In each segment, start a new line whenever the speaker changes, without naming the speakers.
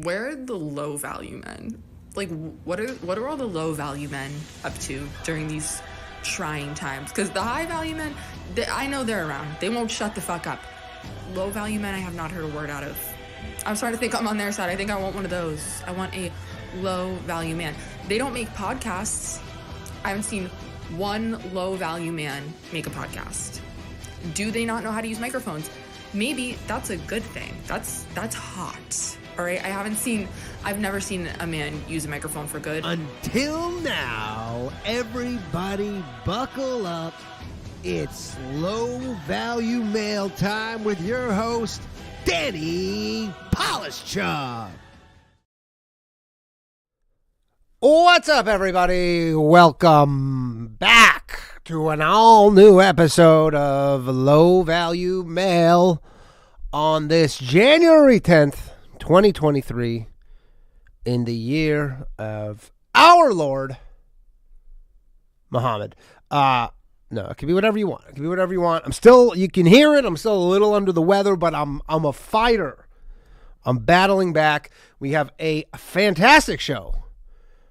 Where are the low value men? Like, what are all the low value men up to during these trying times? Because the high value men, I know they're around. They won't shut the fuck up. Low value men, I have not heard a word out of. I'm starting to think I'm on their side. I think I want one of those. I want a low value man. They don't make podcasts. I haven't seen one low value man make a podcast. Do they not know how to use microphones? Maybe that's a good thing. That's hot. All right, I've never seen a man use a microphone for good.
Until now, everybody buckle up. It's low value mail time with your host, Danny Polishchuk. What's up, everybody? Welcome back to an all-new episode of Low Value Mail on this January 10th, 2023, in the year of our Lord Muhammad. No, it can be whatever you want. It can be whatever you want. You can hear it. I'm still a little under the weather, but I'm a fighter. I'm battling back. We have a fantastic show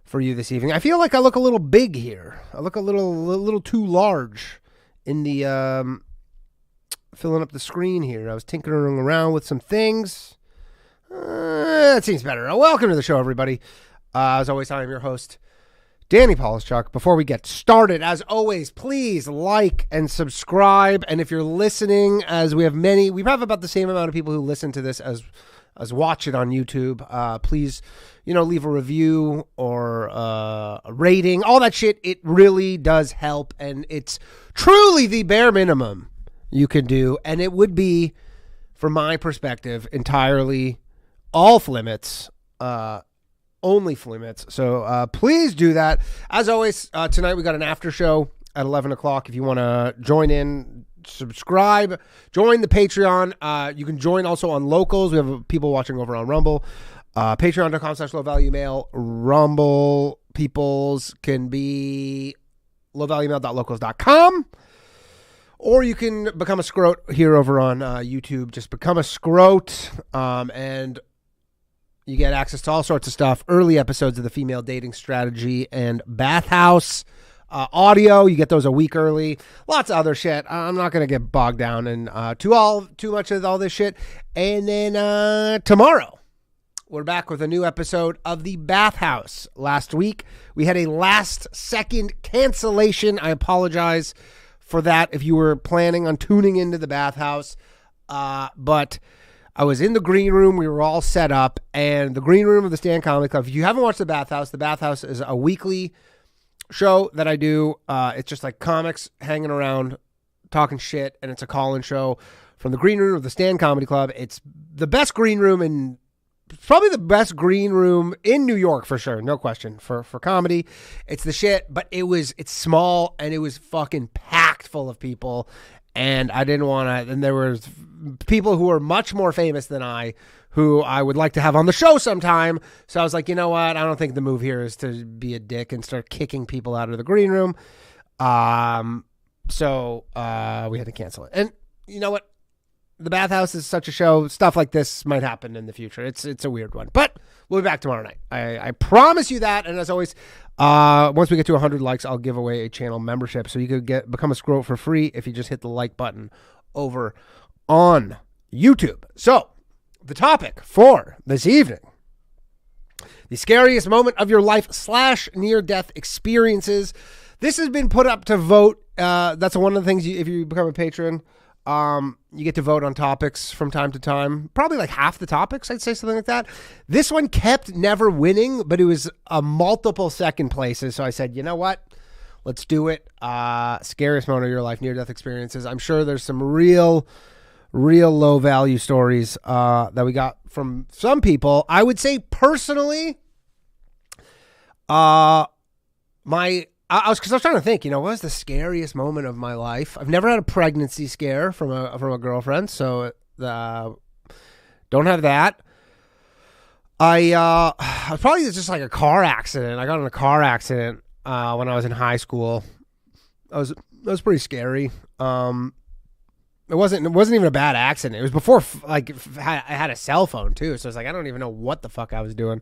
for you this evening. I feel like I look a little big here. I look a little too large in the filling up the screen here. I was tinkering around with some things. That seems better. Welcome to the show, everybody. As always, I am your host, Danny Polishchuk. Before we get started, as always, please like and subscribe. And if you're listening, as we have about the same amount of people who listen to this as watch it on YouTube. Please, leave a review or a rating, all that shit. It really does help, and it's truly the bare minimum you can do. And it would be, from my perspective, entirely off limits, only flimits. So please do that. As always, tonight we got an after show at 11 o'clock. If you want to join in, subscribe, join the Patreon. You can join also on Locals. We have people watching over on Rumble. Patreon.com/lowvaluemail. Rumble peoples can be lowvaluemail.locals.com. Or you can become a scrote here over on YouTube. Just become a scrote, and you get access to all sorts of stuff. Early episodes of the Female Dating Strategy and Bathhouse audio. You get those a week early. Lots of other shit. I'm not going to get bogged down in too much of all this shit. And then tomorrow, we're back with a new episode of the Bathhouse. Last week, we had a last-second cancellation. I apologize for that if you were planning on tuning into the Bathhouse. But I was in the green room. We were all set up. And the green room of the Stand Comedy Club, if you haven't watched the Bathhouse is a weekly show that I do. It's just like comics hanging around, talking shit, and it's a call-in show from the green room of the Stand Comedy Club. It's the best green room probably the best green room in New York for sure, no question, for comedy. It's the shit, but it's small, and it was fucking packed full of people, and I didn't want to, and there was people who were much more famous than I, who I would like to have on the show sometime. So I was like, you know what? I don't think the move here is to be a dick and start kicking people out of the green room. So we had to cancel it. And you know what? The Bathhouse is such a show. Stuff like this might happen in the future. It's a weird one. But we'll be back tomorrow night. I promise you that. And as always, once we get to 100 likes, I'll give away a channel membership. So you could become a scroll for free if you just hit the like button over on YouTube. So the topic for this evening: the scariest moment of your life / near-death experiences. This has been put up to vote. That's one of the things, if you become a patron, you get to vote on topics from time to time. Probably like half the topics, I'd say, something like that. This one kept never winning, but it was a multiple second places. So I said, you know what? Let's do it. Scariest moment of your life, near-death experiences. I'm sure there's some real low-value stories that we got from some people. I would say personally, I was trying to think, what was the scariest moment of my life? I've never had a pregnancy scare from a girlfriend, so don't have that. I probably just like a car accident. I got in a car accident when I was in high school. That was pretty scary. It wasn't even a bad accident. It was before I had a cell phone too. So it's like I don't even know what the fuck I was doing.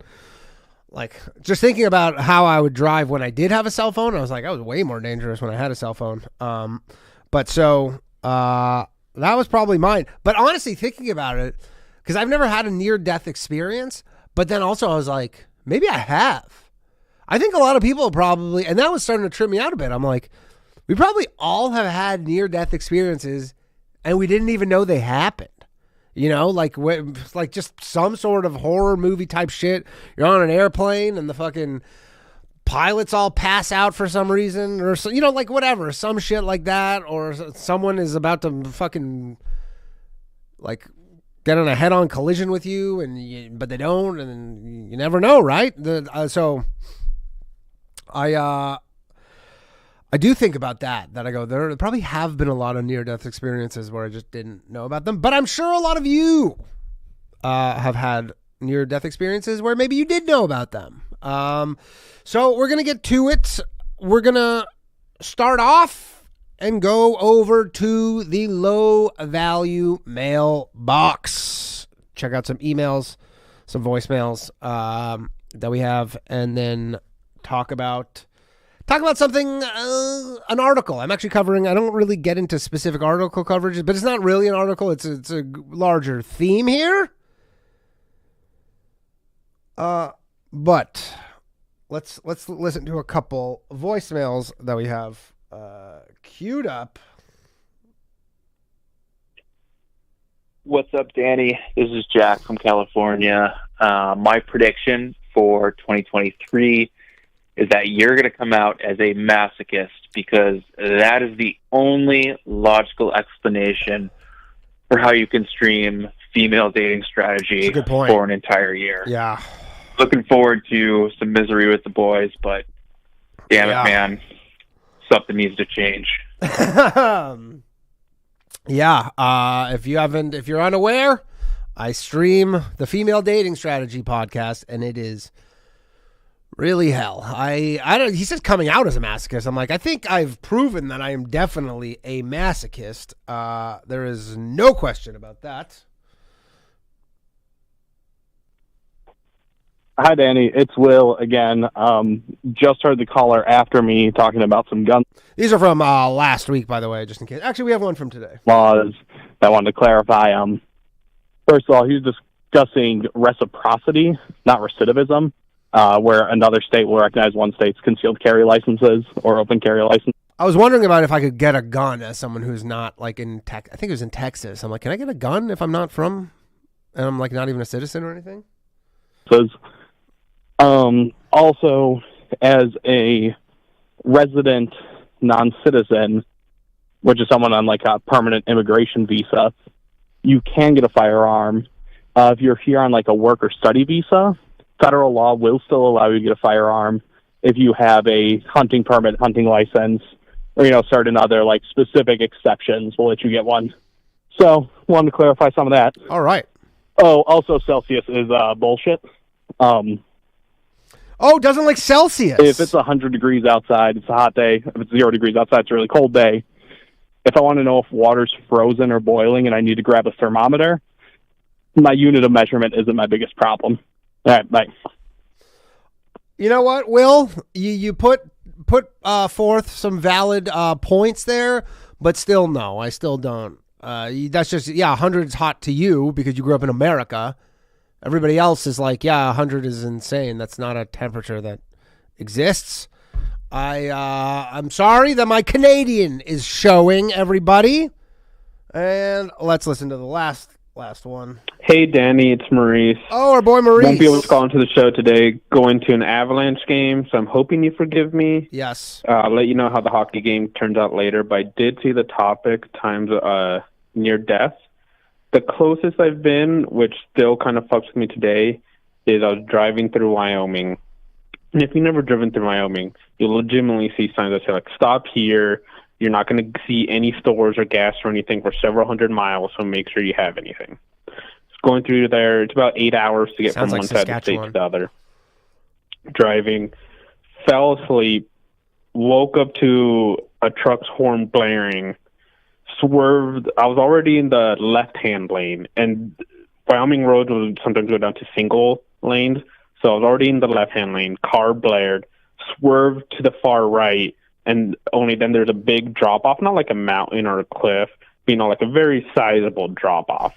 Like just thinking about how I would drive when I did have a cell phone, I was like I was way more dangerous when I had a cell phone. But so that was probably mine. But honestly, thinking about it, because I've never had a near-death experience, but then also I was like, maybe I have. I think a lot of people probably, and that was starting to trip me out a bit. I'm like, we probably all have had near-death experiences, and we didn't even know they happened. You know, like just some sort of horror movie type shit. You're on an airplane, and the fucking pilots all pass out for some reason, or so, you know, like whatever, some shit like that, or someone is about to fucking like get in a head-on collision with you, but they don't, and you never know, right? So I do think about that I go, there probably have been a lot of near-death experiences where I just didn't know about them, but I'm sure a lot of you have had near-death experiences where maybe you did know about them. So we're going to get to it. We're going to start off and go over to the low-value mailbox. Check out some emails, some voicemails that we have, and then talk about something, an article. I'm actually covering, I don't really get into specific article coverages, but it's not really an article. It's a larger theme here. But let's listen to a couple voicemails that we have queued up.
What's up, Danny? This is Jack from California. My prediction for 2023 is that you're going to come out as a masochist, because that is the only logical explanation for how you can stream female dating strategy for an entire year.
Yeah.
Looking forward to some misery with the boys, but damn it, man. Something needs to change.
If you're unaware, I stream the Female Dating Strategy podcast, and it is really hell. I don't. He says coming out as a masochist. I'm like, I think I've proven that I am definitely a masochist. There is no question about that.
Hi, Danny. It's Will again. Just heard the caller after me talking about some gun
These are from last week, by the way, just in case. Actually, we have one from today.
laws that I wanted to clarify. First of all, he was discussing reciprocity, not recidivism, where another state will recognize one state's concealed carry licenses or open carry license.
I was wondering about if I could get a gun as someone who's not like in I think it was in Texas. I'm like, can I get a gun if I'm not from, and I'm like not even a citizen or anything?
Also, as a resident non-citizen, which is someone on like a permanent immigration visa, you can get a firearm. If you're here on like a work or study visa, federal law will still allow you to get a firearm if you have a hunting permit, hunting license, or, certain other like specific exceptions will let you get one. So, wanted to clarify some of that.
All right.
Oh, also Celsius is bullshit.
Doesn't like Celsius.
If it's 100 degrees outside, it's a hot day. If it's 0 degrees outside, it's a really cold day. If I want to know if water's frozen or boiling and I need to grab a thermometer, my unit of measurement isn't my biggest problem. All right, bye.
You know what, Will? You put forth some valid points there, but still, no, I still don't. That's just, 100 is hot to you because you grew up in America. Everybody else is like, 100 is insane. That's not a temperature that exists. I'm sorry that my Canadian is showing, everybody. And let's listen to the last one.
Hey, Danny, it's Maurice.
Oh, our boy Maurice.
Won't be able to call into the show today, going to an Avalanche game, so I'm hoping you forgive me.
Yes.
I'll let you know how the hockey game turns out later, but I did see the topic, times near death. The closest I've been, which still kind of fucks with me today, is I was driving through Wyoming. And if you've never driven through Wyoming, you'll legitimately see signs that say, like, stop here. You're not going to see any stores or gas or anything for several hundred miles, so make sure you have anything. It's going through there. It's about 8 hours to get from one side of the state to the other. Driving, fell asleep, woke up to a truck's horn blaring, swerved. I was already in the left-hand lane, and Wyoming roads will sometimes go down to single lanes. So I was already in the left-hand lane. Car blared, swerved to the far right, and only then there's a big drop-off, not like a mountain or a cliff, but, like a very sizable drop-off.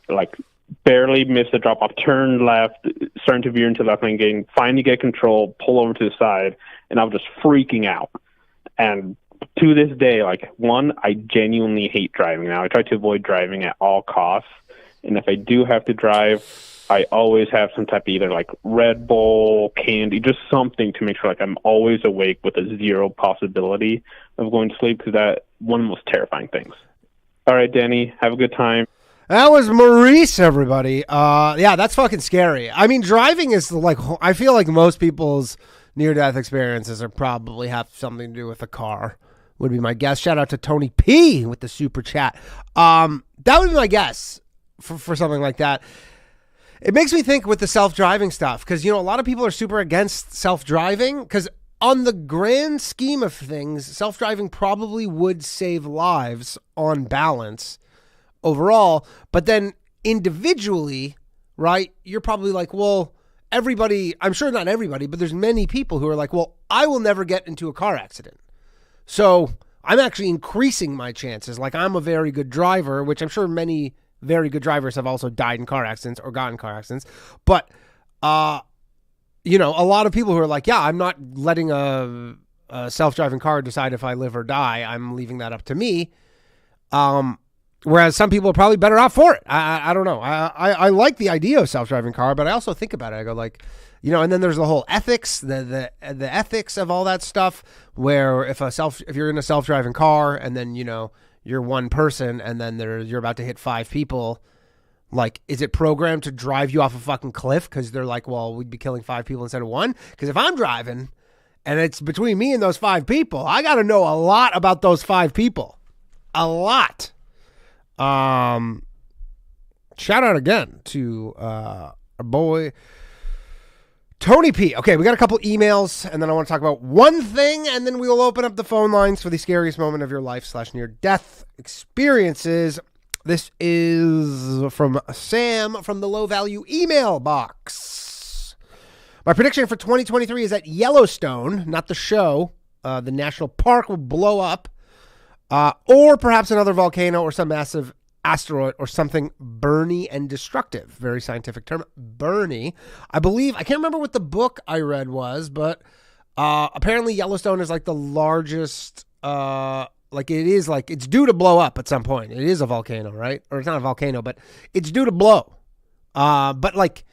Like, barely missed the drop-off, turned left, starting to veer into left lane, finally get control, pull over to the side, and I was just freaking out. And to this day, like, one, I genuinely hate driving now. I try to avoid driving at all costs. And if I do have to drive, I always have some type of either like Red Bull, candy, just something to make sure like I'm always awake with a zero possibility of going to sleep, because that's one of the most terrifying things. All right, Danny, have a good time.
That was Maurice, everybody. Yeah, that's fucking scary. I mean, driving is like, I feel like most people's near-death experiences are probably have something to do with the car, would be my guess. Shout out to Tony P with the super chat. That would be my guess for something like that. It makes me think with the self-driving stuff, because, you know, a lot of people are super against self-driving, because on the grand scheme of things, self-driving probably would save lives on balance overall, but then individually, right, you're probably like, well, everybody, I'm sure not everybody, but there's many people who are like, well, I will never get into a car accident. So I'm actually increasing my chances. Like, I'm a very good driver, which I'm sure many very good drivers have also died in car accidents or gotten car accidents. But, you know, a lot of people who are like, yeah, I'm not letting a self-driving car decide if I live or die. I'm leaving that up to me. Whereas some people are probably better off for it. I don't know. I like the idea of self-driving car, but I also think about it. I go like, you know, and then there's the whole ethics, the ethics of all that stuff, where if you're in a self-driving car and then, you know, you're one person and then you're about to hit 5 people, like, is it programmed to drive you off a fucking cliff? Because they're like, well, we'd be killing 5 people instead of 1. Because if I'm driving and it's between me and those 5 people, I got to know a lot about those 5 people. A lot. Shout out again to our boy Tony P. Okay, we got a couple emails, and then I want to talk about one thing, and then we will open up the phone lines for the scariest moment of your life / near-death experiences. This is from Sam from the Low Value email box. My prediction for 2023 is that Yellowstone, not the show, the national park, will blow up, or perhaps another volcano or some massive asteroid or something burny and destructive. Very scientific term, burny. I believe, I can't remember what the book I read was, but apparently Yellowstone is like the largest, it's due to blow up at some point. It is a volcano, right? Or it's not a volcano, but it's due to blow. But like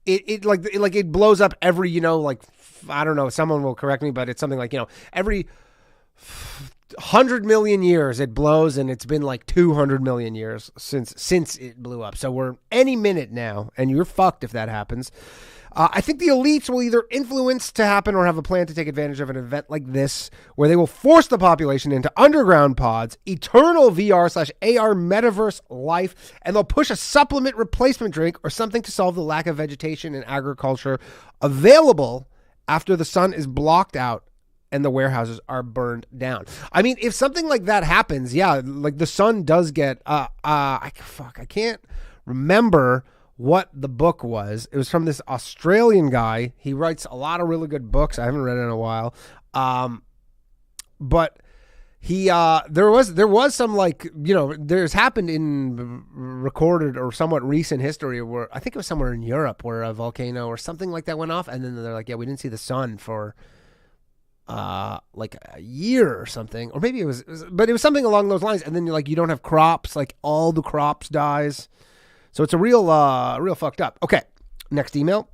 it blows up every, you know, like, I don't know, someone will correct me, but it's something like, you know, every 100 million years it blows, and it's been like 200 million years since it blew up. So we're any minute now, and you're fucked if that happens. I think the elites will either influence to happen or have a plan to take advantage of an event like this, where they will force the population into underground pods, eternal VR/AR metaverse life, and they'll push a supplement replacement drink or something to solve the lack of vegetation and agriculture available after the sun is blocked out and the warehouses are burned down. I mean, if something like that happens, yeah, like the sun does get, I can't remember what the book was. It was from this Australian guy. He writes a lot of really good books. I haven't read it in a while. But he, there was some, like, you know, there's happened in recorded or somewhat recent history where I think it was somewhere in Europe where a volcano or something like that went off. And then they're like, yeah, we didn't see the sun for like a year or something, or maybe it was something along those lines. And then you're like, you don't have crops, like all the crops dies. So it's a real fucked up. Okay. Next email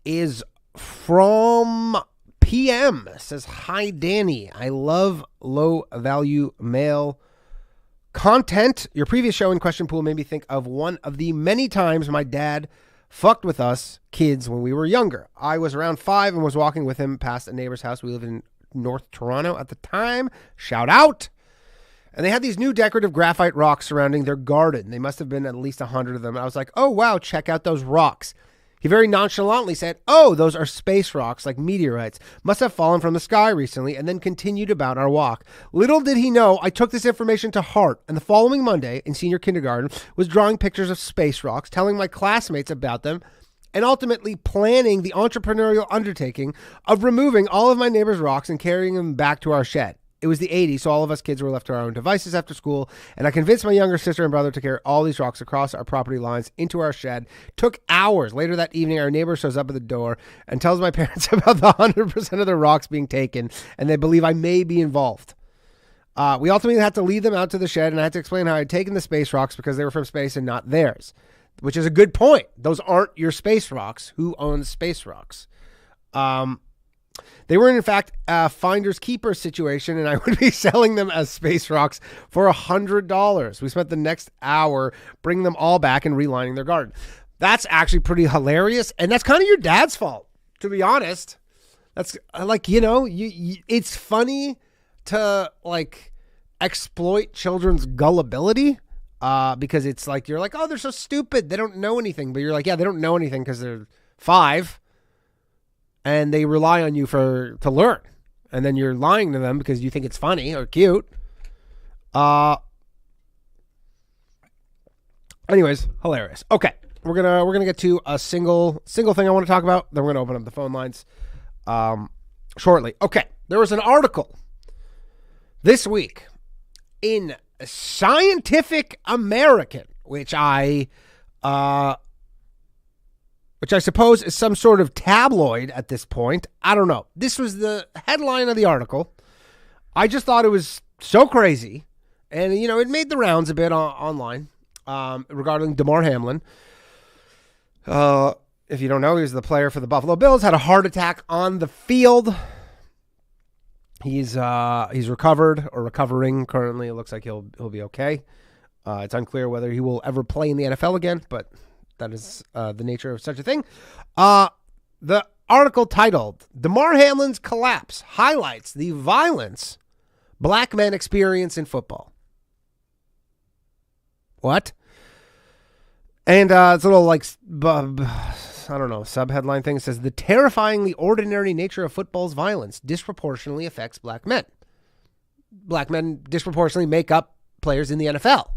is from PM. It says, hi, Danny. I love low value male content. Your previous show in Question Pool made me think of one of the many times my dad fucked with us kids when we were younger. I was around 5 and was walking with him past a neighbor's house. We lived in North Toronto at the time. Shout out. And they had these new decorative graphite rocks surrounding their garden. They must have been at least 100 of them. I was like, oh, wow, check out those rocks. He very nonchalantly said, "Oh, those are space rocks like meteorites. Must have fallen from the sky recently," and then continued about our walk. Little did he know I took this information to heart, and the following Monday in senior kindergarten was drawing pictures of space rocks, telling my classmates about them, and ultimately planning the entrepreneurial undertaking of removing all of my neighbor's rocks and carrying them back to our shed. It was the 80s, so all of us kids were left to our own devices after school, and I convinced my younger sister and brother to carry all these rocks across our property lines into our shed. Took hours. Later that evening, our neighbor shows up at the door and tells my parents about the 100% of the rocks being taken, and they believe I may be involved. We ultimately had to lead them out to the shed, and I had to explain how I'd taken the space rocks because they were from space and not theirs, which is a good point. Those aren't your space rocks. Who owns space rocks? They were, in fact, a finder's keeper situation, and I would be selling them as space rocks for $100. We spent the next hour bringing them all back and relining their garden. That's actually pretty hilarious, and that's kind of your dad's fault, to be honest. That's like, it's funny to like exploit children's gullibility because it's like, you're like, oh, they're so stupid. They don't know anything. But you're like, yeah, they don't know anything because they're 5. And they rely on you to learn. And then you're lying to them because you think it's funny or cute. Anyways, hilarious. Okay. We're gonna get to a single thing I want to talk about. Then we're gonna open up the phone lines shortly. Okay. There was an article this week in Scientific American, which I suppose is some sort of tabloid at this point. I don't know. This was the headline of the article. I just thought it was so crazy. And, it made the rounds a bit online regarding Demar Hamlin. If you don't know, he was the player for the Buffalo Bills, had a heart attack on the field. He's recovered or recovering currently. It looks like he'll be okay. It's unclear whether he will ever play in the NFL again, but that is the nature of such a thing. The article titled, "Demar Hamlin's Collapse Highlights the Violence Black Men Experience in Football." What? And it's a little like, I don't know, sub-headline thing. It says, "The terrifyingly ordinary nature of football's violence disproportionately affects black men. Black men disproportionately make up players in the NFL."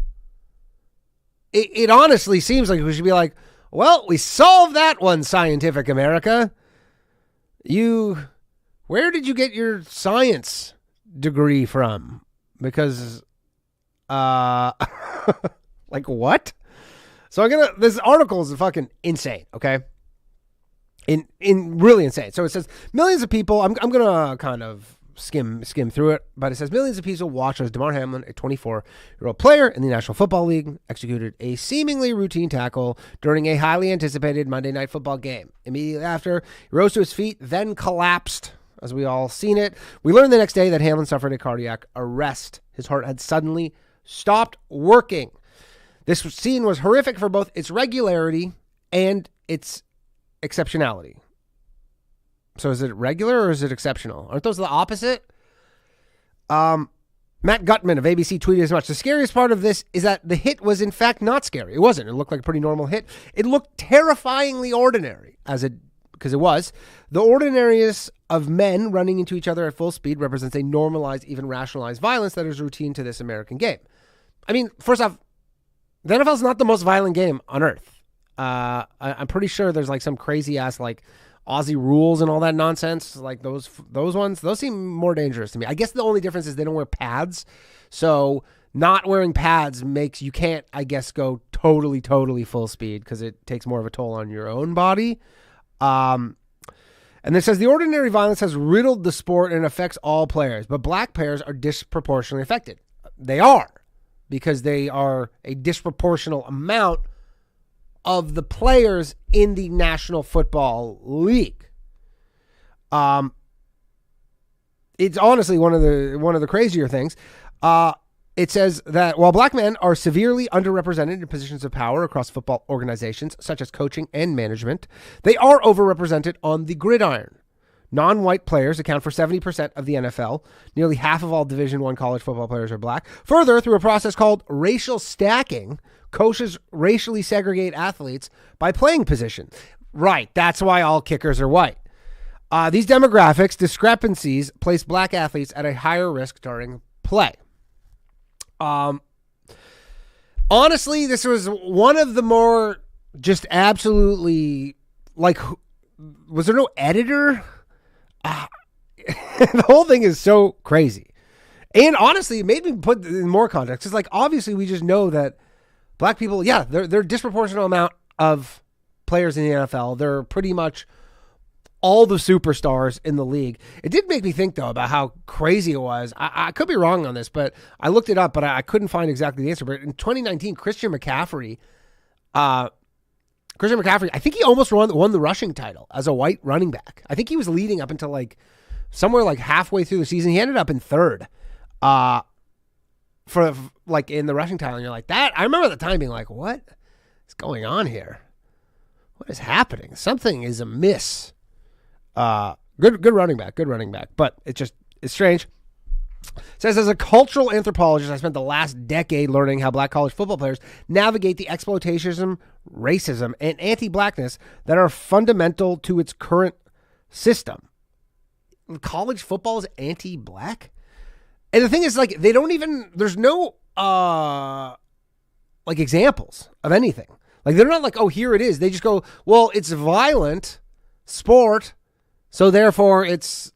It honestly seems like we should be like, well, we solved that one, Scientific America. Where did you get your science degree from? Because, like what? So this article is fucking insane, okay? In really insane. So it says millions of people, I'm going to kind of skim through it, but it says millions of people watch as Demar Hamlin, a 24-year-old player in the National Football League, executed a seemingly routine tackle during a highly anticipated Monday Night Football game. Immediately after, he rose to his feet, then collapsed, as we all seen it. We learned the next day that Hamlin suffered a cardiac arrest. His heart had suddenly stopped working. This scene was horrific for both its regularity and its exceptionality. So is it regular or is it exceptional? Aren't those the opposite? Matt Gutman of ABC tweeted as much. The scariest part of this is that the hit was in fact not scary. It wasn't. It looked like a pretty normal hit. It looked terrifyingly ordinary because it was. The ordinariness of men running into each other at full speed represents a normalized, even rationalized violence that is routine to this American game. I mean, first off, the NFL is not the most violent game on earth. I'm pretty sure there's like some crazy ass like Aussie rules and all that nonsense, like those ones, those seem more dangerous to me. I guess the only difference is they don't wear pads. So not wearing pads makes you can't, I guess, go totally full speed because it takes more of a toll on your own body. And it says the ordinary violence has riddled the sport and affects all players, but black players are disproportionately affected. They are, because they are a disproportional amount of the players in the National Football League. It's honestly one of the crazier things. It says that while black men are severely underrepresented in positions of power across football organizations, such as coaching and management, they are overrepresented on the gridiron. Non-white players account for 70% of the NFL. Nearly half of all Division I college football players are black. Further, through a process called racial stacking, coaches racially segregate athletes by playing position. Right. That's why all kickers are white. These demographics discrepancies place black athletes at a higher risk during play. Honestly, this was one of the more just absolutely, like, was there no editor? The whole thing is so crazy. And honestly, it made me put in more context. It's like, obviously, we just know that black people, yeah, they're a disproportionate amount of players in the NFL. They're pretty much all the superstars in the league. It did make me think, though, about how crazy it was. I could be wrong on this, but I looked it up, but I couldn't find exactly the answer. But in 2019, Christian McCaffrey, I think he almost won the rushing title as a white running back. I think he was leading up until like somewhere like halfway through the season. He ended up in third for like in the rushing title. And you're like, that. I remember at the time being like, what is going on here? What is happening? Something is amiss. Good running back. But it's strange. It says, as a cultural anthropologist, I spent the last decade learning how black college football players navigate the exploitation, racism, and anti-blackness that are fundamental to its current system. College football is anti-black? And the thing is, like, they don't even, there's no, like, examples of anything. Like, they're not like, oh, here it is. They just go, well, it's violent sport, so therefore it's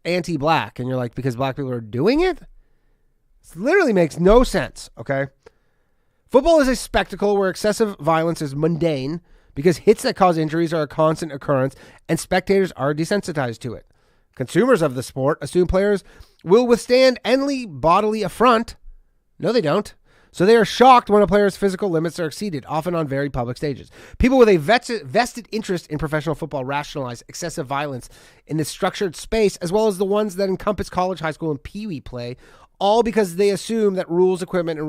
anti-black. And you're like, because black people are doing it? It literally makes no sense, okay? Football is a spectacle where excessive violence is mundane because hits that cause injuries are a constant occurrence and spectators are desensitized to it. Consumers of the sport assume players will withstand any bodily affront. No, they don't. So they are shocked when a player's physical limits are exceeded, often on very public stages. People with a vested interest in professional football rationalize excessive violence in this structured space, as well as the ones that encompass college, high school, and peewee play, all because they assume that rules, equipment, and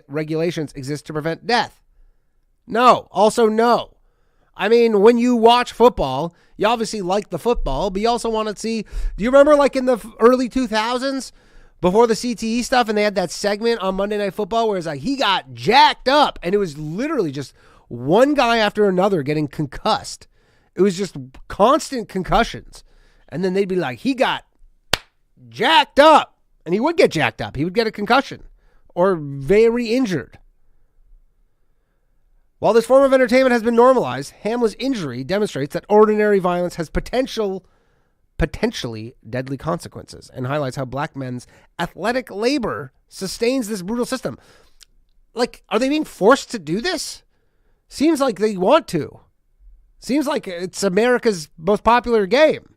regulations exist to prevent death. No. Also, no. I mean, when you watch football, you obviously like the football, but you also want to see, do you remember like in the early 2000s, before the CTE stuff, and they had that segment on Monday Night Football where it's like, he got jacked up, and it was literally just one guy after another getting concussed. It was just constant concussions. And then they'd be like, he got jacked up. And he would get jacked up. He would get a concussion or very injured. While this form of entertainment has been normalized, Hamlin's injury demonstrates that ordinary violence has potentially deadly consequences and highlights how black men's athletic labor sustains this brutal system. Like, are they being forced to do this? Seems like they want to. Seems like it's America's most popular game.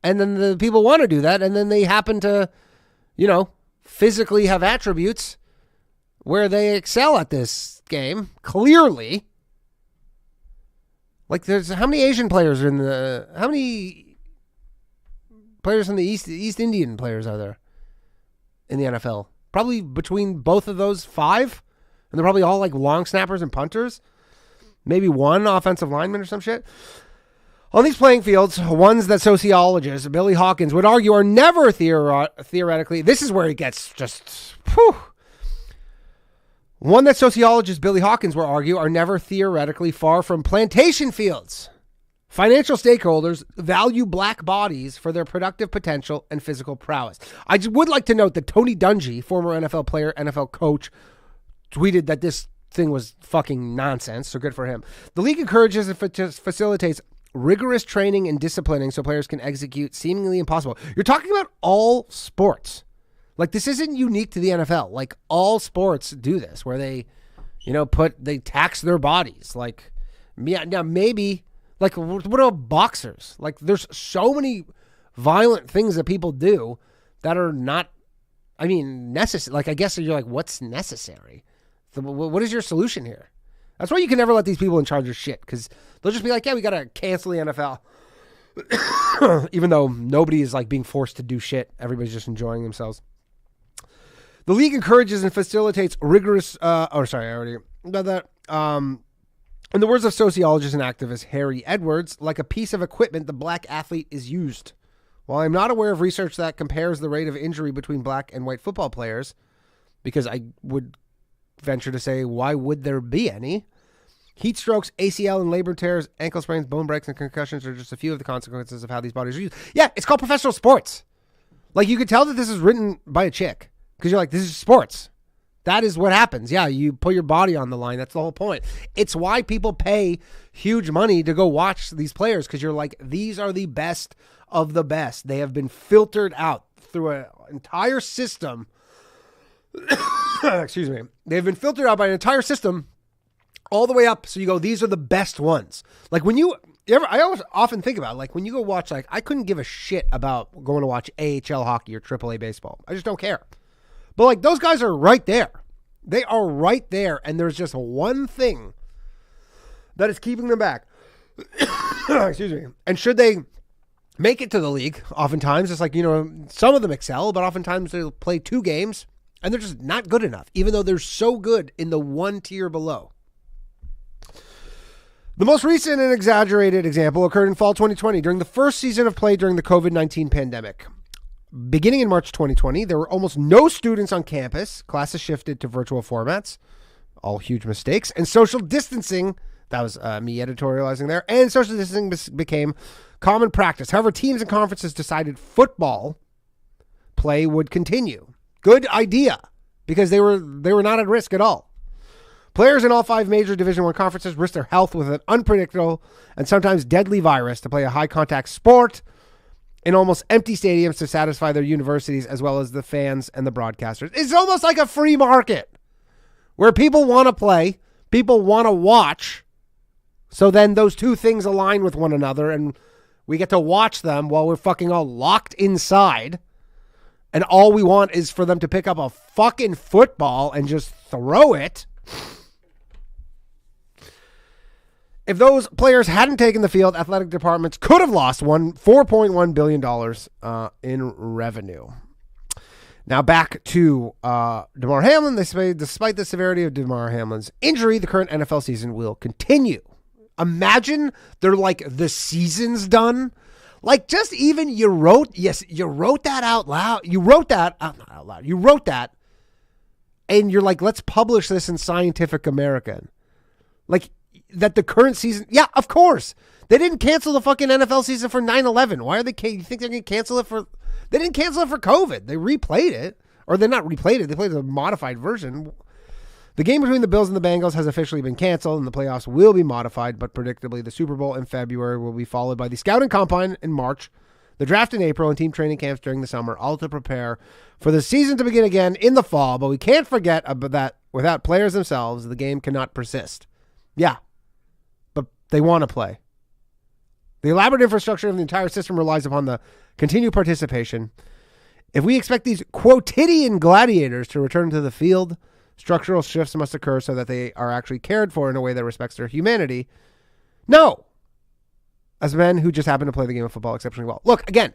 And then the people want to do that, and then they happen to, physically have attributes where they excel at this game, clearly. Like, how many Asian players are in how many players from the East Indian players are there in the NFL? Probably between both of those 5, and they're probably all like long snappers and punters. Maybe one offensive lineman or some shit. On these playing fields, ones that sociologist Billy Hawkins would argue are never theoretically, this is where it gets just, whew. One that sociologist Billy Hawkins would argue are never theoretically far from plantation fields. Financial stakeholders value black bodies for their productive potential and physical prowess. I would like to note that Tony Dungy, former NFL player, NFL coach, tweeted that this thing was fucking nonsense, so good for him. The league encourages and facilitates rigorous training and disciplining so players can execute seemingly impossible. You're talking about all sports. Like, this isn't unique to the NFL. Like, all sports do this, where they, they tax their bodies. Like, now maybe, like, what about boxers? Like, there's so many violent things that people do that are not, necessary. Like, I guess you're like, what's necessary? So what is your solution here? That's why you can never let these people in charge of shit, because they'll just be like, yeah, we got to cancel the NFL. Even though nobody is like being forced to do shit. Everybody's just enjoying themselves. The league encourages and facilitates rigorous, I already got that. In the words of sociologist and activist Harry Edwards, like a piece of equipment, the black athlete is used. While I'm not aware of research that compares the rate of injury between black and white football players, because I would venture to say, why would there be any? Heat strokes, ACL and labrum tears, ankle sprains, bone breaks, and concussions are just a few of the consequences of how these bodies are used. Yeah, it's called professional sports. Like, you could tell that this is written by a chick because you're like, this is sports. That is what happens. Yeah, you put your body on the line. That's the whole point. It's why people pay huge money to go watch these players, because you're like, these are the best of the best. They have been filtered out through an entire system. Excuse me. They've been filtered out by an entire system all the way up. So you go, these are the best ones. Like I always often think about, like, when you go watch, like, I couldn't give a shit about going to watch AHL hockey or AAA baseball. I just don't care. But, like, those guys are right there. They are right there. And there's just one thing that is keeping them back. Excuse me. And should they make it to the league, oftentimes, it's like, some of them excel, but oftentimes they'll play 2 games and they're just not good enough, even though they're so good in the one tier below. The most recent and exaggerated example occurred in fall 2020 during the first season of play during the COVID-19 pandemic. Beginning in March 2020, there were almost no students on campus. Classes shifted to virtual formats, all huge mistakes, and social distancing, that was me editorializing there, and social distancing became common practice. However, teams and conferences decided football play would continue. Good idea, because they were not at risk at all. Players in all 5 major Division I conferences risk their health with an unpredictable and sometimes deadly virus to play a high-contact sport in almost empty stadiums to satisfy their universities as well as the fans and the broadcasters. It's almost like a free market where people want to play, people want to watch, so then those two things align with one another and we get to watch them while we're fucking all locked inside, and all we want is for them to pick up a fucking football and just throw it. If those players hadn't taken the field, athletic departments could have lost $4.1 billion in revenue. Now back to Demar Hamlin. They say despite the severity of Demar Hamlin's injury, the current NFL season will continue. Imagine they're like, the season's done. Like, just even you wrote that out loud. You wrote that, not out loud. You wrote that, and you're like, let's publish this in Scientific American. Like, that the current season, yeah, of course. They didn't cancel the fucking NFL season for 9/11. Why are they, you think they're going to cancel it for, they didn't cancel it for COVID. They replayed it, or they're not replayed it. They played a modified version. The game between the Bills and the Bengals has officially been canceled, and the playoffs will be modified, but predictably the Super Bowl in February will be followed by the Scouting Combine in March, the draft in April, and team training camps during the summer, all to prepare for the season to begin again in the fall. But we can't forget about that without players themselves, the game cannot persist. Yeah, but they want to play. The elaborate infrastructure of the entire system relies upon the continued participation. If we expect these quotidian gladiators to return to the field, structural shifts must occur so that they are actually cared for in a way that respects their humanity. No. As men who just happen to play the game of football exceptionally well. Look, again,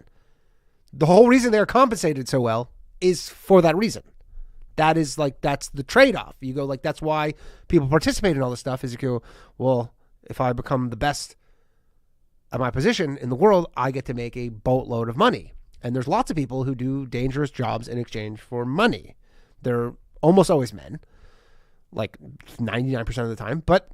the whole reason they're compensated so well is for that reason. That is like, that's the trade-off. You go like, that's why people participate in all this stuff, is you go, well, if I become the best at my position in the world, I get to make a boatload of money. And there's lots of people who do dangerous jobs in exchange for money. They're almost always men, like 99% of the time, but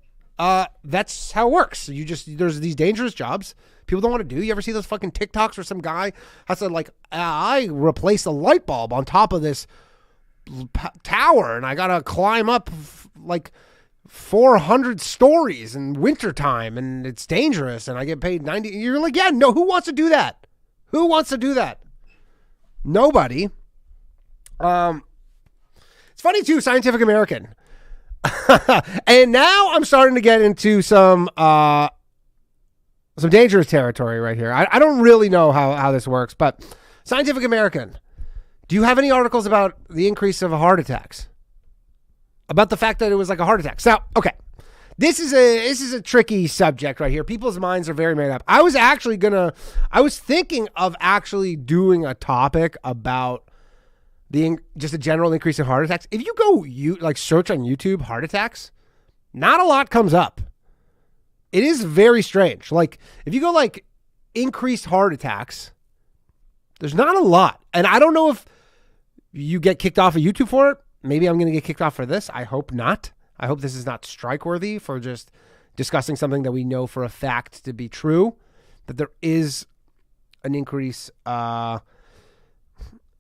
that's how it works. There's these dangerous jobs people don't want to do. You ever see those fucking TikToks where some guy has to like, I replaced a light bulb on top of this tower and I gotta climb up like 400 stories in wintertime and it's dangerous and I get paid 90. You're like, yeah, no, who wants to do that? Who wants to do that? Nobody. It's funny too, Scientific American. And now I'm starting to get into some dangerous territory right here. I don't really know how this works, but Scientific American, do you have any articles about the increase of heart attacks? About the fact that it was like a heart attack. So, okay. This is a tricky subject right here. People's minds are very made up. I was thinking of actually doing a topic about just a general increase in heart attacks. If you go search on YouTube heart attacks, not a lot comes up. It is very strange. Like if you go like increased heart attacks, there's not a lot. And I don't know if you get kicked off of YouTube for it. Maybe I'm going to get kicked off for this. I hope not. I hope this is not strike worthy for just discussing something that we know for a fact to be true, that there is an increase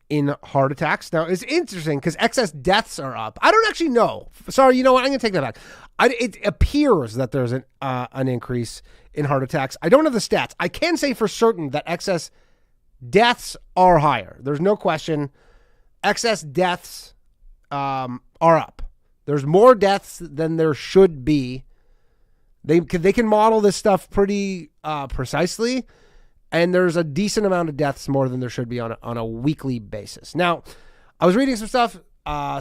in heart attacks. Now, it's interesting because excess deaths are up. I don't actually know. Sorry, you know what? I'm going to take that back. It appears that there's an increase in heart attacks. I don't have the stats. I can say for certain that excess deaths are higher. There's no question. Excess deaths are up. There's more deaths than there should be. They can model this stuff pretty precisely, and there's a decent amount of deaths more than there should be on a weekly basis. Now, I was reading some stuff.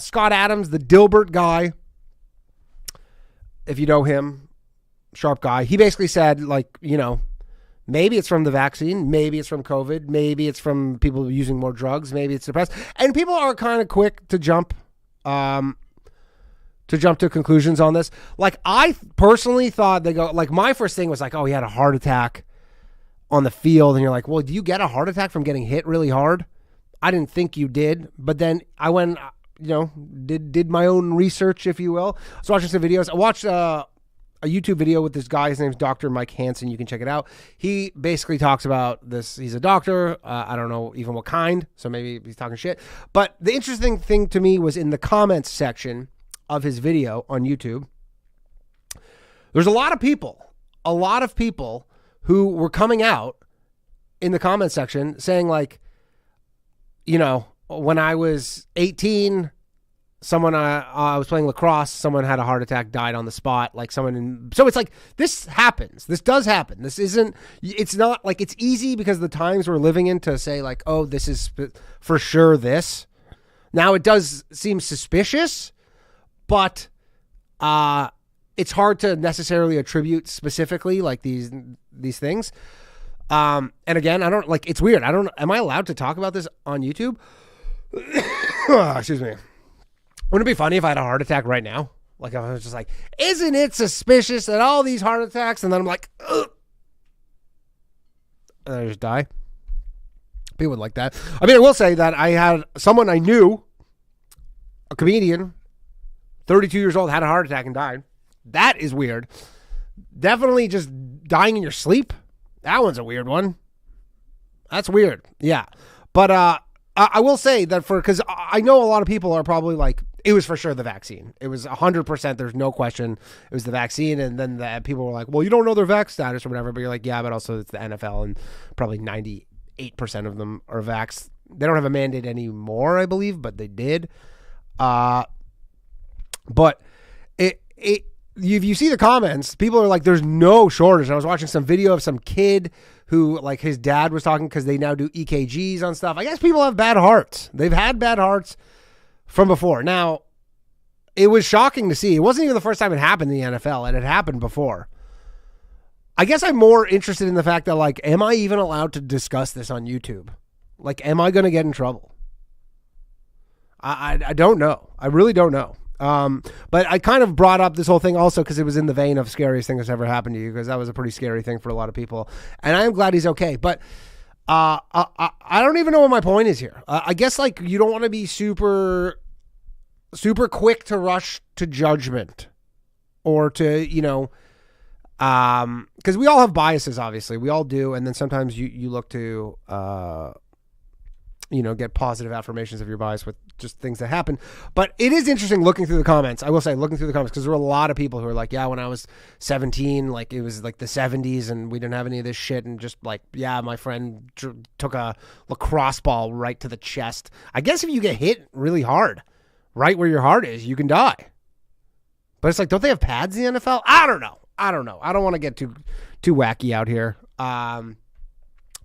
Scott Adams, the Dilbert guy, if you know him, sharp guy, he basically said, like, you know, maybe it's from the vaccine, maybe it's from COVID, maybe it's from people using more drugs, maybe it's depressed. And people are kind of quick to jump to conclusions on this. Like, I personally thought my first thing was like, oh, he had a heart attack on the field. And you're like, well, do you get a heart attack from getting hit really hard? I didn't think you did. But then I went, did my own research, if you will. I was watching some videos. I watched a YouTube video with this guy. His name's Dr. Mike Hansen. You can check it out. He basically talks about this. He's a doctor. I don't know even what kind, so maybe he's talking shit. But the interesting thing to me was in the comments section of his video on YouTube. There's a lot of people who were coming out in the comment section saying, like, when I was 18, someone I was playing lacrosse, someone had a heart attack, died on the spot. So it's like, this happens. This does happen. It's not like it's easy because the times we're living in to say, like, oh, this is for sure this. Now, it does seem suspicious, but it's hard to necessarily attribute specifically like these things. And again, it's weird. Am I allowed to talk about this on YouTube? Excuse me. Wouldn't it be funny if I had a heart attack right now? Like, I was just like, isn't it suspicious that all these heart attacks, and then I'm like, ugh, and I just die? People would like that. I mean, I will say that I had someone I knew, a comedian, 32 years old, had a heart attack and died. That is weird. Definitely just dying in your sleep. That one's a weird one. That's weird. Yeah. But I will say that because I know a lot of people are probably like, it was for sure the vaccine. It was 100%. There's no question. It was the vaccine. And then people were like, well, you don't know their vax status or whatever. But you're like, yeah, but also it's the NFL and probably 98% of them are vaxxed. They don't have a mandate anymore, I believe, but they did. But if you see the comments, people are like, there's no shortage. I was watching some video of some kid who, like, his dad was talking because they now do EKGs on stuff. I guess people have bad hearts. They've had bad hearts from before. Now, it was shocking to see. It wasn't even the first time it happened in the NFL. It had happened before. I guess I'm more interested in the fact that, like, am I even allowed to discuss this on YouTube? Like, am I going to get in trouble? I don't know. I really don't know. But I kind of brought up this whole thing also because it was in the vein of scariest thing that's ever happened to you, because that was a pretty scary thing for a lot of people. And I am glad he's okay. But I don't even know what my point is here. I guess, like, you don't want to be super, super quick to rush to judgment or to, because we all have biases, obviously. We all do. And then sometimes you look to, get positive affirmations of your bias with just things that happen. But it is interesting looking through the comments. I will say, looking through the comments, because there were a lot of people who were like, yeah, when I was 17, like, it was like the 70s and we didn't have any of this shit. And just like, yeah, my friend took a lacrosse ball right to the chest. I guess if you get hit really hard, right where your heart is, you can die. But it's like, don't they have pads in the NFL? I don't know. I don't want to get too wacky out here.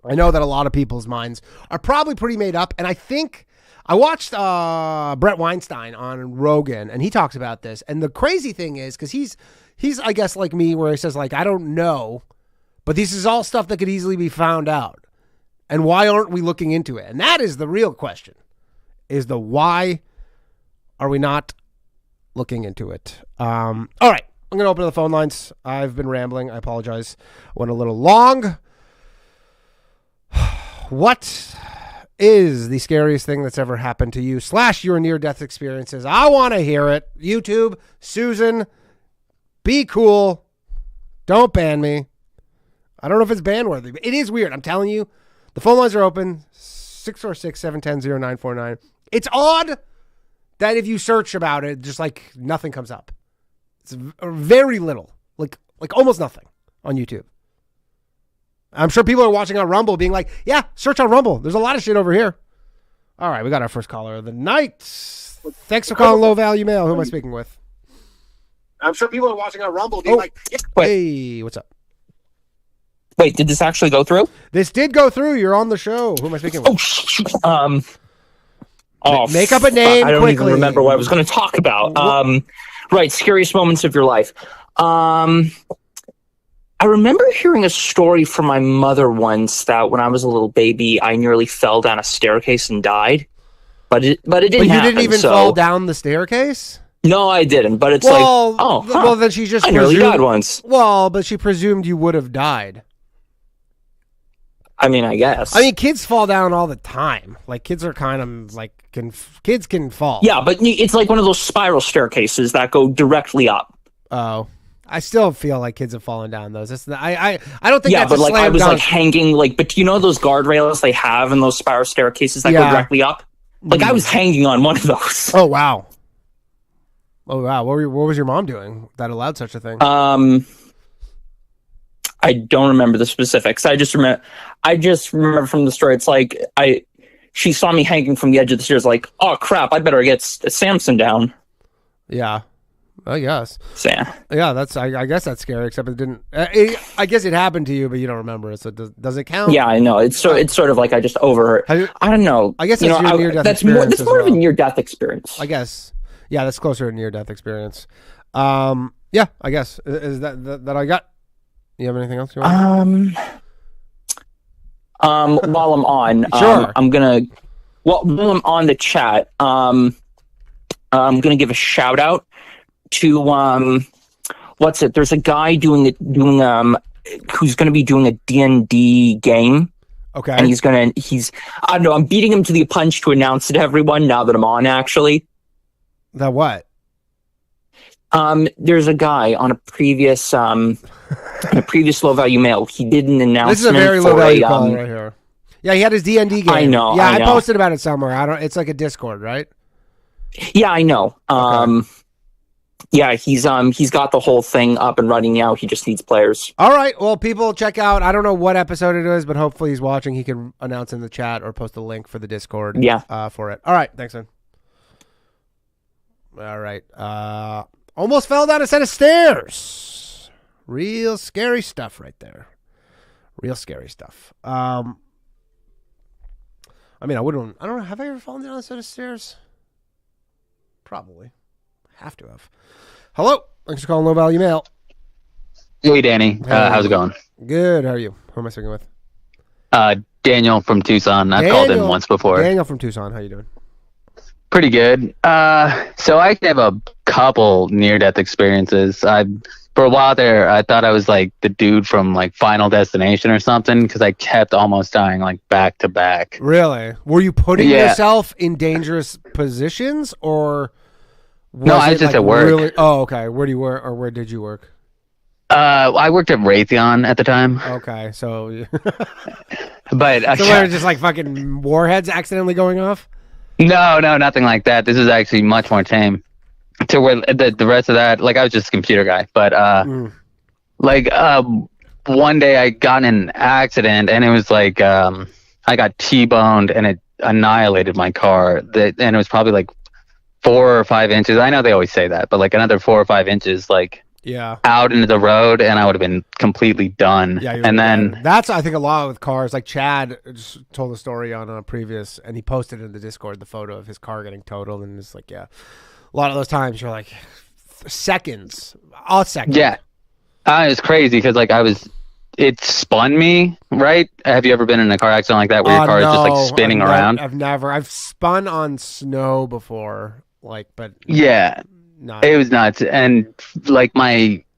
I know that a lot of people's minds are probably pretty made up. And I think I watched Brett Weinstein on Rogan, and he talks about this. And the crazy thing is, because he's I guess like me, where he says, like, I don't know, but this is all stuff that could easily be found out. And why aren't we looking into it? And that is the real question, is the why are we not looking into it? All right. I'm going to open the phone lines. I've been rambling. I apologize. Went a little long. What is the scariest thing that's ever happened to you / your near-death experiences? I want to hear it. YouTube, Susan, be cool. Don't ban me. I don't know if it's ban-worthy, but it is weird. I'm telling you. The phone lines are open. 646-710-0949. It's odd that if you search about it, just like nothing comes up. It's very little. Like almost nothing on YouTube. I'm sure people are watching on Rumble being like, yeah, search on Rumble. There's a lot of shit over here. All right, we got our first caller of the night. Thanks for calling Low Value Mail. Who am I speaking with? I'm sure people are watching on Rumble being like, hey, what's up?
Wait, did this actually go through?
This did go through. You're on the show. Who am I speaking with? Make up a name
I don't
quickly.
even remember what I was going to talk about. Right, scariest moments of your life. I remember hearing a story from my mother once that when I was a little baby, I nearly fell down a staircase and died. But it didn't happen.
But you didn't even fall down the staircase?
No, I didn't. But it's
well, then she just
I nearly died once.
Well, but she presumed you would have died.
I mean, I guess.
I mean, kids fall down all the time. Like, kids are kind of like, kids can fall.
Yeah, but it's like one of those spiral staircases that go directly up.
Oh, I still feel like kids have fallen down those. I don't think that's
but like I was
dunk.
like hanging, like, but you know those guardrails they have in those spiral staircases that go directly up? Like I was hanging on one of those.
Oh, wow. What was your mom doing that allowed such a thing?
I don't remember the specifics. I just remember from the story. It's like she saw me hanging from the edge of the stairs. Like, oh crap! I better get Samson down.
Yeah, I guess.
Yeah,
I guess that's scary. Except it didn't. I guess it happened to you, but you don't remember it. So does it count?
Yeah, I know. It's sort of like I just overheard. I don't know.
I guess that's your near-death experience.
That's more of a near-death experience.
I guess. Yeah, that's closer to near-death experience. Yeah, I guess is that I got. You have anything else you want?
While I'm on,
sure.
While I'm on the chat, I'm gonna give a shout out to there's a guy doing who's gonna be doing a D&D game.
Okay.
And I don't know, I'm beating him to the punch to announce it to everyone now that I'm on, actually.
That what?
There's a guy on a previous Low Value Mail. He did an announcement.
This is a very low value call right here. Yeah, he had his D&D game.
I know.
Yeah, I posted about it somewhere. It's like a Discord, right?
Yeah, I know.
Okay.
Yeah, he's got the whole thing up and running now. He just needs players.
All right. Well, people check out. I don't know what episode it is, but hopefully he's watching. He can announce in the chat or post a link for the Discord.
Yeah.
For it. All right. Thanks, man. All right. Almost fell down a set of stairs. Real scary stuff right there. Real scary stuff. I mean, I don't know. Have I ever fallen down a set of stairs? Probably. Have to have. Hello. Thanks for calling Low Value Mail.
Hey, Danny. How's it going?
Good. How are you? Who am I speaking with?
Daniel from Tucson. I've called in once before.
Daniel from Tucson. How you doing?
Pretty good. So I have a couple near-death experiences. For a while there, I thought I was like the dude from like Final Destination or something because I kept almost dying like back to back.
Really? Were you putting yourself in dangerous positions or?
No, I was just at work.
Really? Oh, okay. Where do you work, or where did you work?
I worked at Raytheon at the time.
Okay, so.
But
so were just like fucking warheads accidentally going off?
No, nothing like that. This is actually much more tame. To where the rest of that, like I was just a computer guy, but one day I got in an accident and it was like I got T-boned and it annihilated my car. And it was probably like 4 or 5 inches. I know they always say that, but like another 4 or 5 inches, like out into the road, and I would have been completely done. Yeah, and then
that's I think a lot with cars. Like Chad just told a story on a previous, and he posted in the Discord the photo of his car getting totaled, and it's like a lot of those times you're like seconds, a second.
Yeah, it was crazy because like it spun me, right? Have you ever been in a car accident like that where your car is just like spinning around?
I've spun on snow before, but
yeah. It was nuts, and like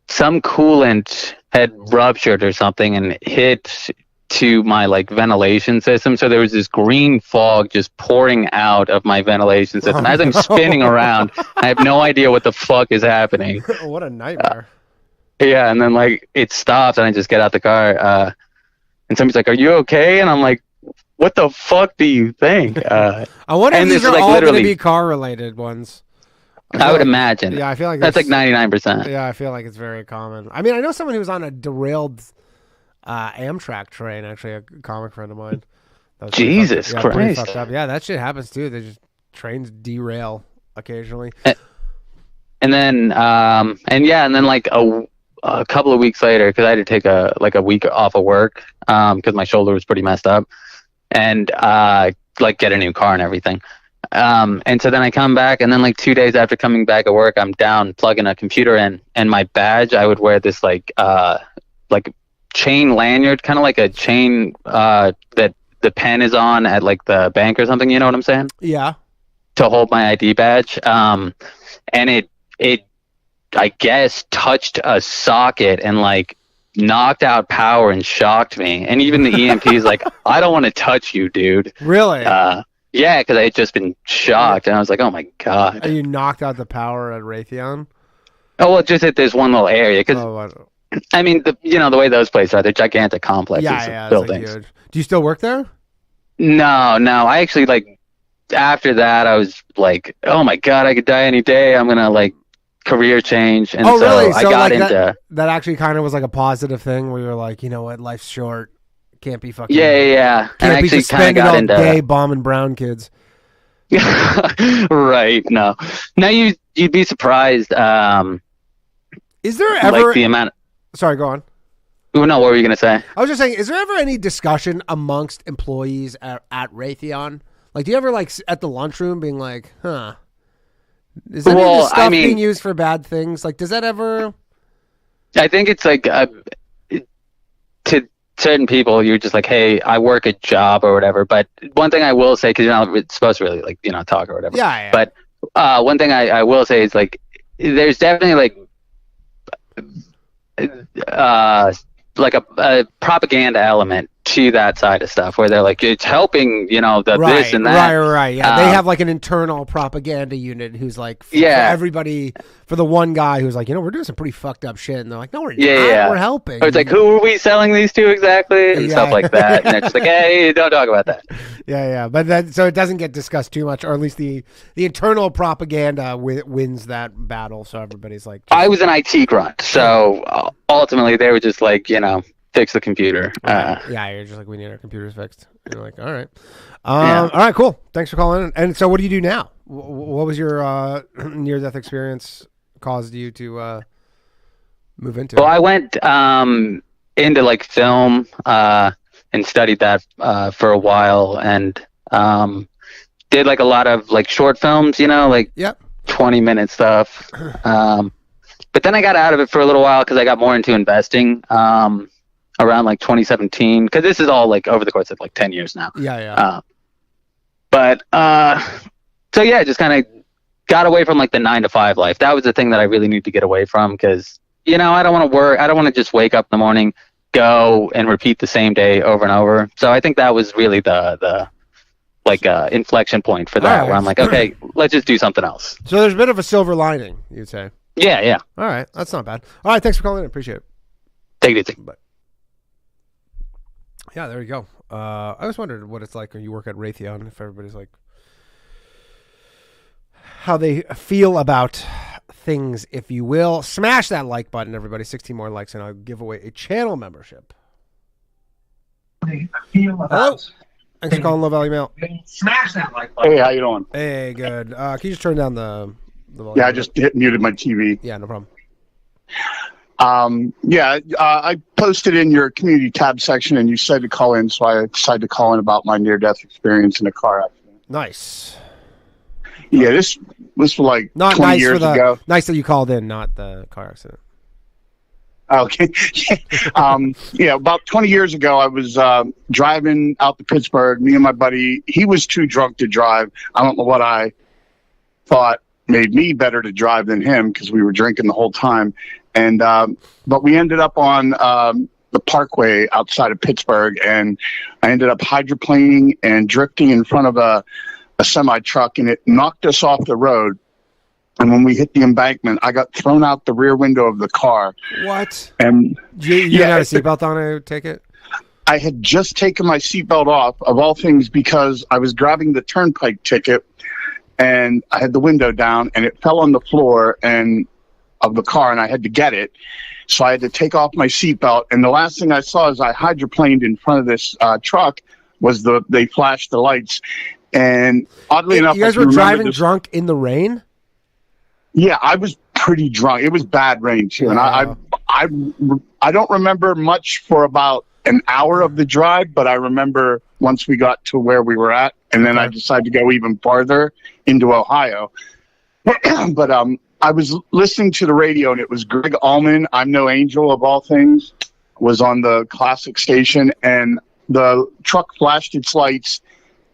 some coolant had ruptured or something and hit to my like ventilation system, so there was this green fog just pouring out of my ventilation system. I'm spinning around. I have no idea what the fuck is happening.
What a nightmare.
Yeah, and then like it stops, and I just get out the car, and somebody's like, "Are you okay?" And I'm like, "What the fuck do you think?"
I wonder if
and
these
it's
are
like
all going to
literally-
be car-related ones.
I would imagine.
Yeah, I feel like
that's like 99%.
Yeah, I feel like it's very common. I mean, I know someone who was on a derailed Amtrak train. Actually, a comic friend of mine. That was pretty
Jesus
fucked up. Yeah, pretty
Christ.
fucked up. Yeah, that shit happens too. They just trains derail occasionally.
And then, and then like a couple of weeks later, because I had to take a week off of work, because my shoulder was pretty messed up, and like get a new car and everything. And so then I come back, and then like 2 days after coming back at work, I'm down plugging a computer in, and my badge, I would wear this like chain lanyard, kind of like a chain that the pen is on at like the bank or something. You know what I'm saying?
Yeah.
To hold my ID badge. And it I guess touched a socket and like knocked out power and shocked me. And even the EMT is like, I don't want to touch you, dude.
Really?
Yeah, because I had just been shocked, and I was like, "Oh my god!"
Are you knocked out the power at Raytheon?
Oh well, just at this one little area. Because I mean, the way those places are, they're gigantic complexes of buildings.
Like huge. Do you still work there?
No. I actually like after that, I was like, "Oh my god, I could die any day. I'm gonna like career change." And so
really?
I got
like
into
that. Actually, kind of was like a positive thing where you're like, you know what, life's short. Can't be fucking.
Yeah.
Can't
And
be
actually
just
kind of
spending
got
all
into
day bombing brown kids.
Right. No. Now you'd be surprised.
Is there ever
like the amount?
Sorry, go on.
Oh, no, what were you gonna say?
I was just saying, is there ever any discussion amongst employees at Raytheon? Like, do you ever like at the lunchroom being like, "Huh, is any of this stuff being used for bad things?" Like, does that ever?
I think it's like to certain people, you're just like, hey, I work a job or whatever. But one thing I will say, because you're not supposed to really like talk or whatever.
Yeah.
But one thing I will say is like, there's definitely like a propaganda element to that side of stuff where they're like, it's helping, this and that.
Right. Yeah, they have like an internal propaganda unit who's like, for everybody, for the one guy who's like, we're doing some pretty fucked up shit, and they're like, no, we're not. We're helping.
Or it's like, who are we selling these to exactly, and stuff like that. And they're just like, hey, don't talk about that.
Yeah. But so it doesn't get discussed too much, or at least the internal propaganda wins that battle. So everybody's like,
I was an IT grunt, so ultimately they were just like, fix the computer.
Yeah, you're just like, we need our computers fixed. You're like, all right. All right, cool. Thanks for calling in. And so what do you do now? What was your near-death experience caused you to move into?
Well, I went into like film and studied that for a while, and did like a lot of like short films, like 20-minute stuff. But then I got out of it for a little while because I got more into investing around like 2017, because this is all like over the course of like 10 years now. So yeah, just kind of got away from like the 9-to-5 life. That was the thing that I really need to get away from, because I don't want to work. I don't want to just wake up in the morning, go and repeat the same day over and over. So I think that was really the inflection point for that, where I'm like, okay, let's just do something else.
So there's a bit of a silver lining, you'd say.
Yeah.
All right, that's not bad. All right, thanks for calling in. Appreciate it.
Take it easy.
Bye. Yeah, there you go. I always wondered what it's like when you work at Raytheon, if everybody's like, how they feel about things, if you will. Smash that like button, everybody. 16 more likes, and I'll give away a channel membership. Hello. Thanks for calling Low Value Mail.
Smash that like button. Hey, how you doing?
Hey, good. Can you just turn down the volume?
Yeah, I just muted my TV.
Yeah, no problem.
I posted in your community tab section, and you said to call in, so I decided to call in about my near-death experience in a car accident.
Nice.
Yeah, this was like
not
20
nice
years ago.
Nice that you called in, not the car accident.
Okay. About 20 years ago, I was driving out to Pittsburgh. Me and my buddy, he was too drunk to drive. I don't know what I thought made me better to drive than him, because we were drinking the whole time. And but we ended up on the Parkway outside of Pittsburgh, and I ended up hydroplaning and drifting in front of a semi truck, and it knocked us off the road. And when we hit the embankment, I got thrown out the rear window of the car.
What?
And
you had a seatbelt on, I take it?
I had just taken my seatbelt off, of all things, because I was grabbing the turnpike ticket, and I had the window down, and it fell on the floor of the car, and I had to get it. So I had to take off my seatbelt, and the last thing I saw as I hydroplaned in front of this truck was they flashed the lights. And oddly enough,
you guys were driving drunk in the rain?
Yeah, I was pretty drunk. It was bad rain too, and I don't remember much for about an hour of the drive, but I remember once we got to where we were at, and then I decided to go even farther into Ohio. But I was listening to the radio, and it was Greg Allman, I'm No Angel of all things, was on the classic station, and the truck flashed its lights,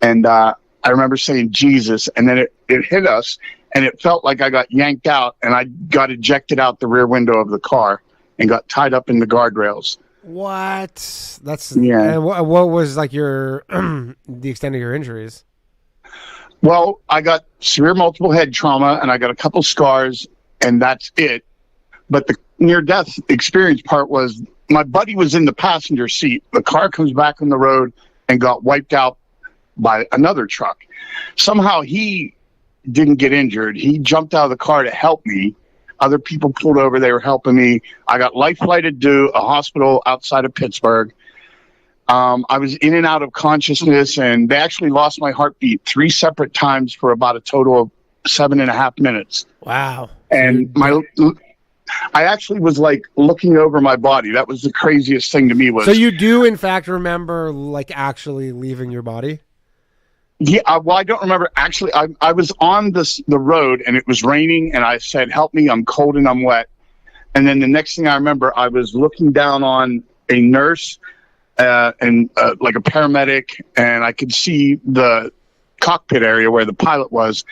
and I remember saying Jesus, and then it hit us, and it felt like I got yanked out, and I got ejected out the rear window of the car and got tied up in the guardrails.
What? That's
yeah.
And what was like your the extent of your injuries?
Well, I got severe multiple head trauma, and I got a couple scars, and that's it. But the near-death experience part was my buddy was in the passenger seat. The car comes back on the road and got wiped out by another truck. Somehow he didn't get injured. He jumped out of the car to help me. Other people pulled over. They were helping me. I got life flighted to a hospital outside of Pittsburgh. I was in and out of consciousness, and they actually lost my heartbeat 3 separate times for about a total of 7.5 minutes.
Wow.
And I actually was like looking over my body. That was the craziest thing to me.
So you do in fact remember like actually leaving your body?
Yeah, well, I don't remember. Actually, I was on the road, and it was raining, and I said, help me, I'm cold and I'm wet. And then the next thing I remember, I was looking down on a nurse and like a paramedic, and I could see the cockpit area where the pilot was,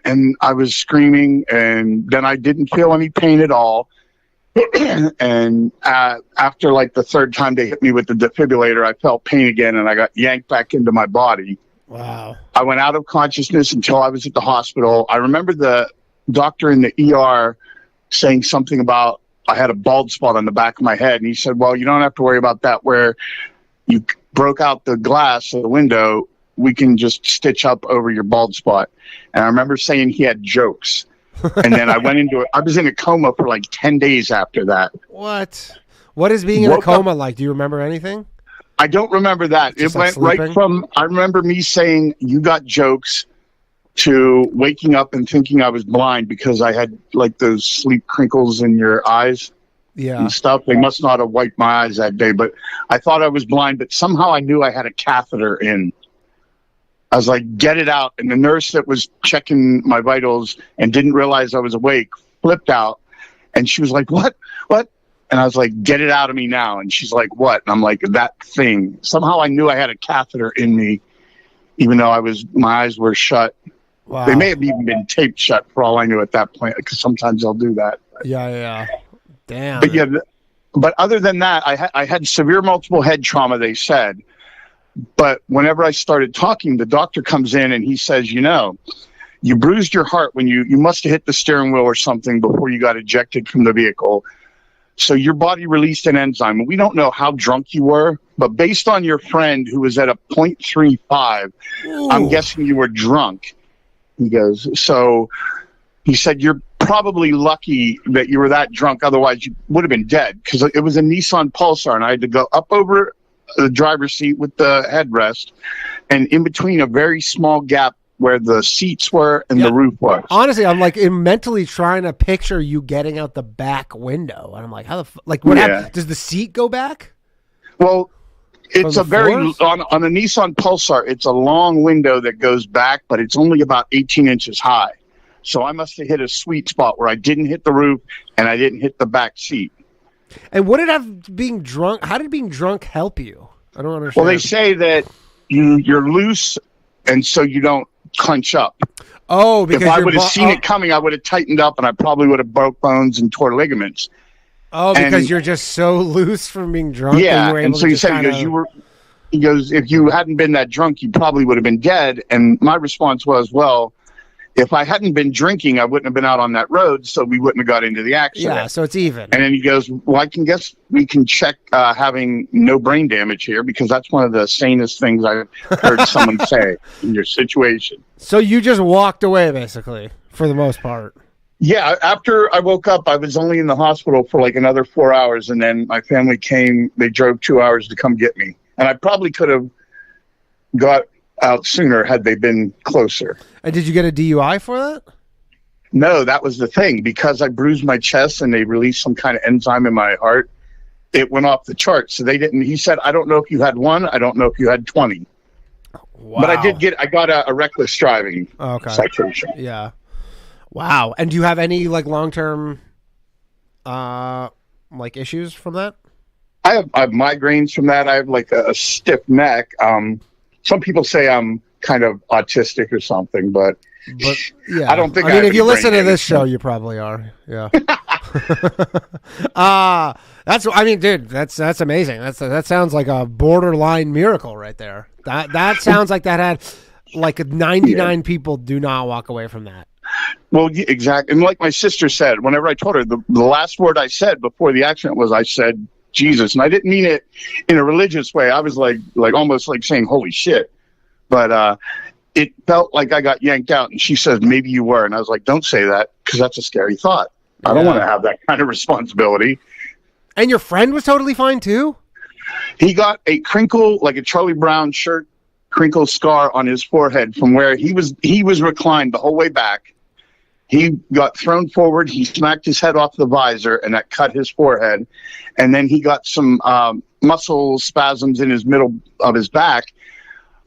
and I was screaming, and then I didn't feel any pain at all. And after like the third time they hit me with the defibrillator, I felt pain again, and I got yanked back into my body.
Wow.
I went out of consciousness until I was at the hospital. I remember the doctor in the ER saying something about I had a bald spot on the back of my head, and he said, well, you don't have to worry about that. Where you broke out the glass of the window, we can just stitch up over your bald spot. And I remember saying he had jokes. And then I was in a coma for like 10 days after that.
What is being in a coma like? Do you remember anything?
I don't remember that. It went right from, I remember me saying, you got jokes, to waking up and thinking I was blind because I had like those sleep crinkles in your eyes and stuff. They must not have wiped my eyes that day, but I thought I was blind, but somehow I knew I had a catheter in. I was like, get it out. And the nurse that was checking my vitals and didn't realize I was awake flipped out. And she was like, what? And I was like, get it out of me now. And she's like, what? And I'm like, that thing. Somehow I knew I had a catheter in me, even though my eyes were shut. Wow. They may have even been taped shut for all I knew at that point, because sometimes they'll do that.
Yeah. Damn.
But other than that, I had severe multiple head trauma, they said. But whenever I started talking, the doctor comes in and he says, you bruised your heart when you must have hit the steering wheel or something before you got ejected from the vehicle. So your body released an enzyme. And we don't know how drunk you were, but based on your friend who was at a 0.35, I'm guessing you were drunk. He goes, so he said, you're probably lucky that you were that drunk. Otherwise, you would have been dead, because it was a Nissan Pulsar, and I had to go up over the driver's seat with the headrest and in between a very small gap where the seats were and the roof was.
Honestly, I'm like mentally trying to picture you getting out the back window. And I'm like, how what happened? Does the seat go back?
Well, it's a on a Nissan Pulsar, it's a long window that goes back, but it's only about 18 inches high. So I must have hit a sweet spot where I didn't hit the roof and I didn't hit the back seat.
And what did being drunk? How did being drunk help you? I don't understand.
Well, they say that you're loose, and so you don't clench up.
Oh, because
if I would have seen it coming, I would have tightened up, and I probably would have broke bones and tore ligaments.
Oh, because you're just so loose from being drunk.
Yeah,
you were able
and so he said, he goes, if you hadn't been that drunk, you probably would have been dead. And my response was, well, if I hadn't been drinking, I wouldn't have been out on that road, so we wouldn't have got into the accident.
Yeah, so it's even.
And then he goes, well, I can guess we can check having no brain damage here, because that's one of the sanest things I've heard someone say in your situation.
So you just walked away, basically, for the most part.
Yeah, after I woke up, I was only in the hospital for like another 4 hours, and then my family came. They drove 2 hours to come get me. And I probably could have got out sooner had they been closer.
And did you get a DUI for that?
No, that was the thing. Because I bruised my chest and they released some kind of enzyme in my heart, it went off the charts. So they didn't. He said, I don't know if you had 1. I don't know if you had 20.
Wow.
But I got a reckless driving citation.
Yeah. Wow. And do you have any like long-term like issues from that?
I have migraines from that. I have like a stiff neck. Some people say I'm kind of autistic or something, but yeah, I don't think.
I mean, if you listen to this show, you probably are. Yeah. That's. I mean, dude, that's amazing. That sounds like a borderline miracle right there. That sounds like that had like 99 people do not walk away from that.
Well, yeah, exactly. And like my sister said, whenever I told her, the last word I said before the accident was, I said, Jesus. And I didn't mean it in a religious way. I was like almost like saying, holy shit. But it felt like I got yanked out. And she says, maybe you were. And I was like, don't say that, because that's a scary thought. I don't want to have that kind of responsibility. And
your friend was totally fine too?
He got a crinkle, like a Charlie Brown shirt crinkle scar on his forehead from where he was reclined the whole way back. He got thrown forward. He smacked his head off the visor, and that cut his forehead. And then he got some muscle spasms in his middle of his back,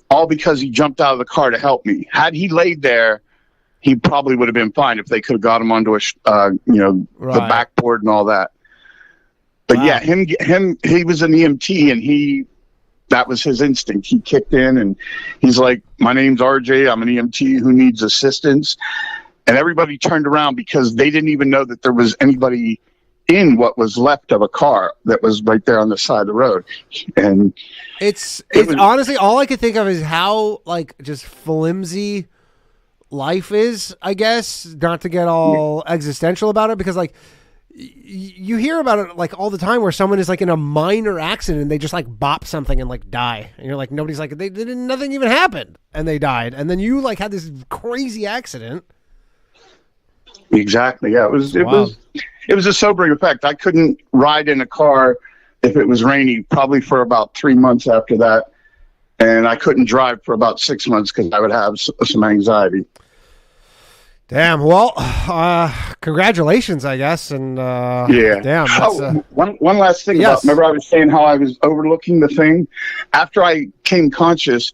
all because he jumped out of the car to help me. Had he laid there, he probably would have been fine if they could have got him onto the backboard and all that. But yeah, he was an EMT, and that was his instinct. He kicked in, and he's like, my name's RJ. I'm an EMT who needs assistance. And everybody turned around because they didn't even know that there was anybody in what was left of a car that was right there on the side of the road. And
it's honestly, all I could think of is how like just flimsy life is, I guess, not to get all existential about it, because like you hear about it like all the time where someone is like in a minor accident and they just like bop something and like die. And you're like, nobody's like, nothing even happened and they died. And then you like had this crazy accident.
Exactly. Yeah, it was a sobering effect. I couldn't ride in a car if it was rainy, probably for about 3 months after that, and I couldn't drive for about 6 months because I would have some anxiety.
Damn. Well, congratulations, I guess. And
yeah.
Damn.
One last thing.
Yes.
Remember I was saying how I was overlooking the thing after I came conscious.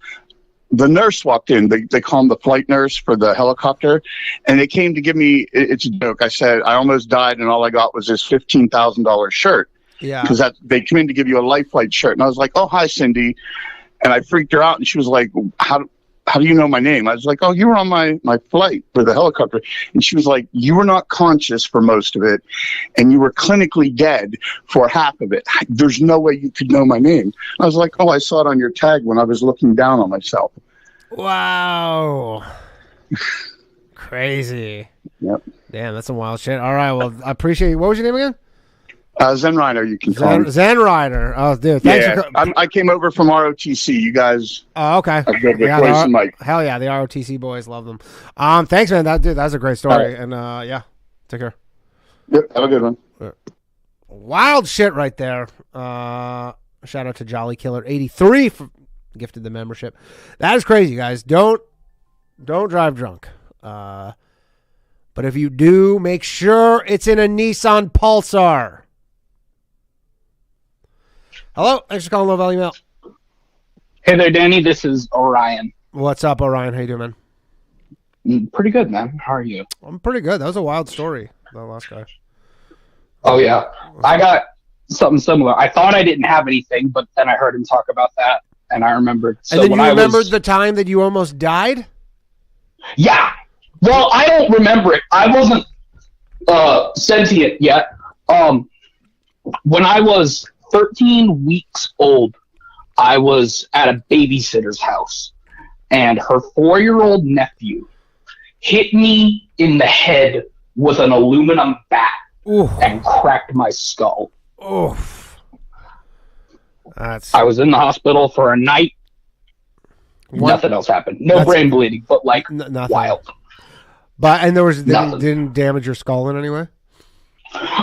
The nurse walked in. They call him the flight nurse for the helicopter. And they came to give me, it's a joke. I said, I almost died and all I got was this $15,000 shirt.
Yeah.
Because they come in to give you a life flight shirt. And I was like, oh, hi, Cindy. And I freaked her out. And she was like, how do you know my name? I was like, oh, you were on my flight for the helicopter. And she was like, you were not conscious for most of it. And you were clinically dead for half of it. There's no way you could know my name. I was like, oh, I saw it on your tag when I was looking down on myself.
Wow. Crazy.
Yep.
Damn, that's some wild shit. All right, well, I appreciate you. What was your name again?
Zenrider, you can call me.
Zenrider. Oh, dude, thanks.
Yeah, I came over from ROTC. You guys.
Oh, okay. Hell yeah, the ROTC boys love them. Thanks, man. That was a great story. Right. And yeah, take care.
Yep, have a good one.
Wild shit right there. Shout out to Jolly Killer 83 for gifted the membership. That is crazy, guys. Don't drive drunk. But if you do, make sure it's in a Nissan Pulsar. Hello, thanks for calling Low Value Mail.
Hey there, Danny. This is Orion.
What's up, Orion? How you doing, man?
Pretty good, man. How are you?
I'm pretty good. That was a wild story, that last guy.
Oh, yeah. I got something similar. I thought I didn't have anything, but then I heard him talk about that, and I remembered.
So and then you remembered the time that you almost died?
Yeah. Well, I don't remember it. I wasn't sentient yet. When I was 13 weeks old, I was at a babysitter's house, and her 4-year-old nephew, hit me in the head with an aluminum bat and cracked my skull.
Oof.
I was in the hospital for a night. Nothing else happened. No brain bleeding, but like wild.
But and there was didn't damage your skull in any way?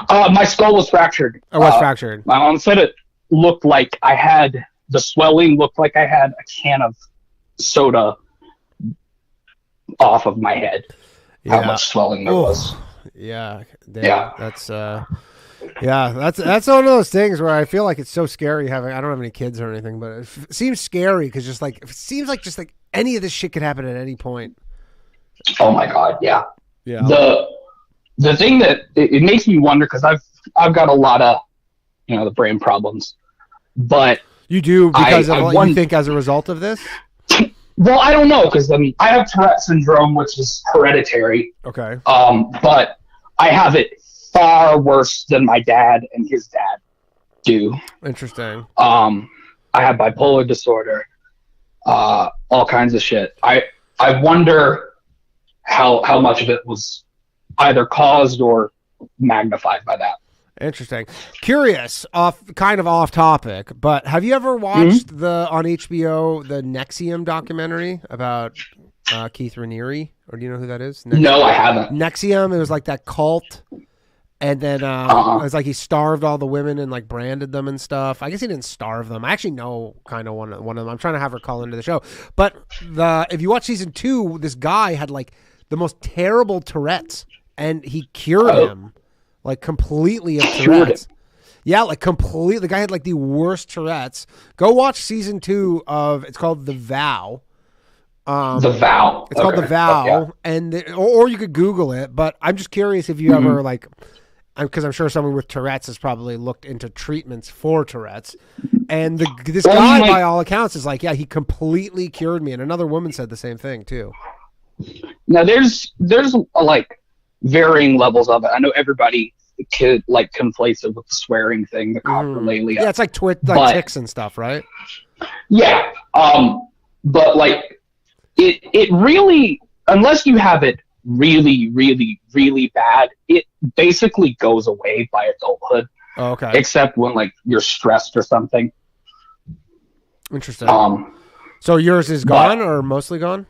My skull was fractured.
Oh, it was fractured.
My mom said it looked like I had the swelling looked like I had a can of soda off of my head. How much swelling there was.
Yeah. Damn. That's that's one of those things where I feel like it's so scary having. I don't have any kids or anything, but it seems scary because it seems like just like any of this shit could happen at any point.
Oh my god, yeah.
Yeah.
The thing that it makes me wonder because I've got a lot of the brain problems, but
you do because you think as a result of this.
Well, I don't know because I have Tourette syndrome, which is hereditary.
Okay.
But I have it far worse than my dad and his dad do.
Interesting.
I have bipolar disorder, all kinds of shit. I wonder how much of it was either caused or magnified by that.
Interesting. Curious, off topic, but have you ever watched on HBO the NXIVM documentary about Keith Raniere? Or do you know who that is?
No, I haven't.
NXIVM, it was like that cult, and then it was like he starved all the women and like branded them and stuff. I guess he didn't starve them. I actually know kind of one of them. I'm trying to have her call into the show. But if you watch season 2, this guy had like the most terrible Tourette's, and he cured him. Like completely of Tourette's. Yeah, like completely. The guy had like the worst Tourette's. Go watch season 2 of. It's called The Vow.
The Vow.
It's called The Vow, and or you could Google it. But I'm just curious if you ever like, because I'm sure someone with Tourette's has probably looked into treatments for Tourette's. And this guy, by all accounts, is like, yeah, he completely cured me. And another woman said the same thing too.
Now there's like varying levels of it. I know everybody could like conflates it with the swearing thing, the coprolalia.
Yeah, it's like tics and stuff, right?
Yeah. But like it really, unless you have it really, really, really bad, it basically goes away by adulthood.
Oh, okay.
Except when like you're stressed or something.
Interesting. So yours is gone or mostly gone?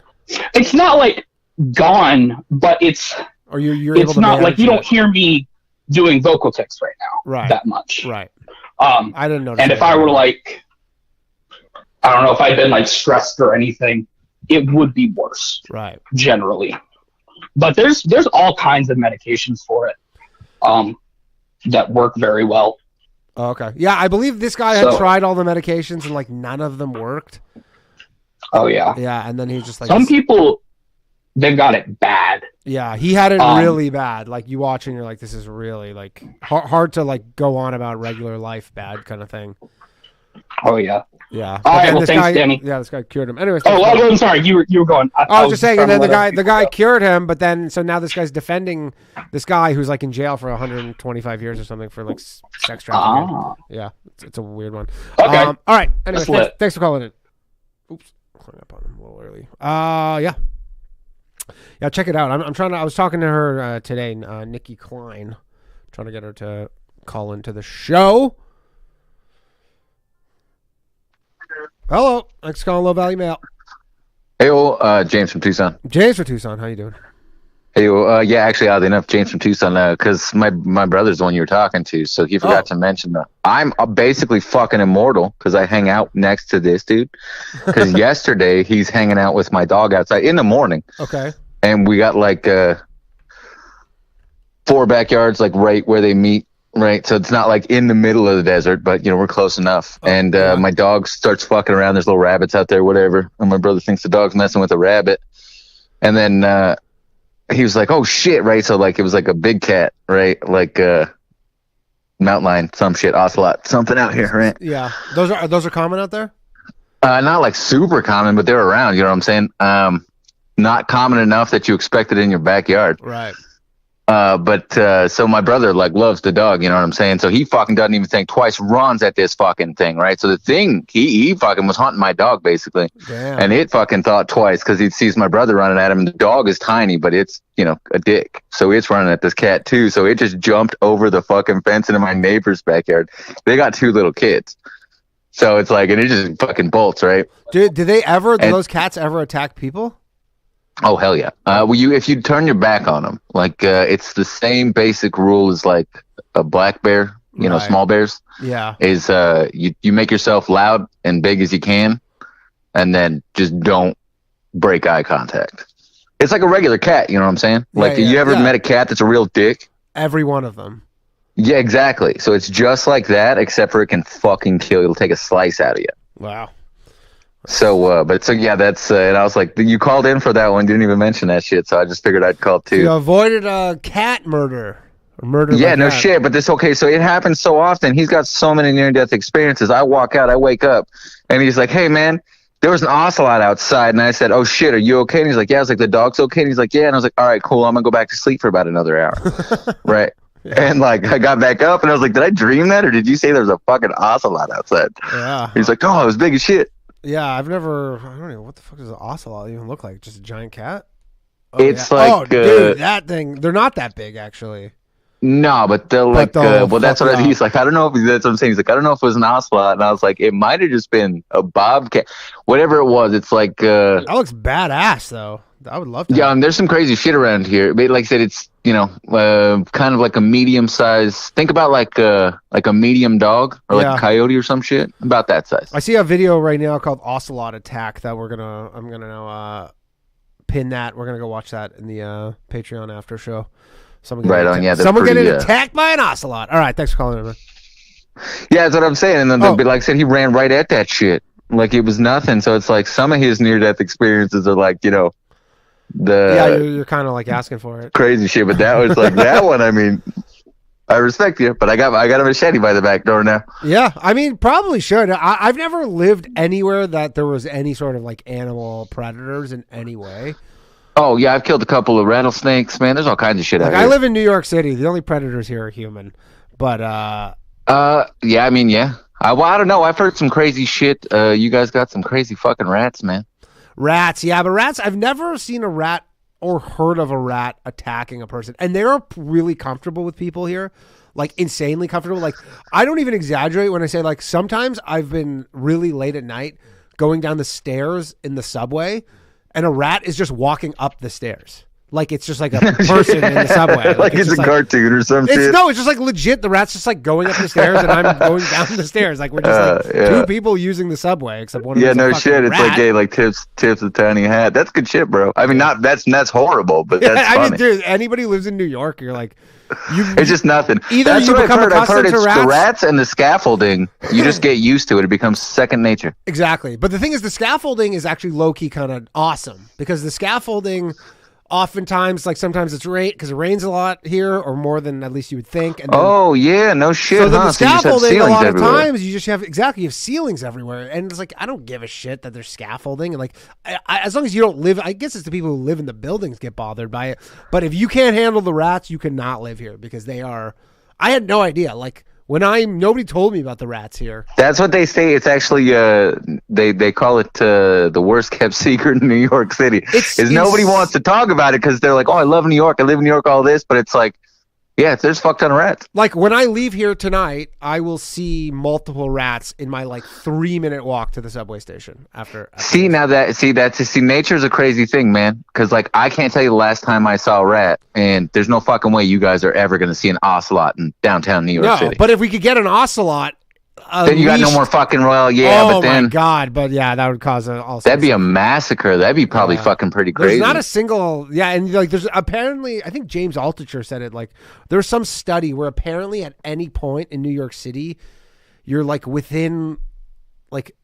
It's not like gone, but it's
or you're able
it's
to
not like you don't hear me doing vocal tics right now that much.
Right.
I
didn't notice.
And if I were like, I don't know, if I'd been like stressed or anything, it would be worse.
Right.
Generally. But there's all kinds of medications for it that work very well.
Oh, okay. Yeah, I believe this guy had tried all the medications and like none of them worked.
Oh yeah.
Yeah, and then he just like
some people, they've got it bad.
Yeah, he had it really bad. Like you watch and you're like, this is really like hard to like go on about regular life bad kind of thing.
Oh yeah.
Yeah.
All right. Well, thanks, Danny.
Yeah, this guy cured him. Anyways.
I'm sorry. You were going.
I was just saying, and then the guy cured him, but then so now this guy's defending this guy who's like in jail for 125 years or something for like sex trafficking. Yeah, it's a weird one.
Okay.
All right. Anyways, thanks for calling in. Oops, hung up on him a little early. Yeah, check it out. I'm trying to. I was talking to her today, Nikki Klein, trying to get her to call into the show. Hello, thanks for calling Low Value Mail.
Hey, James from Tucson.
James from Tucson, how you doing?
Hey, yeah, actually, oddly enough, James from Tucson, because my brother's the one you were talking to, so he forgot to mention that I'm basically fucking immortal because I hang out next to this dude. Because yesterday he's hanging out with my dog outside in the morning.
Okay.
And we got like 4 backyards, like right where they meet. Right, so it's not like in the middle of the desert, but we're close enough. And my dog starts fucking around. There's little rabbits out there, whatever. And my brother thinks the dog's messing with a rabbit. And then he was like, "Oh shit!" Right, so like it was like a big cat, right, like mountain lion, some shit, ocelot, something out here, right?
Yeah, those are common out there.
Not like super common, but they're around. You know what I'm saying? Not common enough that you expect it in your backyard.
Right.
So my brother like loves the dog, you know what I'm saying? So he fucking doesn't even think twice, runs at this fucking thing, right? So the thing, he fucking was hunting my dog basically.
Damn.
And it fucking thought twice because he sees my brother running at him. The dog is tiny, but it's, you know, a dick. So it's running at this cat too. So it just jumped over the fucking fence into my neighbor's backyard. They got 2 little kids. So it's like, and it just fucking bolts, right?
Do those cats ever attack people?
Oh hell yeah! If you turn your back on them, like it's the same basic rule as like a black bear, you know, small bears.
Yeah.
Is you make yourself loud and big as you can, and then just don't break eye contact. It's like a regular cat, you know what I'm saying? Like, you ever met a cat that's a real dick?
Every one of them.
Yeah, exactly. So it's just like that, except for it can fucking kill you. It'll take a slice out of you.
Wow.
So, that's, and I was like, you called in for that one, didn't even mention that shit, so I just figured I'd call too.
You avoided a cat murder.
Yeah, no shit, but okay, so it happens so often. He's got so many near-death experiences. I walk out, I wake up, and he's like, hey, man, there was an ocelot outside, and I said, oh, shit, are you okay? And he's like, yeah. I was like, the dog's okay? And he's like, yeah. And I was like, all right, cool, I'm going to go back to sleep for about another hour. Right? Yeah. And, like, I got back up, and I was like, did I dream that, or did you say there was a fucking ocelot outside?
Yeah.
He's like, oh, it was big as shit.
Yeah, I don't know, what the fuck does an ocelot even look like? Just a giant cat?
Oh, it's like...
dude, that thing, they're not that big, actually.
No, but they'll like, well, that's what he's like. I don't know if that's what I'm saying. He's like, I don't know if it was an ocelot. And I was like, it might have just been a bobcat. Whatever it was, it's like...
that looks badass, though. I would love to.
Yeah, and there's some crazy shit around here. But like I said, it's, you know, kind of like a medium size. Think about like a medium dog or like a coyote or some shit. About that size.
I see a video right now called Ocelot Attack that I'm going to pin that. We're going to go watch that in the Patreon after show. Someone getting attacked by an ocelot. All right, thanks for calling in, man.
Yeah, that's what I'm saying. And then like I said, he ran right at that shit. Like it was nothing. So it's like some of his near-death experiences are like, you know,
you're kind of like asking for it.
Crazy shit, but that was like that one. I mean, I respect you, but I got a machete by the back door now.
Yeah, I mean, probably should. I've never lived anywhere that there was any sort of like animal predators in any way.
Oh yeah, I've killed a couple of rattlesnakes, man. There's all kinds of shit out here.
I live in New York City. The only predators here are human. But
yeah, I mean, yeah. I don't know. I've heard some crazy shit. You guys got some crazy fucking rats, man.
Rats, yeah, but rats, I've never seen a rat or heard of a rat attacking a person. And they're really comfortable with people here. Like, insanely comfortable. Like, I don't even exaggerate when I say, like, sometimes I've been really late at night going down the stairs in the subway, and a rat is just walking up the stairs. Like, it's just like a person in the subway.
Like it's a cartoon or some shit.
No, it's just like legit. The rat's just like going up the stairs, and I'm going down the stairs. Like, we're just like two people using the subway, except one of them. Yeah, no shit.
It's like, hey, like tips a tiny hat. That's good shit, bro. I mean, that's horrible, but that's funny.
I mean, dude, anybody who lives in New York, you're like,
it's just nothing.
Either
that's
you
what
become
I've heard. It's
rats.
The rats and the scaffolding. You just get used to it. It becomes second nature.
Exactly. But the thing is, the scaffolding is actually low key kind of awesome because the scaffolding. Oftentimes, like sometimes it's rain because it rains a lot here, or more than at least you would think. And then,
yeah, no shit.
So the scaffolding, a lot of times you have ceilings everywhere, and it's like I don't give a shit that there's scaffolding, and like as long as you don't live, I guess it's the people who live in the buildings get bothered by it. But if you can't handle the rats, you cannot live here because they are. I had no idea. Like nobody told me about the rats here.
That's what they say. It's actually they call it the worst kept secret in New York City. Nobody wants to talk about it because they're like, oh, I love New York. I live in New York. All this, but it's like, yeah, there's a fuck ton of rats.
Like when I leave here tonight, I will see multiple rats in my like 3-minute walk to the subway station. After nature's a crazy thing, man. Because like I can't tell you the last time I saw a rat, and there's no fucking way you guys are ever going to see an ocelot in downtown New York City. But if we could get an ocelot,
then you got no more fucking but then
my god, but yeah, that would cause
that'd be a massacre. That'd be probably fucking pretty crazy.
There's not a single and like there's apparently I think James Altucher said it, like there's some study where apparently at any point in New York City you're like within like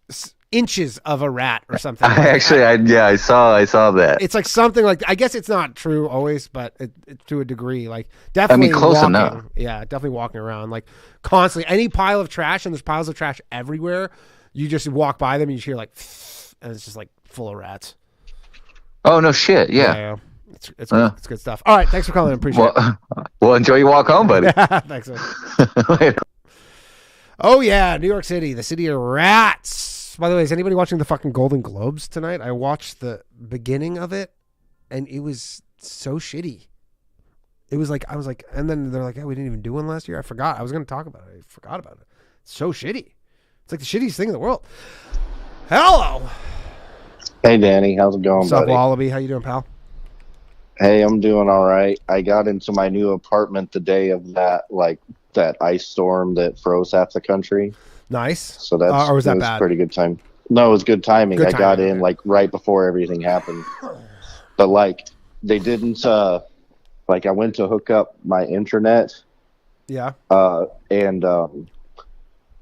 inches of a rat or something.
I saw that.
It's like something like, I guess it's not true always, but it to a degree, like definitely. I mean, close enough. Yeah, definitely walking around like constantly. Any pile of trash, and there's piles of trash everywhere. You just walk by them and you hear like, and it's just like full of rats.
Oh no shit! Yeah.
It's good stuff. All right, thanks for calling. Appreciate it.
Well, enjoy your walk home, buddy.
Thanks, man.
Later.
Oh yeah, New York City, the city of rats. By the way, is anybody watching the fucking Golden Globes tonight? I watched the beginning of it, and it was so shitty. It was like, I was like, and then they're like, "Yeah, we didn't even do one last year." I forgot. I was going to talk about it. I forgot about it. It's so shitty. It's like the shittiest thing in the world. Hello.
Hey, Danny. How's it going,
What's up,
buddy?
Wallaby? How you doing, pal?
Hey, I'm doing all right. I got into my new apartment the day of that ice storm that froze half the country.
Nice.
So that's
or was that
it was
bad?
pretty good time. No, it was good timing.
Good
I got
timing,
in
okay.
like right before everything happened. But like they didn't like I went to hook up my internet.
Yeah.
And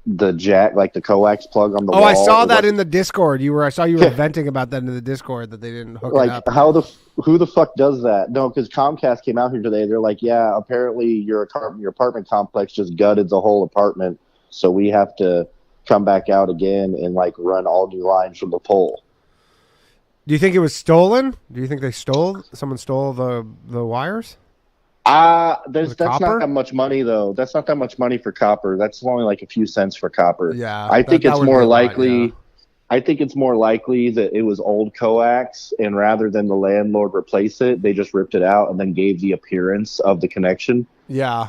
the jack, like the coax plug on the wall.
Oh, I saw that in the Discord. I saw you were venting about that in the Discord that they didn't hook it up.
Who the fuck does that? No, because Comcast came out here today. They're like, yeah, apparently your apartment complex just gutted the whole apartment, so we have to come back out again and like run all new lines from the pole.
Do you think it was stolen? Do you think someone stole the wires?
That's not that much money though. That's not that much money for copper. That's only like a few cents for copper.
Yeah,
I think it's more likely.
Yeah.
I think it's more likely that it was old coax, and rather than the landlord replace it, they just ripped it out and then gave the appearance of the connection.
Yeah,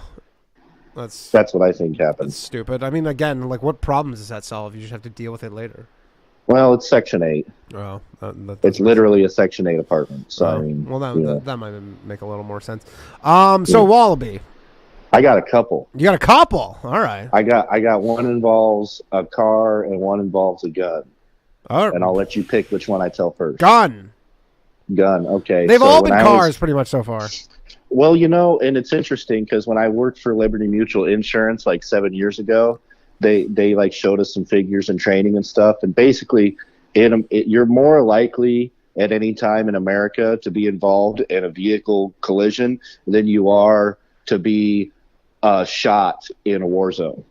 that's what I think happened.
That's stupid. I mean, again, like, what problems does that solve? You just have to deal with it later.
Well, it's Section 8.
Oh,
it's literally a Section 8 apartment. So I mean,
well, that might make a little more sense. So Wallaby,
I got a couple.
You got a couple. All right.
I got one involves a car and one involves a gun.
All right.
And I'll let you pick which one I tell first.
Gun.
Okay.
They've all been cars pretty much so far.
Well, and it's interesting because when I worked for Liberty Mutual Insurance like 7 years ago, they like showed us some figures and training and stuff. And basically, you're more likely at any time in America to be involved in a vehicle collision than you are to be shot in a war zone.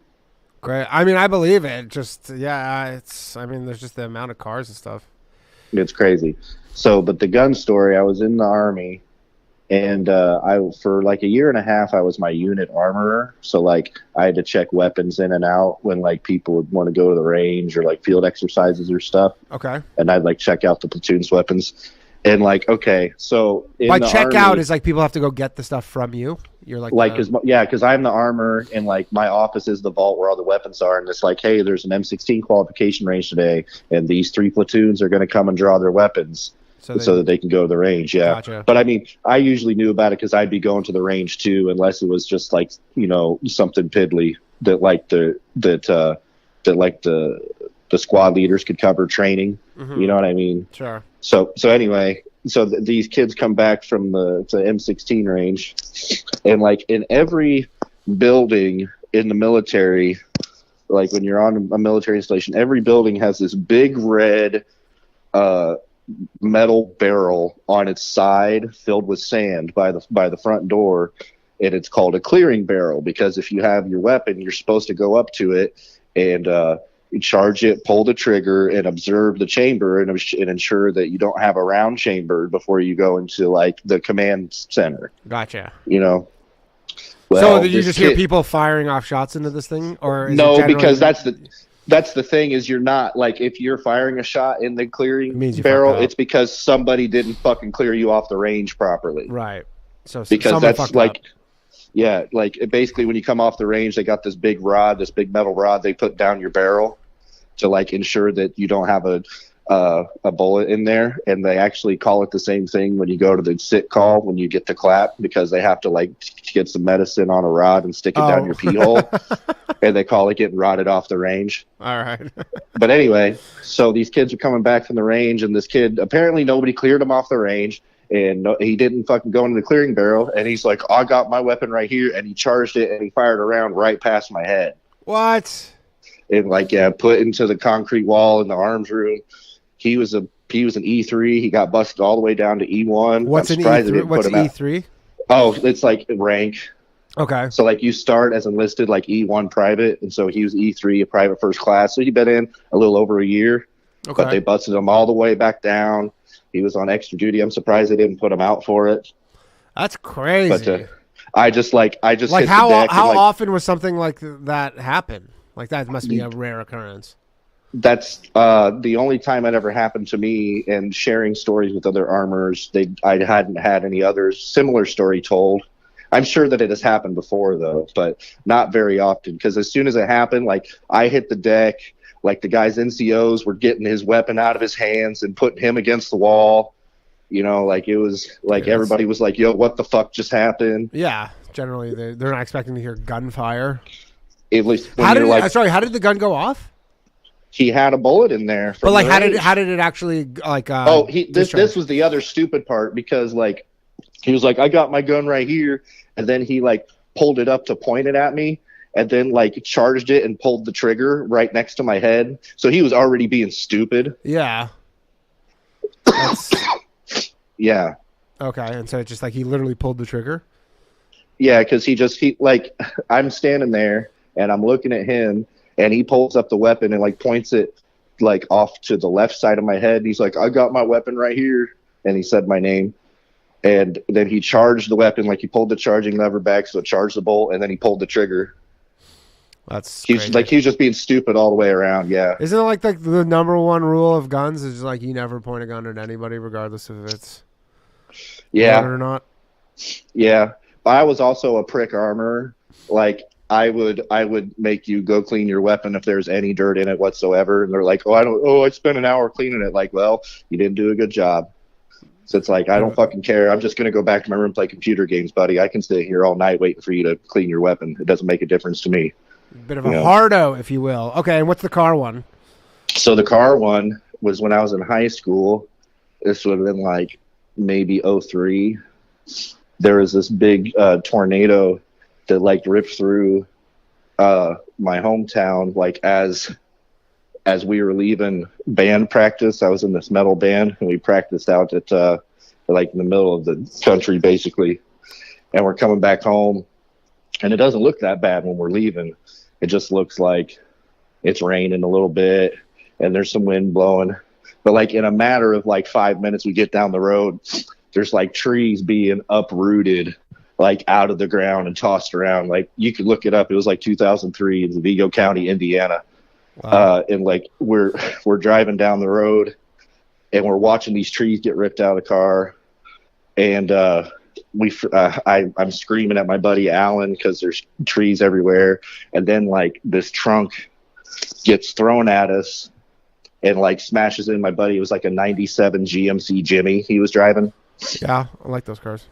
Great. I mean, I believe it. Just, there's just the amount of cars and stuff.
It's crazy. So, but the gun story, I was in the Army, and for like a year and a half, I was my unit armorer. So, like, I had to check weapons in and out when, like, people would want to go to the range or, like, field exercises or stuff.
Okay.
And I'd, like, check out the platoon's weapons. And, like, okay, so
by check out is, like, people have to go get the stuff from you? You're like
because I'm the armor, and like my office is the vault where all the weapons are, and it's like, hey, there's an M16 qualification range today, and these 3 platoons are going to come and draw their weapons so that they can go to the range. Yeah,
gotcha.
But I mean, I usually knew about it because I'd be going to the range too, unless it was just like something piddly that the squad leaders could cover training.
Mm-hmm.
You know what I mean?
Sure.
So anyway. So these kids come back from the M16 range, and like in every building in the military, like when you're on a military installation, every building has this big red metal barrel on its side filled with sand by the front door, and it's called a clearing barrel because if you have your weapon, you're supposed to go up to it and charge it, pull the trigger, and observe the chamber and ensure that you don't have a round chamber before you go into like the command center.
Gotcha.
Well,
so did you just hear people firing off shots into this thing, or
no? Because that's the thing is you're not like if you're firing a shot in the clearing barrel, it's because somebody didn't fucking clear you off the range properly.
Right. So
because that's like. Up. Yeah, like basically when you come off the range, they got this big metal rod they put down your barrel to like ensure that you don't have a bullet in there. And they actually call it the same thing when you go to the sit call when you get the clap because they have to like get some medicine on a rod and stick it down your pee hole. And they call it getting rotted off the range.
All right.
But anyway, so these kids are coming back from the range, and this kid, apparently nobody cleared him off the range. And he didn't fucking go into the clearing barrel. And he's like, I got my weapon right here. And he charged it and he fired around right past my head.
What?
And like, put into the concrete wall in the arms room. He was an E3. He got busted all the way down to E1.
What's an E3? What's E3?
Oh, it's like rank.
Okay.
So like you start as enlisted like E1 private. And so he was E3, a private first class. So he'd been in a little over a year. Okay. But they busted him all the way back down. He was on extra duty. I'm surprised they didn't put him out for it.
That's crazy.
But I just
like
hit the deck
how
and,
often was something like that happen? Like that must be a rare occurrence.
That's the only time it ever happened to me. And sharing stories with other armors, I hadn't had any other similar story told. I'm sure that it has happened before though, but not very often. Because as soon as it happened, like I hit the deck, like the guy's NCOs were getting his weapon out of his hands and putting him against the wall. You know, like it was like everybody was like, "Yo, what the fuck just happened?"
Yeah, generally they're not expecting to hear gunfire.
At least
how did the gun go off?
He had a bullet in there.
But like, how did it actually like?
This was the other stupid part because like he was like, "I got my gun right here," and then he like pulled it up to point it at me, and then like charged it and pulled the trigger right next to my head. So he was already being stupid.
Yeah.
Yeah.
Okay, and so it's just like he literally pulled the trigger?
Yeah, because he like, I'm standing there, and I'm looking at him, and he pulls up the weapon and, like, points it, like, off to the left side of my head. And he's like, "I got my weapon right here." And he said my name. And then he charged the weapon, like, he pulled the charging lever back, so it charged the bolt, and then he pulled the trigger. He was just being stupid all the way around, yeah.
Isn't it like the number one rule of guns is just like you never point a gun at anybody regardless if it's loaded or not?
Yeah. But I was also a prick armor. Like I would make you go clean your weapon if there's any dirt in it whatsoever. And they're like, I spent an hour cleaning it. Like, well, you didn't do a good job. So it's like, I don't fucking care. I'm just going to go back to my room and play computer games, buddy. I can stay here all night waiting for you to clean your weapon. It doesn't make a difference to me.
Bit of a hardo, if you will. Okay, and what's the car one?
So the car one was when I was in high school. This would have been like maybe 03. There was this big tornado that like ripped through my hometown. Like as we were leaving band practice, I was in this metal band, and we practiced out at like in the middle of the country, basically. And we're coming back home, and it doesn't look that bad when we're leaving. It just looks like it's raining a little bit, and there's some wind blowing. But like in a matter of like 5 minutes, we get down the road. There's like trees being uprooted, like out of the ground and tossed around. Like you could look it up. It was like 2003 in Vigo County, Indiana. Wow. And like we're driving down the road, and we're watching these trees get ripped out of the car, and I'm screaming at my buddy Alan because there's trees everywhere, and then like this trunk gets thrown at us and like smashes in my buddy. It was like a 97 GMC Jimmy he was driving.
Yeah, I like those cars.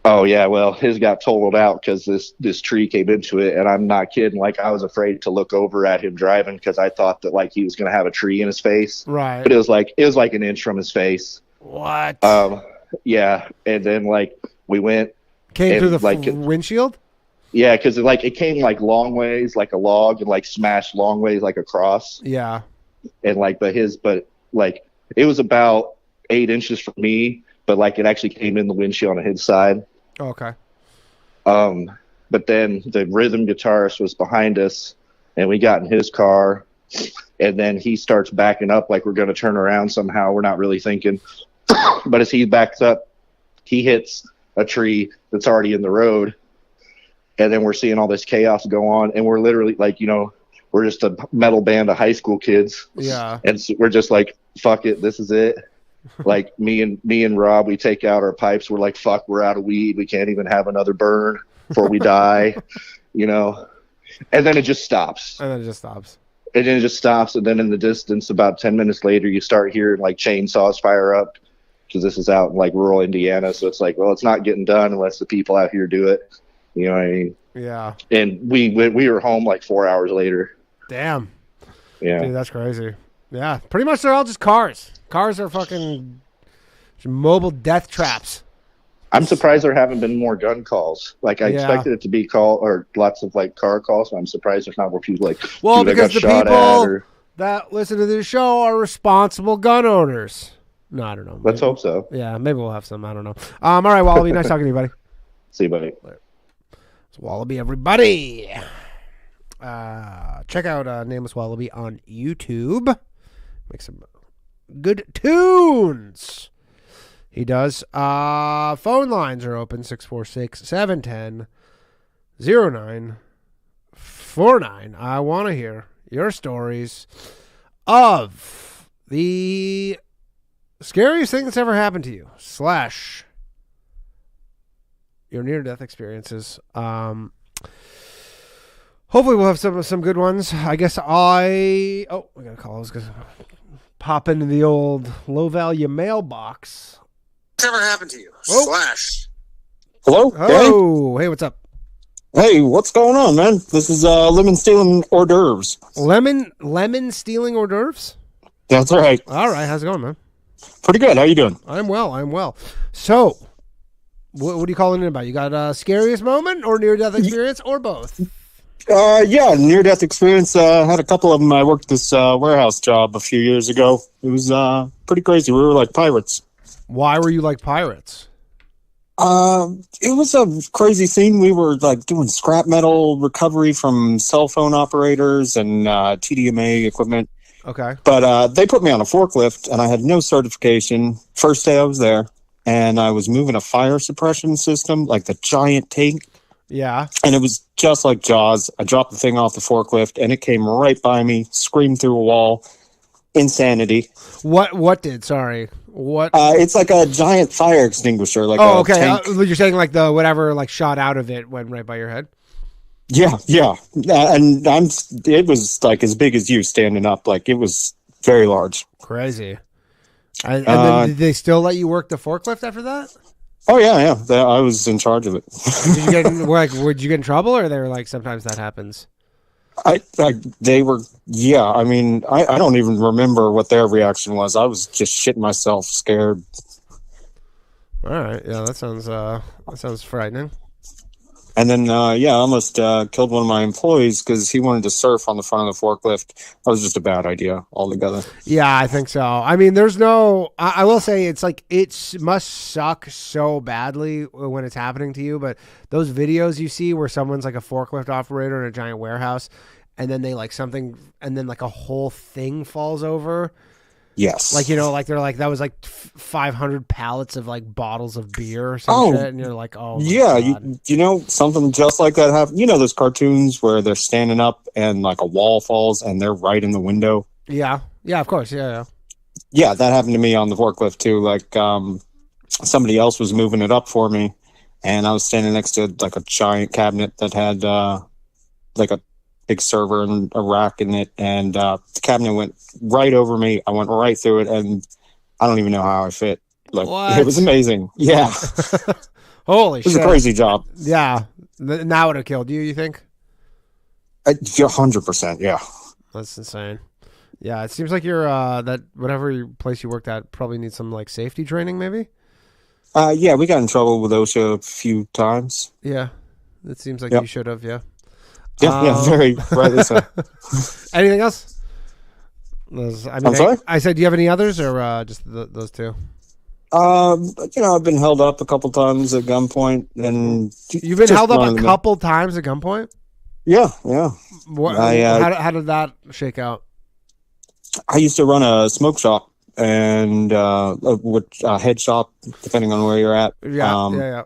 Oh yeah, well his got totaled out because this tree came into it, and I'm not kidding. Like I was afraid to look over at him driving because I thought that like he was gonna have a tree in his face.
Right.
But it was like an inch from his face.
What?
Yeah, and then like we went
came through the windshield.
Yeah, because it came like long ways, like a log, and like smashed long ways, like across.
Yeah.
And like, but it was about 8 inches from me, but like it actually came in the windshield on his side.
Okay.
But then the rhythm guitarist was behind us, and we got in his car, and then he starts backing up like we're going to turn around somehow. We're not really thinking. But as he backs up, he hits a tree that's already in the road. And then we're seeing all this chaos go on, and we're literally like, we're just a metal band of high school kids.
Yeah.
And so we're just like, fuck it, this is it. Like me and Rob, we take out our pipes. We're like, fuck, we're out of weed. We can't even have another burn before we die, And then it just stops.
And then it just stops.
And then in the distance, about 10 minutes later, you start hearing like chainsaws fire up, because this is out in like rural Indiana. So it's like, well, it's not getting done unless the people out here do it. You know what I mean?
Yeah.
And we were home like 4 hours later.
Damn.
Yeah.
Dude, that's crazy. Yeah. Pretty much they're all just cars. Cars are fucking mobile death traps.
I'm surprised there haven't been more gun calls. Like I expected it to be lots of like car calls. So I'm surprised there's not more people like,
well, because the people that listen to this show are responsible gun owners. No, I don't know.
Let's hope so.
Yeah, maybe we'll have some. I don't know. All right, Wallaby. Nice talking to you, buddy.
See you, buddy.
It's Wallaby, everybody. Check out Nameless Wallaby on YouTube. Make some good tunes. He does. Phone lines are open, 646-710-0949. I want to hear your stories of the scariest thing that's ever happened to you, / your near-death experiences. Hopefully we'll have some good ones. I guess we got a call. I was going to pop into the old low-value mailbox.
What's ever happened to you?
Oh.
/ Hello?
Oh, hey, what's up?
Hey, what's going on, man? This is lemon stealing hors d'oeuvres.
Lemon stealing hors d'oeuvres?
That's right.
All right, how's it going, man?
Pretty good. How you doing?
I'm well. So, what are you calling in about? You got a scariest moment or near-death experience or both?
Yeah, near-death experience. Had a couple of them. I worked this warehouse job a few years ago. It was pretty crazy. We were like pirates.
Why were you like pirates?
It was a crazy scene. We were like doing scrap metal recovery from cell phone operators and TDMA equipment.
Okay.
But they put me on a forklift, and I had no certification. First day I was there, and I was moving a fire suppression system, like the giant tank.
Yeah.
And it was just like Jaws. I dropped the thing off the forklift, and it came right by me, screamed through a wall. Insanity.
What did? Sorry. What?
It's like a giant fire extinguisher. Like
okay.
Tank.
You're saying like the whatever like shot out of it went right by your head?
Yeah. And it was like as big as you standing up. Like it was very large.
Crazy. And then did they still let you work the forklift after that?
Oh yeah. I was in charge of it.
Did you get would you get in trouble, or they were like sometimes that happens?
They were, yeah. I mean, I don't even remember what their reaction was. I was just shitting myself, scared.
All right, yeah, that sounds frightening.
And then, I almost killed one of my employees because he wanted to surf on the front of the forklift. That was just a bad idea altogether.
Yeah, I think so. I mean, I will say it's like it must suck so badly when it's happening to you, but those videos you see where someone's like a forklift operator in a giant warehouse and then they like something and then like a whole thing falls over.
Yes.
Like, like they're like, that was like 500 pallets of like bottles of beer or some shit. And you're like, oh,
yeah.
God.
Something just like that happened. Those cartoons where they're standing up and like a wall falls and they're right in the window.
Yeah. Yeah, of course. Yeah.
Yeah. That happened to me on the forklift too. Like, somebody else was moving it up for me and I was standing next to like a giant cabinet that had, like a big server and a rack in it, and the cabinet went right over me. I went right through it, and I don't even know how I fit. Like,
what?
It was amazing. Yeah.
Holy shit.
It was a crazy job.
Yeah. Now it would have killed you, you think?
100%, yeah.
That's insane. Yeah, it seems like you're that whatever place you worked at probably needs some like safety training, maybe.
Yeah, we got in trouble with OSHA a few times.
Yeah, it seems like you should have. Yeah.
Yeah, very rightly so.
Anything else?
I'm sorry?
I said, do you have any others or just those two?
I've been held up a couple times at gunpoint, and
you've been held up a couple times at gunpoint.
Yeah.
How did that shake out?
I used to run a smoke shop and a head shop, depending on where you're at.
Yeah.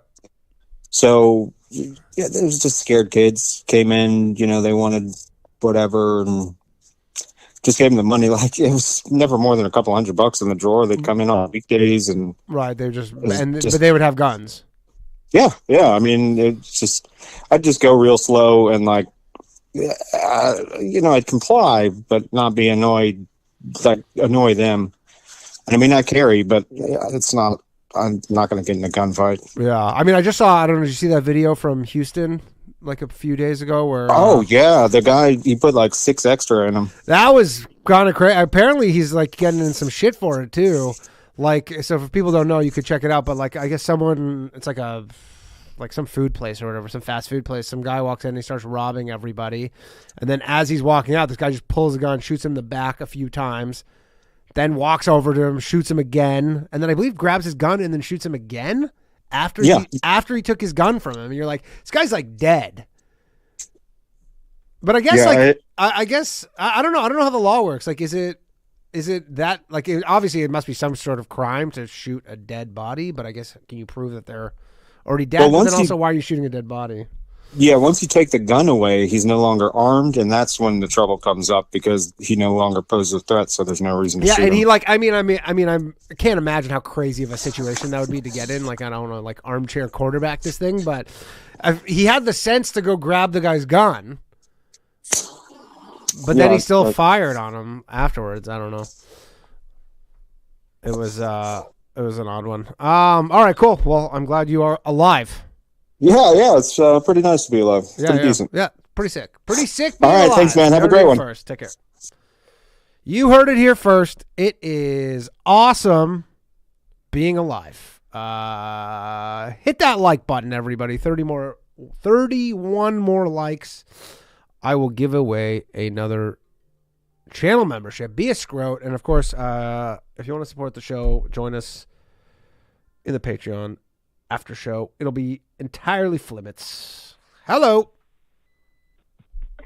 So. Yeah, there was just scared kids came in, they wanted whatever and just gave them the money. Like it was never more than a couple $100 in the drawer. They'd come in on weekdays and
right. They but they would have guns.
Yeah. I mean, I'd just go real slow and like, I'd comply, but not be annoyed, like annoy them. And I mean, I carry, but I'm not going to get in a gunfight.
Yeah. I mean, I just saw, I don't know, did you see that video from Houston like a few days ago where...
Oh, yeah. The guy, he put like 6 extra in him.
That was kind of crazy. Apparently, he's like getting in some shit for it too. Like, so if people don't know, you could check it out. But like, I guess it's like some food place or whatever, some fast food place. Some guy walks in and he starts robbing everybody. And then as he's walking out, this guy just pulls a gun, shoots him in the back a few times. Then walks over to him, shoots him again, and then I believe grabs his gun and then shoots him again after he took his gun from him. And you're like, this guy's like dead. But I guess I guess I don't know. I don't know how the law works. Like, is it is it that like obviously it must be some sort of crime to shoot a dead body, but I guess can you prove that they're already dead?
Well,
But then also, why are you shooting a dead body?
Yeah, once you take the gun away, he's no longer armed, and that's when the trouble comes up because he no longer poses a threat. So there's no reason to shoot
and
him.
he like I can't imagine how crazy of a situation that would be to get in. Like I don't know, like armchair quarterback this thing, but he had the sense to go grab the guy's gun, but then he still fired on him afterwards. I don't know. It was an odd one. All right, cool. Well, I'm glad you are alive.
Yeah, it's pretty nice to be alive. Pretty decent.
Yeah, pretty sick. Pretty sick.
All right, thanks, man. Have a great one.
First, take care. You heard it here first. It is awesome being alive. Hit that like button, everybody. 31 more likes. I will give away another channel membership. Be a scrote. And of course, if you want to support the show, join us in the Patreon after show. It'll be entirely flimmits. Hello.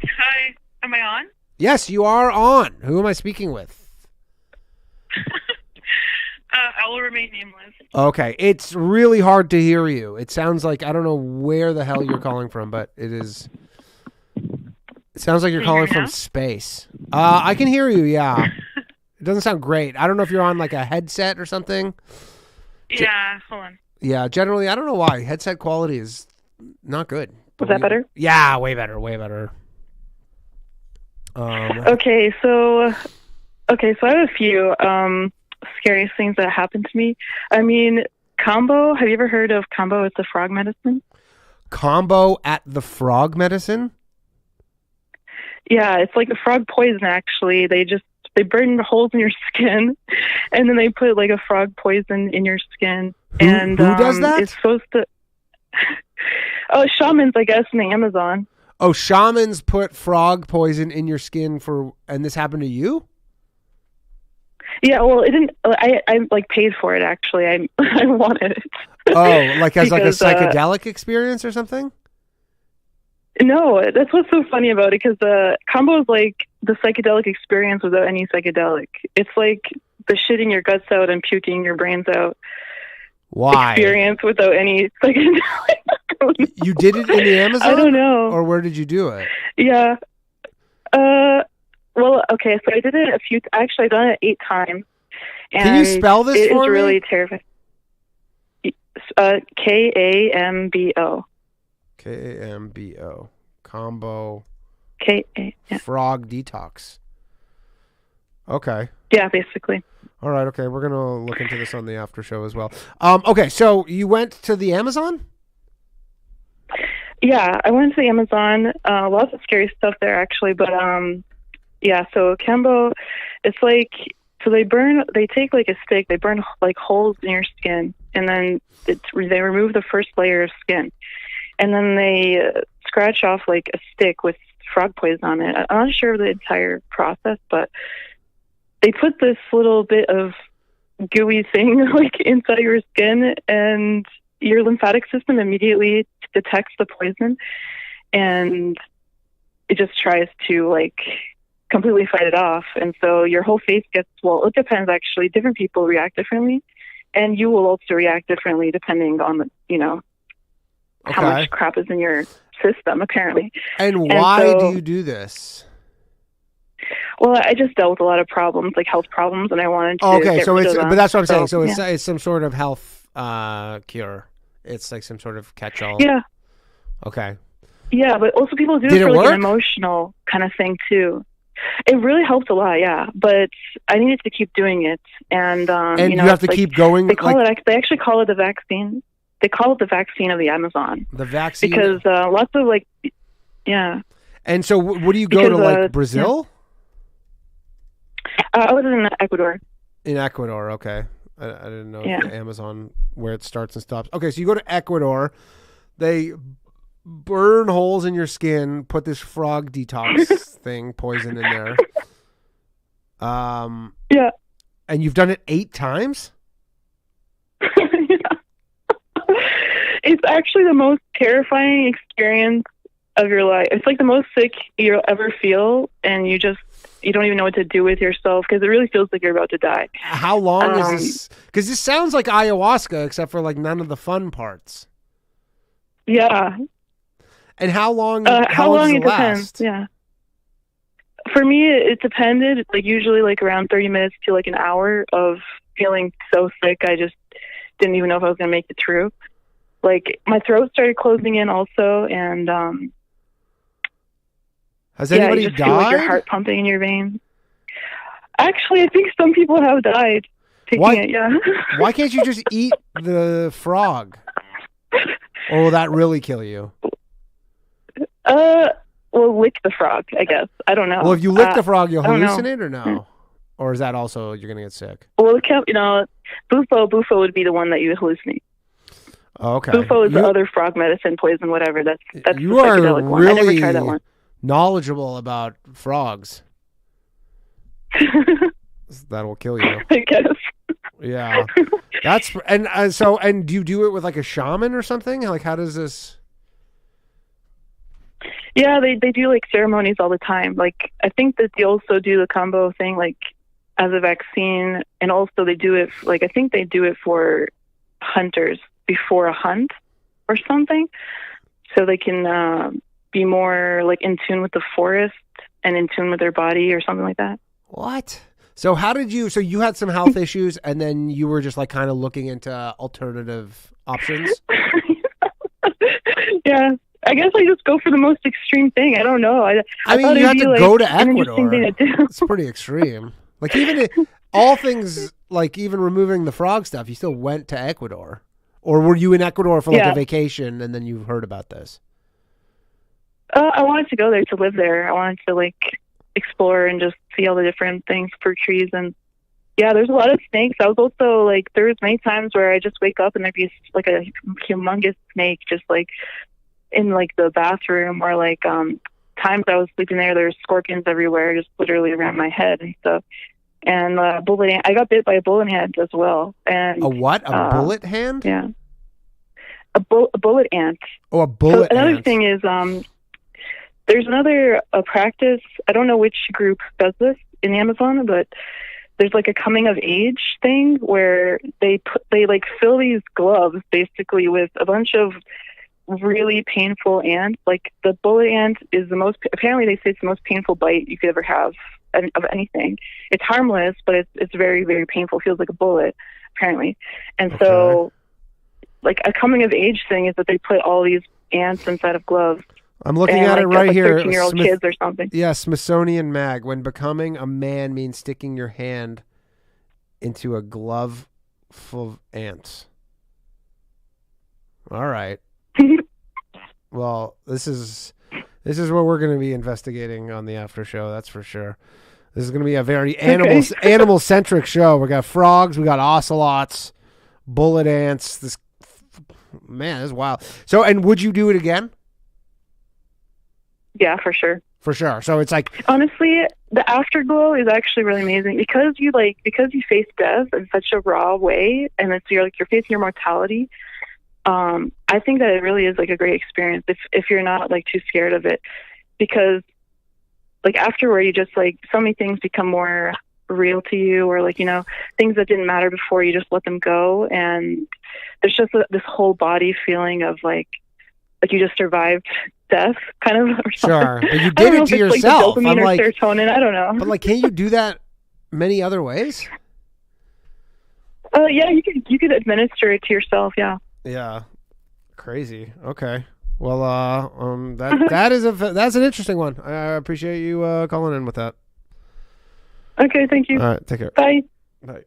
Hi. Am I on?
Yes, you are on. Who am I speaking with?
I will remain nameless.
Okay. It's really hard to hear you. It sounds like, I don't know where the hell you're calling from, but it sounds like you're calling from space. I can hear you, yeah. It doesn't sound great. I don't know if you're on like a headset or something.
Yeah, hold on.
Yeah, generally, I don't know why. Headset quality is not good.
Was that better?
Yeah, way better, way better.
Okay, so I have a few scariest things that happened to me. I mean, Kombo, have you ever heard of Kombo at the frog medicine?
Kombo at the frog medicine?
Yeah, it's like a frog poison, actually. They burn holes in your skin, and then they put like a frog poison in your skin.
Who
It's
does that?
supposed to... shamans, I guess, in the Amazon.
Oh, shamans put frog poison in your skin and this happened to you?
Yeah, well, it didn't. I like paid for it, actually. I wanted it.
Oh, like as
because,
like a psychedelic experience or something?
No, that's what's so funny about it, because Kombo is like the psychedelic experience without any psychedelic. It's like the shitting your guts out and puking your brains out.
Why?
Experience without any psychedelic.
You did it in the Amazon?
I don't know.
Or where did you do it?
Yeah. Well, okay, so I did it I've done it 8 times. And
can you spell this for me?
It is really terrifying. Kambo.
Kambo. Kombo.
Yeah.
Frog detox. Okay.
Yeah, basically.
All right, okay. We're going to look into this on the after show as well. Okay, so you went to the Amazon?
Yeah, I went to the Amazon. Lots of scary stuff there, actually. But, yeah, so Kombo, it's like, so they take like a stick, they burn like holes in your skin, and then they remove the first layer of skin. And then they scratch off like a stick with frog poison on it. I'm not sure of the entire process, but they put this little bit of gooey thing like inside your skin, and your lymphatic system immediately detects the poison, and it just tries to like completely fight it off. And so your whole face gets, well, it depends actually. Different people react differently, and you will also react differently depending on the, how much crap is in your system, apparently.
And why do you do this?
Well, I just dealt with a lot of problems, like health problems, and I wanted to get rid of them.
But that's what I'm saying. So
yeah.
it's some sort of health cure. It's like some sort of catch-all.
Yeah.
Okay.
Yeah, but also people do it for like an emotional kind of thing too. It really helped a lot, yeah. But I needed to keep doing it, and
you have to keep going.
They actually call it the vaccine. They call it the vaccine of the Amazon.
The vaccine,
because lots of like, yeah.
And so, what do you go to like Brazil?
Yeah. I was in Ecuador.
In Ecuador, okay. I didn't know the Amazon where it starts and stops. Okay, so you go to Ecuador. They burn holes in your skin, put this frog detox poison in there.
Yeah.
And you've done it 8 times?
It's actually the most terrifying experience of your life. It's like the most sick you'll ever feel, and you don't even know what to do with yourself because it really feels like you're about to die.
How long is this? Because this sounds like ayahuasca, except for like none of the fun parts.
Yeah.
And how long?
How long
does
it
it
depends.
last?
Yeah. For me, it depended. Like usually, like around 30 minutes to like an hour of feeling so sick, I just didn't even know if I was going to make it through. Like my throat started closing in also, and
has anybody
you just
died?
feel like your heart pumping in your veins. Actually, I think some people have died taking it. Yeah.
Why can't you just eat the frog? Or will that really kill you?
Well, lick the frog, I guess. I don't know.
Well, if you lick the frog, you'll
I don't know.
hallucinate or no? Or is that also you're gonna get sick?
Well, Bufo would be the one that you would hallucinate.
Oh, okay.
Bufo is the other frog medicine, poison, whatever. That's
you
the
are
psychedelic one. I never
really
tried that one.
knowledgeable about frogs. That'll kill you.
I guess.
Yeah, that's and do you do it with like a shaman or something? Like, how does this?
Yeah, they do like ceremonies all the time. Like I think that they also do the Kombo thing like as a vaccine, and also they do it like I think they do it for hunters before a hunt or something, so they can be more like in tune with the forest and in tune with their body or something like that.
What? So how did you? So you had some health issues, and then you were just like kind of looking into alternative options.
Yeah. I guess I just go for the most extreme thing. I don't know.
I mean,
thought
you
it'd
had to
be,
go
like,
to
an interesting
Ecuador.
thing to do.
It's pretty extreme. Like all things, like even removing the frog stuff, you still went to Ecuador, or were you in Ecuador for like a vacation and then you heard about this?
I wanted to go there to live there. I wanted to like explore and just see all the different things, fruit trees, and yeah, there's a lot of snakes. I was also like, there was many times where I just wake up and there'd be like a humongous snake just like in like the bathroom, or like times I was sleeping there's scorpions everywhere, just literally around my head and stuff. And I got bit by a bullet ant as well. And
a what? A bullet hand?
Yeah, a bullet ant.
Oh, a bullet.
So another
ant.
thing is there's another practice. I don't know which group does this in the Amazon, but there's like a coming of age thing where they like fill these gloves basically with a bunch of really painful ants. Like the bullet ant is apparently they say it's the most painful bite you could ever have of anything. It's harmless, but it's very, very painful. It feels like a bullet, apparently. And so like a coming of age thing is that they put all these ants inside of gloves.
I'm looking at it right here.
13-year-old kids or something.
Yeah, Smithsonian Mag. When becoming a man means sticking your hand into a glove full of ants. All right. Well, this is what we're going to be investigating on the after show. That's for sure. This is going to be a very animal centric show. We got frogs, we got ocelots, bullet ants. This is wild. So, and would you do it again?
Yeah, for sure.
For sure. So it's like,
honestly, the afterglow is actually really amazing because you face death in such a raw way, and you're facing your mortality. I think that it really is like a great experience if you're not like too scared of it, because like afterward you just like so many things become more real to you, or like, you know, things that didn't matter before, you just let them go, and there's just this whole body feeling of like you just survived death, kind of. Or
sure, but you did it to yourself.
Like dopamine or serotonin, I don't know.
But like, can't you do that many other ways?
Yeah, you could administer it to yourself. Yeah.
Yeah, crazy. Okay, well, that's an interesting one. I appreciate you calling in with that.
Okay, thank you.
All right, take care.
Bye.
Bye.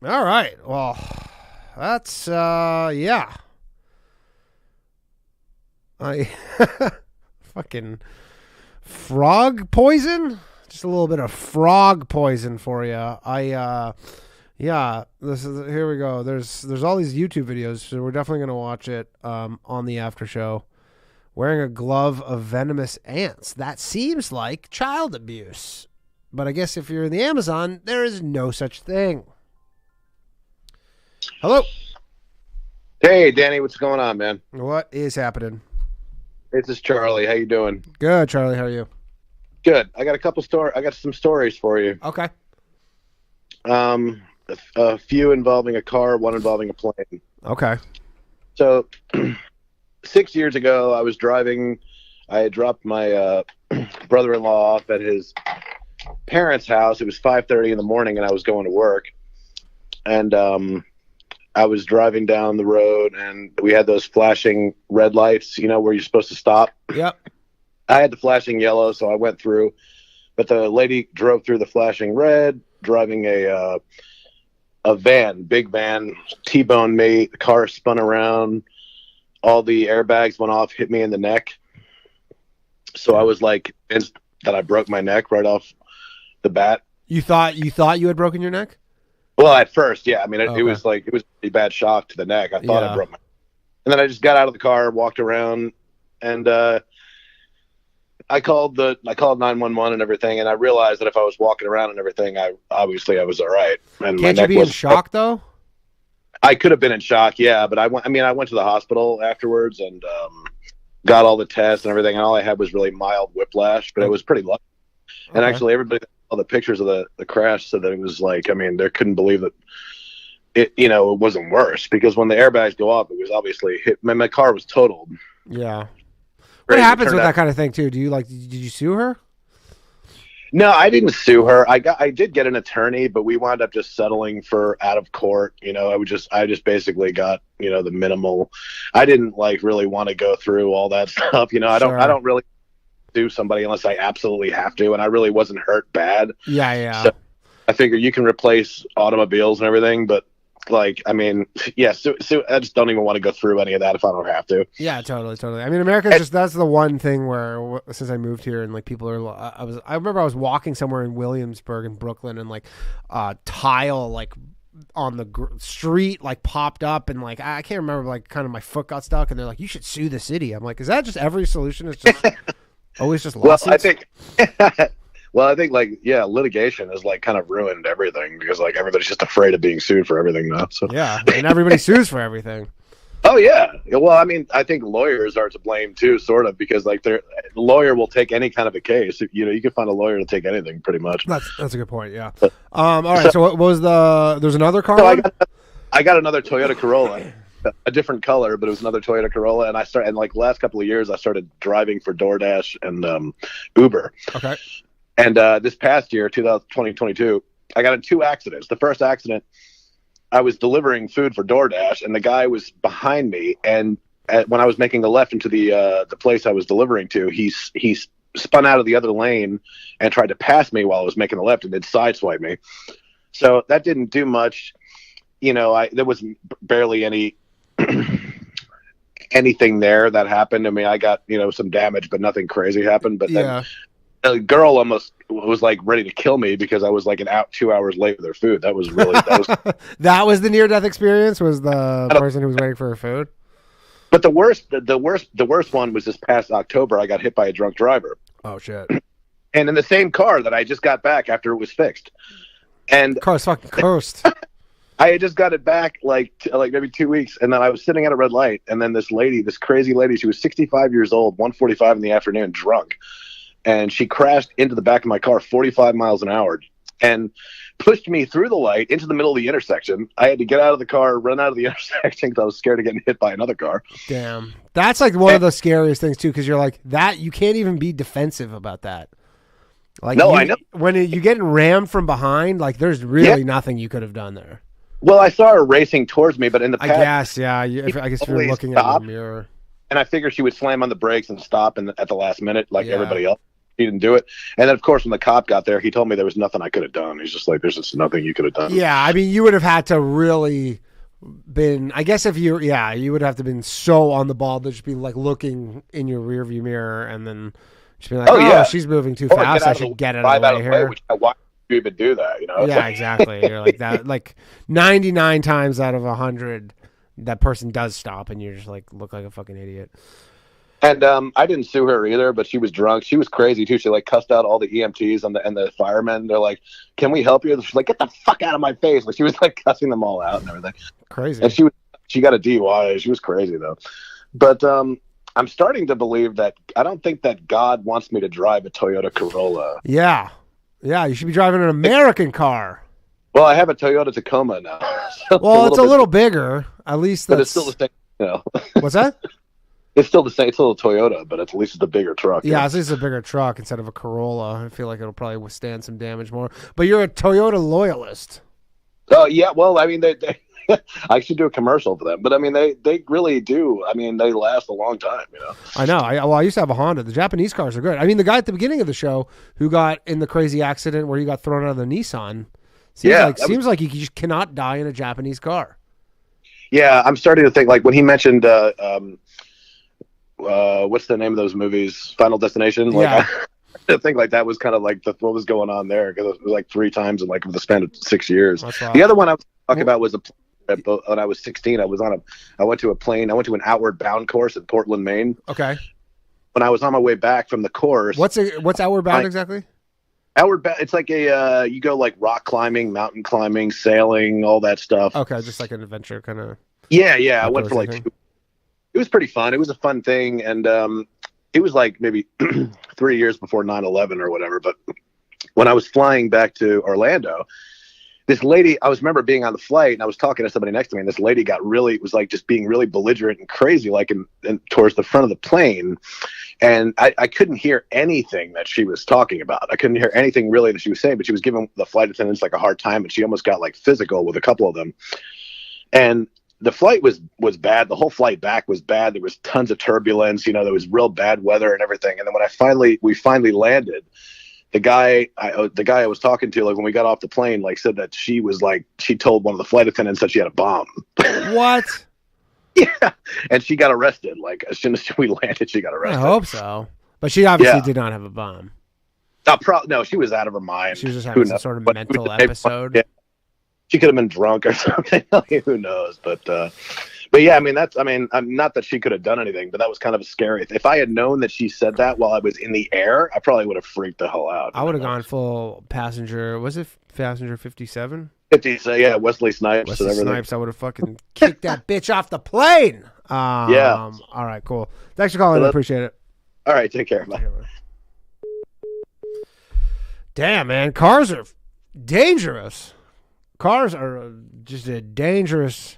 All right. Well, that's yeah. I fucking frog poison. Just a little bit of frog poison for you. Yeah, here we go. There's all these YouTube videos, so we're definitely gonna watch it on the after show. Wearing a glove of venomous ants. That seems like child abuse. But I guess if you're in the Amazon, there is no such thing. Hello.
Hey, Danny, what's going on, man?
What is happening?
This is Charlie. How you doing?
Good, Charlie. How are you?
Good. I got some stories for you.
Okay.
A few involving a car, one involving a plane.
Okay.
So, 6 years ago, I was driving. I had dropped my brother-in-law off at his parents' house. It was 5:30 in the morning, and I was going to work. And I was driving down the road, and we had those flashing red lights, where you're supposed to stop.
Yep.
I had the flashing yellow, so I went through. But the lady drove through the flashing red, driving a van, big van, T-boned me. The car spun around. All the airbags went off, hit me in the neck. So I was like, that I broke my neck right off the bat.
You thought you had broken your neck?
Well, at first, yeah. I mean, it
Okay.
was a pretty bad shock to the neck. I thought I broke my. And then I just got out of the car, walked around, and I called 911 and everything. And I realized that if I was walking around and everything, I was all right. And
Can't you be in shock though?
I could have been in shock, yeah. But I went to the hospital afterwards and got all the tests and everything. And all I had was really mild whiplash, but it was pretty lucky. And
Okay.
actually, everybody that saw the pictures of the crash said that it was like, I mean, they couldn't believe that it wasn't worse, because when the airbags go off, it was obviously hit. My car was totaled.
Yeah. What
Crazy.
happens
Turned
with
out-
that kind of thing too? Did you sue her?
No, I didn't sue her. I did get an attorney, but we wound up just settling for out of court. I just basically got, the minimal. I didn't really want to go through all that stuff. I don't really sue somebody unless I absolutely have to, and I really wasn't hurt bad.
Yeah.
So I figure you can replace automobiles and everything, but I just don't even want to go through any of that if I don't have to.
Yeah, totally. I mean, America's that's the one thing where since I moved here and people are, I remember I was walking somewhere in Williamsburg in Brooklyn and tile on the street popped up and I can't remember kind of my foot got stuck and they're like, you should sue the city. I'm like, is that just every solution? Is just always just lawsuits?
I think litigation has kind of ruined everything because everybody's just afraid of being sued for everything now. So
yeah, and everybody sues for everything.
Oh yeah. Well, I mean, I think lawyers are to blame too, sort of, because the lawyer will take any kind of a case. You can find a lawyer to take anything pretty much.
That's a good point. Yeah. All right. So what was there's another car?
So I got another Toyota Corolla, a different color, but it was another Toyota Corolla. And the last couple of years I started driving for DoorDash and Uber.
Okay.
And this past year, 2022, I got in 2 accidents. The first accident, I was delivering food for DoorDash, and the guy was behind me. And when I was making a left into the place I was delivering to, he spun out of the other lane and tried to pass me while I was making the left, and then sideswiped me. So that didn't do much. There was barely anything there that happened. I mean, I got some damage, but nothing crazy happened. But then a girl almost was ready to kill me because I was 2 hours late with her food. That was
that was the near-death experience. Was the person who was waiting for her food?
But the worst one was this past October. I got hit by a drunk driver.
Oh shit!
And in the same car that I just got back after it was fixed. And
car's fucking cursed.
I had just got it back maybe 2 weeks, and then I was sitting at a red light, and then this crazy lady, she was 65 years old, 1:45 in the afternoon, drunk. And she crashed into the back of my car 45 miles an hour and pushed me through the light into the middle of the intersection. I had to get out of the car, run out of the intersection because I was scared of getting hit by another car.
Damn. That's one of the scariest things too, because you're that you can't even be defensive about that.
No, I know.
When you get rammed from behind, there's really nothing you could have done there.
Well, I saw her racing towards me, but in the past...
I guess, yeah. I guess if you're looking at the mirror.
And I figured she would slam on the brakes and stop at the last minute everybody else. He didn't do it. And then, of course, when the cop got there, he told me there was nothing I could have done. He's just there's just nothing you could have done.
Yeah, I mean, you would have had to really been, I guess you would have to been so on the ball to just be looking in your rearview mirror and then just be like, she's moving too fast. I should get out of the way here.
Why would you even do that?
Yeah, exactly. You're like that. 99 times out of 100, that person does stop and you're just look like a fucking idiot.
And I didn't sue her either, but she was drunk. She was crazy too. She cussed out all the EMTs and the firemen. They're like, "Can we help you?" She's like, "Get the fuck out of my face!" She was cussing them all out and everything.
Crazy.
And she got a DUI. She was crazy though. But I'm starting to believe that I don't think that God wants me to drive a Toyota Corolla.
Yeah. Yeah, you should be driving an American car.
Well, I have a Toyota Tacoma now. So
well, it's a little bigger. At least that's...
But it's still the same, you know.
What's that?
It's still the same. It's still a Toyota, but at least it's a bigger truck.
Yeah, at least it's a bigger truck instead of a Corolla. I feel like it'll probably withstand some damage more. But you're a Toyota loyalist.
Oh, yeah. Well, I mean, they I should do a commercial for them. But, I mean, they really do. I mean, they last a long time, you know.
I know. I used to have a Honda. The Japanese cars are good. I mean, the guy at the beginning of the show who got in the crazy accident where he got thrown out of the Nissan, seems like he just cannot die in a Japanese car.
Yeah, I'm starting to think, like, when he mentioned what's the name of those movies? Final Destination. Like,
Yeah.
I think like that was kind of like what was going on there, because it was like 3 times in like the span of 6 years. The other one I was talking about was when I was 16. I went to an outward bound course in Portland, Maine.
Okay.
When I was on my way back from the course.
What's outward bound exactly?
Outward bound. It's like you go like rock climbing, mountain climbing, sailing, all that stuff.
Okay, just like an adventure kind of.
Yeah. I went for like 2. It was pretty fun. It was a fun thing, and it was like maybe 3 years before 9/11 or whatever. But when I was flying back to Orlando, this lady, I remember being on the flight, and I was talking to somebody next to me, and this lady was like just being really belligerent and crazy, like in towards the front of the plane. And I couldn't hear anything that she was talking about. I couldn't hear anything really that she was saying, but she was giving the flight attendants like a hard time, and she almost got like physical with a couple of them. And the flight was bad. The whole flight back was bad. There was tons of turbulence. You know, there was real bad weather and everything. And then when we finally landed, the guy I was talking to, like when we got off the plane, like said that she told one of the flight attendants that she had a bomb.
What?
Yeah, and she got arrested. Like as soon as we landed, she got arrested.
I hope so, but she obviously did not have a bomb.
No, she was out of her mind.
She was just having some sort of mental episode.
Yeah. She could have been drunk or something. Who knows? But yeah, I mean, not that she could have done anything, but that was kind of a scary. If I had known that she said that while I was in the air, I probably would have freaked the hell out.
I would have gone full passenger. Was it passenger 57?
50, so yeah, Wesley Snipes.
Wesley
and everything.
Snipes. I would have fucking kicked that bitch off the plane.
Yeah.
All right, cool. Thanks for calling. I appreciate it.
All right, take care. Bye.
Damn, man, cars are dangerous. Cars are just a dangerous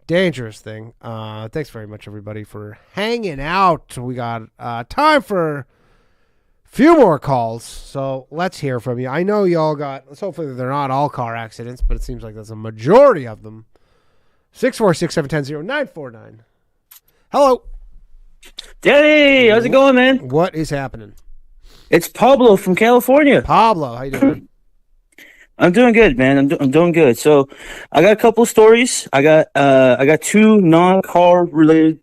thing. Thanks very much, everybody, for hanging out. We got time for a few more calls, so let's hear from you. I know y'all let's hopefully they're not all car accidents, but it seems like that's a majority of them. 646-710-0949. Hello.
Hey, how's it going, man?
What is happening?
It's Pablo from California.
Pablo, how you doing?
I'm doing good, man. I'm doing good. So, I got a couple of stories. I got 2 non-car related,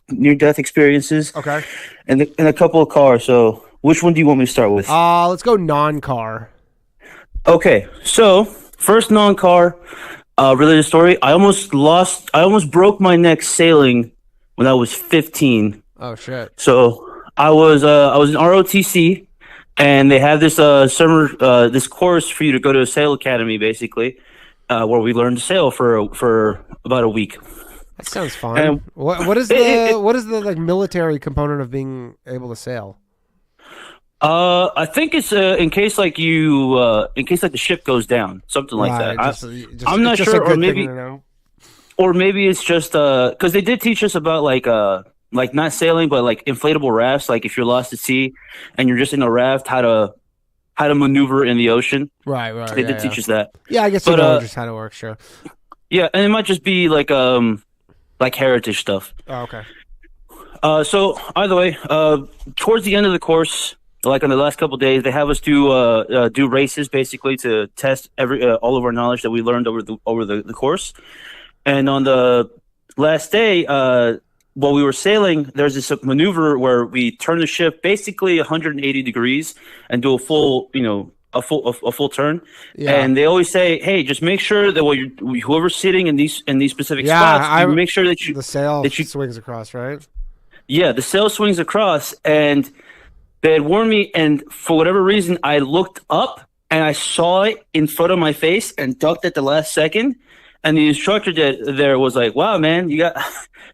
near-death experiences.
Okay.
And a couple of cars. So, which one do you want me to start with?
Let's go non-car.
Okay. So, first non-car related story. I almost broke my neck sailing when I was 15.
Oh shit.
So, I was in ROTC. And they have this summer this course for you to go to a sail academy, basically, where we learn to sail for about a week.
That sounds fun. And what is the like military component of being able to sail?
I think it's in case like the ship goes down, something like that. I'm not sure, or maybe it's just because they did teach us about like not sailing, but like inflatable rafts. Like if you're lost at sea and you're just in a raft, how to maneuver in the ocean.
Right.
They did teach us that.
Yeah, I guess you know just how to work. Sure.
Yeah, and it might just be like heritage stuff.
Oh, okay.
So either way, towards the end of the course, like on the last couple of days, they have us do races basically to test all of our knowledge that we learned over the course. And on the last day, while we were sailing, there's this maneuver where we turn the ship basically 180 degrees and do a full turn. Yeah. And they always say, "Hey, just make sure that whoever's sitting in these specific spots, make sure that the
sail swings across, right?"
Yeah, the sail swings across, and they had warned me. And for whatever reason, I looked up and I saw it in front of my face and ducked at the last second. And the instructor there was like, "Wow, man, you got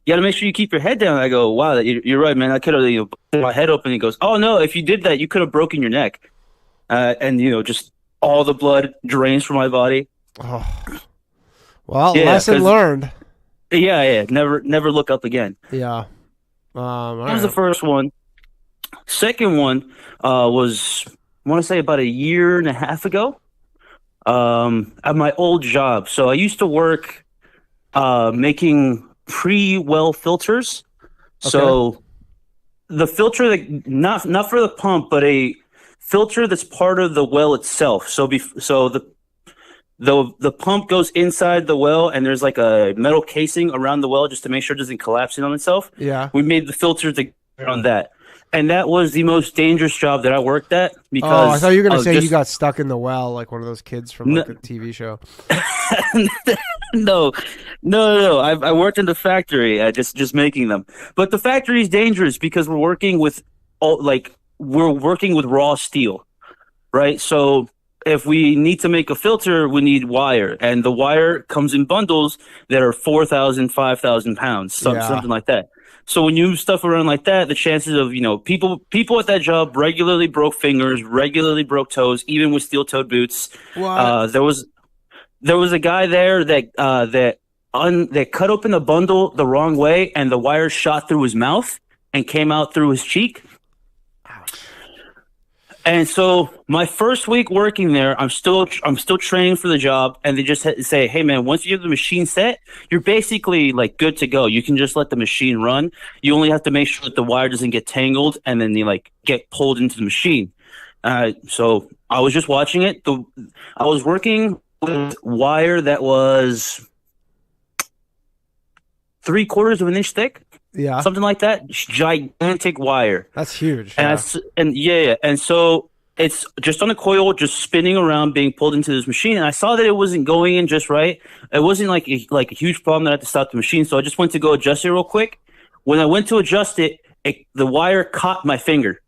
to make sure you keep your head down." I go, "Wow, you're right, man. I could have put my head open." He goes, "Oh no, if you did that, you could have broken your neck." And just all the blood drains from my body.
Oh. Well, lesson learned.
Yeah. Never look up again.
Yeah.
That was the first one. Second one was, I want to say, about a year and a half ago. At my old job. So I used to work making pre-well filters. Okay. So the filter that not for the pump, but a filter that's part of the well itself. So the pump goes inside the well, and there's like a metal casing around the well just to make sure it doesn't collapse in on itself.
Yeah.
We made the filter to on that. And that was the most dangerous job that I worked at because
I thought you were going to say you got stuck in the well like one of those kids from like a TV show.
No. I worked in the factory, just making them. But the factory is dangerous because we're working with raw steel, right? So if we need to make a filter, we need wire, and the wire comes in bundles that are 4,000, 5,000 pounds, something like that. So when you move stuff around like that, the chances of, people at that job regularly broke fingers, regularly broke toes, even with steel-toed boots. There was a guy there that cut open the bundle the wrong way, and the wire shot through his mouth and came out through his cheek. And so my first week working there, I'm still training for the job, and they just say, "Hey man, once you have the machine set, you're basically like good to go. You can just let the machine run. You only have to make sure that the wire doesn't get tangled, and then you get pulled into the machine." So I was just watching it. I was working with wire that was 3/4 of an inch thick.
Yeah,
something like that. Gigantic wire.
That's huge.
And so it's just on a coil, just spinning around, being pulled into this machine. And I saw that it wasn't going in just right. It wasn't like a huge problem that I had to stop the machine. So I just went to go adjust it real quick. When I went to adjust it, the wire caught my finger,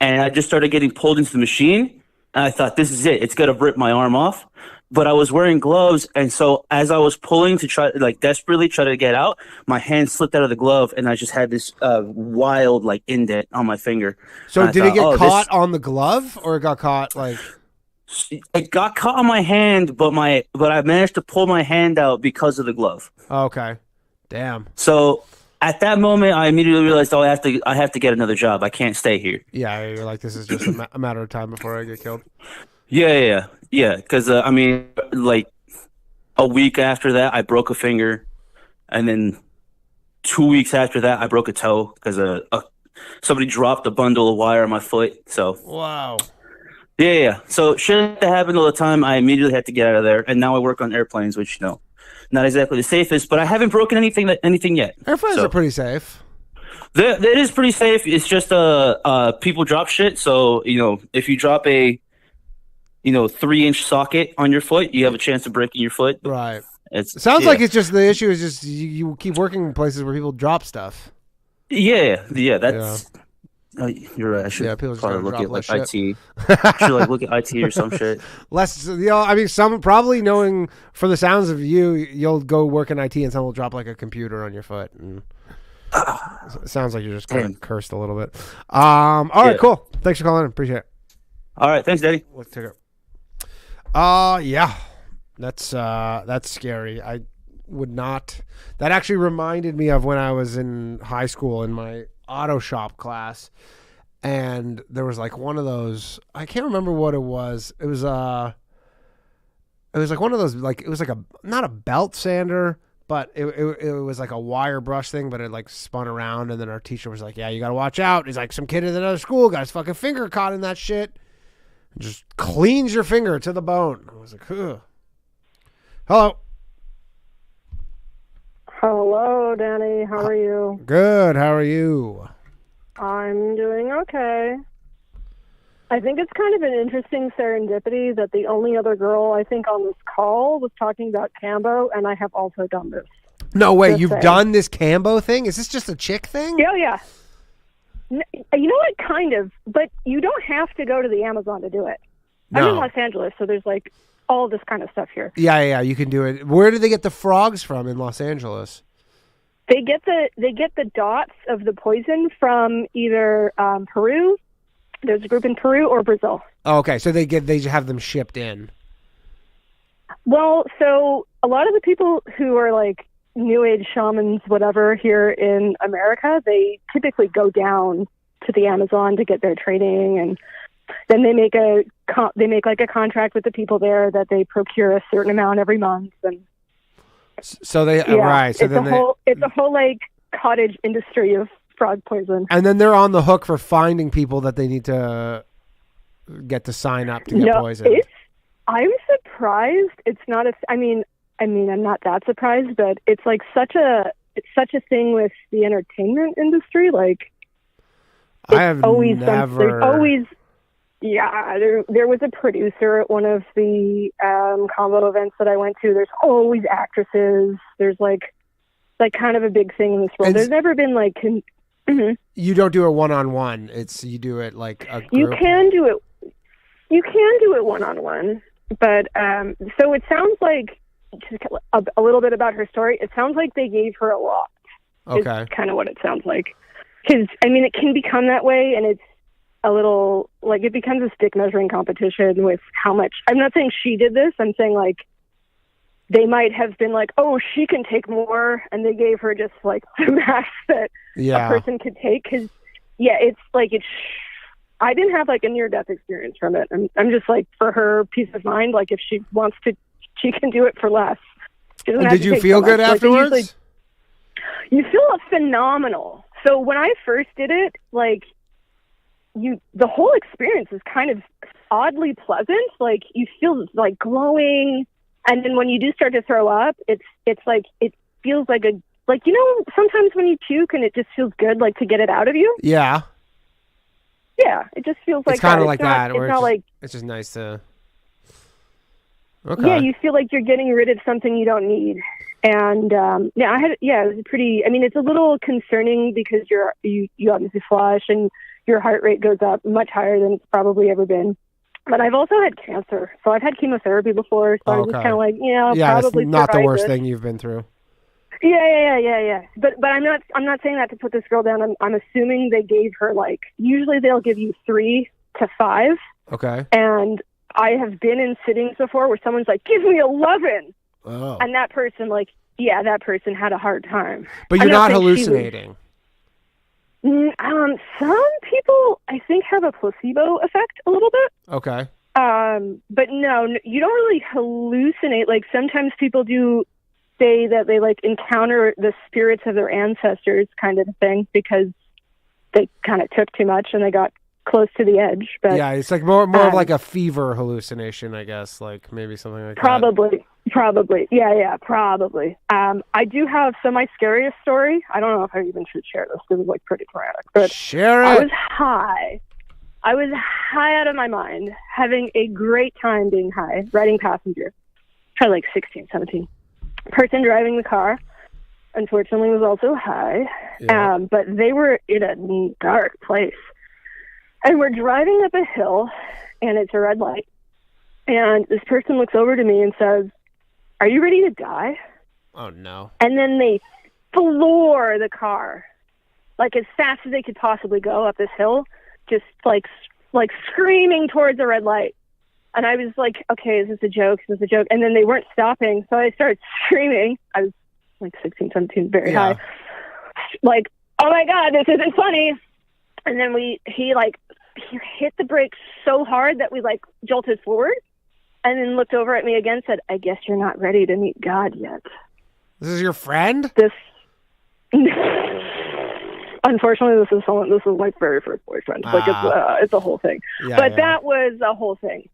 and I just started getting pulled into the machine. And I thought, this is it. It's gonna rip my arm off. But I was wearing gloves, and so as I was pulling to try, desperately try to get out, my hand slipped out of the glove, and I just had this wild, indent on my finger.
So did it get caught on the glove, or it got caught
It got caught on my hand, but I managed to pull my hand out because of the glove.
Okay, damn.
So at that moment, I immediately realized, I have to get another job. I can't stay here.
Yeah, you're like, this is just a matter of time before I get killed.
Yeah. Because a week after that, I broke a finger, and then 2 weeks after that, I broke a toe because somebody dropped a bundle of wire on my foot. So
wow.
Yeah. So shit that happened all the time. I immediately had to get out of there, and now I work on airplanes, which not exactly the safest, but I haven't broken anything yet.
Airplanes are pretty safe.
It is pretty safe. It's just people drop shit. So if you drop a 3-inch socket on your foot, you have a chance of breaking your foot.
Right. It sounds like it's just the issue is just you keep working in places where people drop stuff.
Yeah. That's. You're right. I should probably look at IT. Should look at IT or some shit.
Less, some probably knowing from the sounds of you'll go work in IT and someone will drop a computer on your foot. And it sounds like you're just kind of cursed a little bit. All right, cool. Thanks for calling in. Appreciate it.
All right, thanks, Daddy.
Let's take it. Yeah, that's scary. I would not. That actually reminded me of when I was in high school in my auto shop class, and there was one of those. I can't remember what it was. It was one of those. It was not a belt sander, but it was a wire brush thing, but it spun around, and then our teacher was like, "Yeah, you got to watch out." He's like, "Some kid in another school got his fucking finger caught in that shit." Just cleans your finger to the bone. I was like, ugh. Hello.
Hello, Danny. How are you?
Good. How are you?
I'm doing okay. I think it's kind of an interesting serendipity that the only other girl I think on this call was talking about Kombo, and I have also done this.
No way. You've done this Kombo thing? Is this just a chick thing?
Yeah. You know what? Kind of. But you don't have to go to the Amazon to do it. I'm in Los Angeles, so there's all this kind of stuff here.
Yeah, you can do it. Where do they get the frogs from in Los Angeles?
They get the dots of the poison from either Peru. There's a group in Peru or Brazil.
Oh, okay, so they have them shipped in.
Well, so a lot of the people who are like New Age shamans, whatever, here in America, they typically go down to the Amazon to get their training, and then they make like a contract with the people there that they procure a certain amount every month, and
so they right. So
it's a whole like cottage industry of frog poison,
and then they're on the hook for finding people that they need to get to sign up to get poisoned.
I'm surprised it's not I mean, I'm not that surprised, but it's like such a thing with the entertainment industry. Like,
I have always
there was a producer at one of the Kombo events that I went to. There's always actresses. There's like kind of a big thing in this world. There's never been like.
You don't do it one-on-one. You do it like a group.
You can do it one-on-one, but so it sounds like, just a little bit about her story. It sounds like they gave her a lot.
Okay.
Is kind of what it sounds like. Because, I mean, it can become that way, and it's a little, like, it becomes a stick measuring competition with how much. I'm not saying she did this. I'm saying, like, they might have been like, oh, she can take more, and they gave her just, like, the max that a person could take. Because, it's like, I didn't have, like, a near-death experience from it. I'm just, like, for her peace of mind, like, if she wants to, she can do it for less.
Did you feel good afterwards?
You feel phenomenal. So when I first did it, like, the whole experience is kind of oddly pleasant. Like, you feel like glowing, and then when you do start to throw up, it's like it feels like sometimes when you puke and it just feels good, like, to get it out of you.
Yeah.
Yeah, it just feels like
it's kind of like
that.
It's
not like
it's just nice to. Okay.
Yeah, you feel like you're getting rid of something you don't need. And it was pretty. I mean, it's a little concerning because you obviously flush and your heart rate goes up much higher than it's probably ever been. But I've also had cancer, so I've had chemotherapy before. So I'm just kind of like, probably
that's not the worst
this.
thing you've been through.
Yeah. But I'm not saying that to put this girl down. I'm assuming they gave her, like, usually they'll give you 3 to 5.
Okay.
And I have been in sittings before where someone's like, give me 11.
Oh.
And that person, that person had a hard time.
But you're not hallucinating.
Some people, I think, have a placebo effect a little bit.
Okay.
But no, you don't really hallucinate. Like, sometimes people do say that they, like, encounter the spirits of their ancestors kind of thing because they kind of took too much and they got close to the edge. But
yeah, it's like more of like a fever hallucination, I guess, like maybe something like
probably. Yeah, probably. I do have, so my scariest story, I don't know if I even should share this because it's, like, pretty traumatic, but
share it.
I was high out of my mind, having a great time being high, riding passenger, probably like 16, 17. Person driving the car, unfortunately, was also high, but they were in a dark place. And we're driving up a hill, and it's a red light. And this person looks over to me and says, "Are you ready to die?"
Oh, no.
And then they floor the car, like, as fast as they could possibly go up this hill, just like screaming towards the red light. And I was like, okay, is this a joke? Is this a joke? And then they weren't stopping, so I started screaming. I was like 16, 17, very high. Like, oh my God, this isn't funny. And then he hit the brakes so hard that we, like, jolted forward, and then looked over at me again and said, "I guess you're not ready to meet God yet."
This is your friend?
Unfortunately, this is my very first boyfriend. Like, it's a whole thing. That was a whole thing.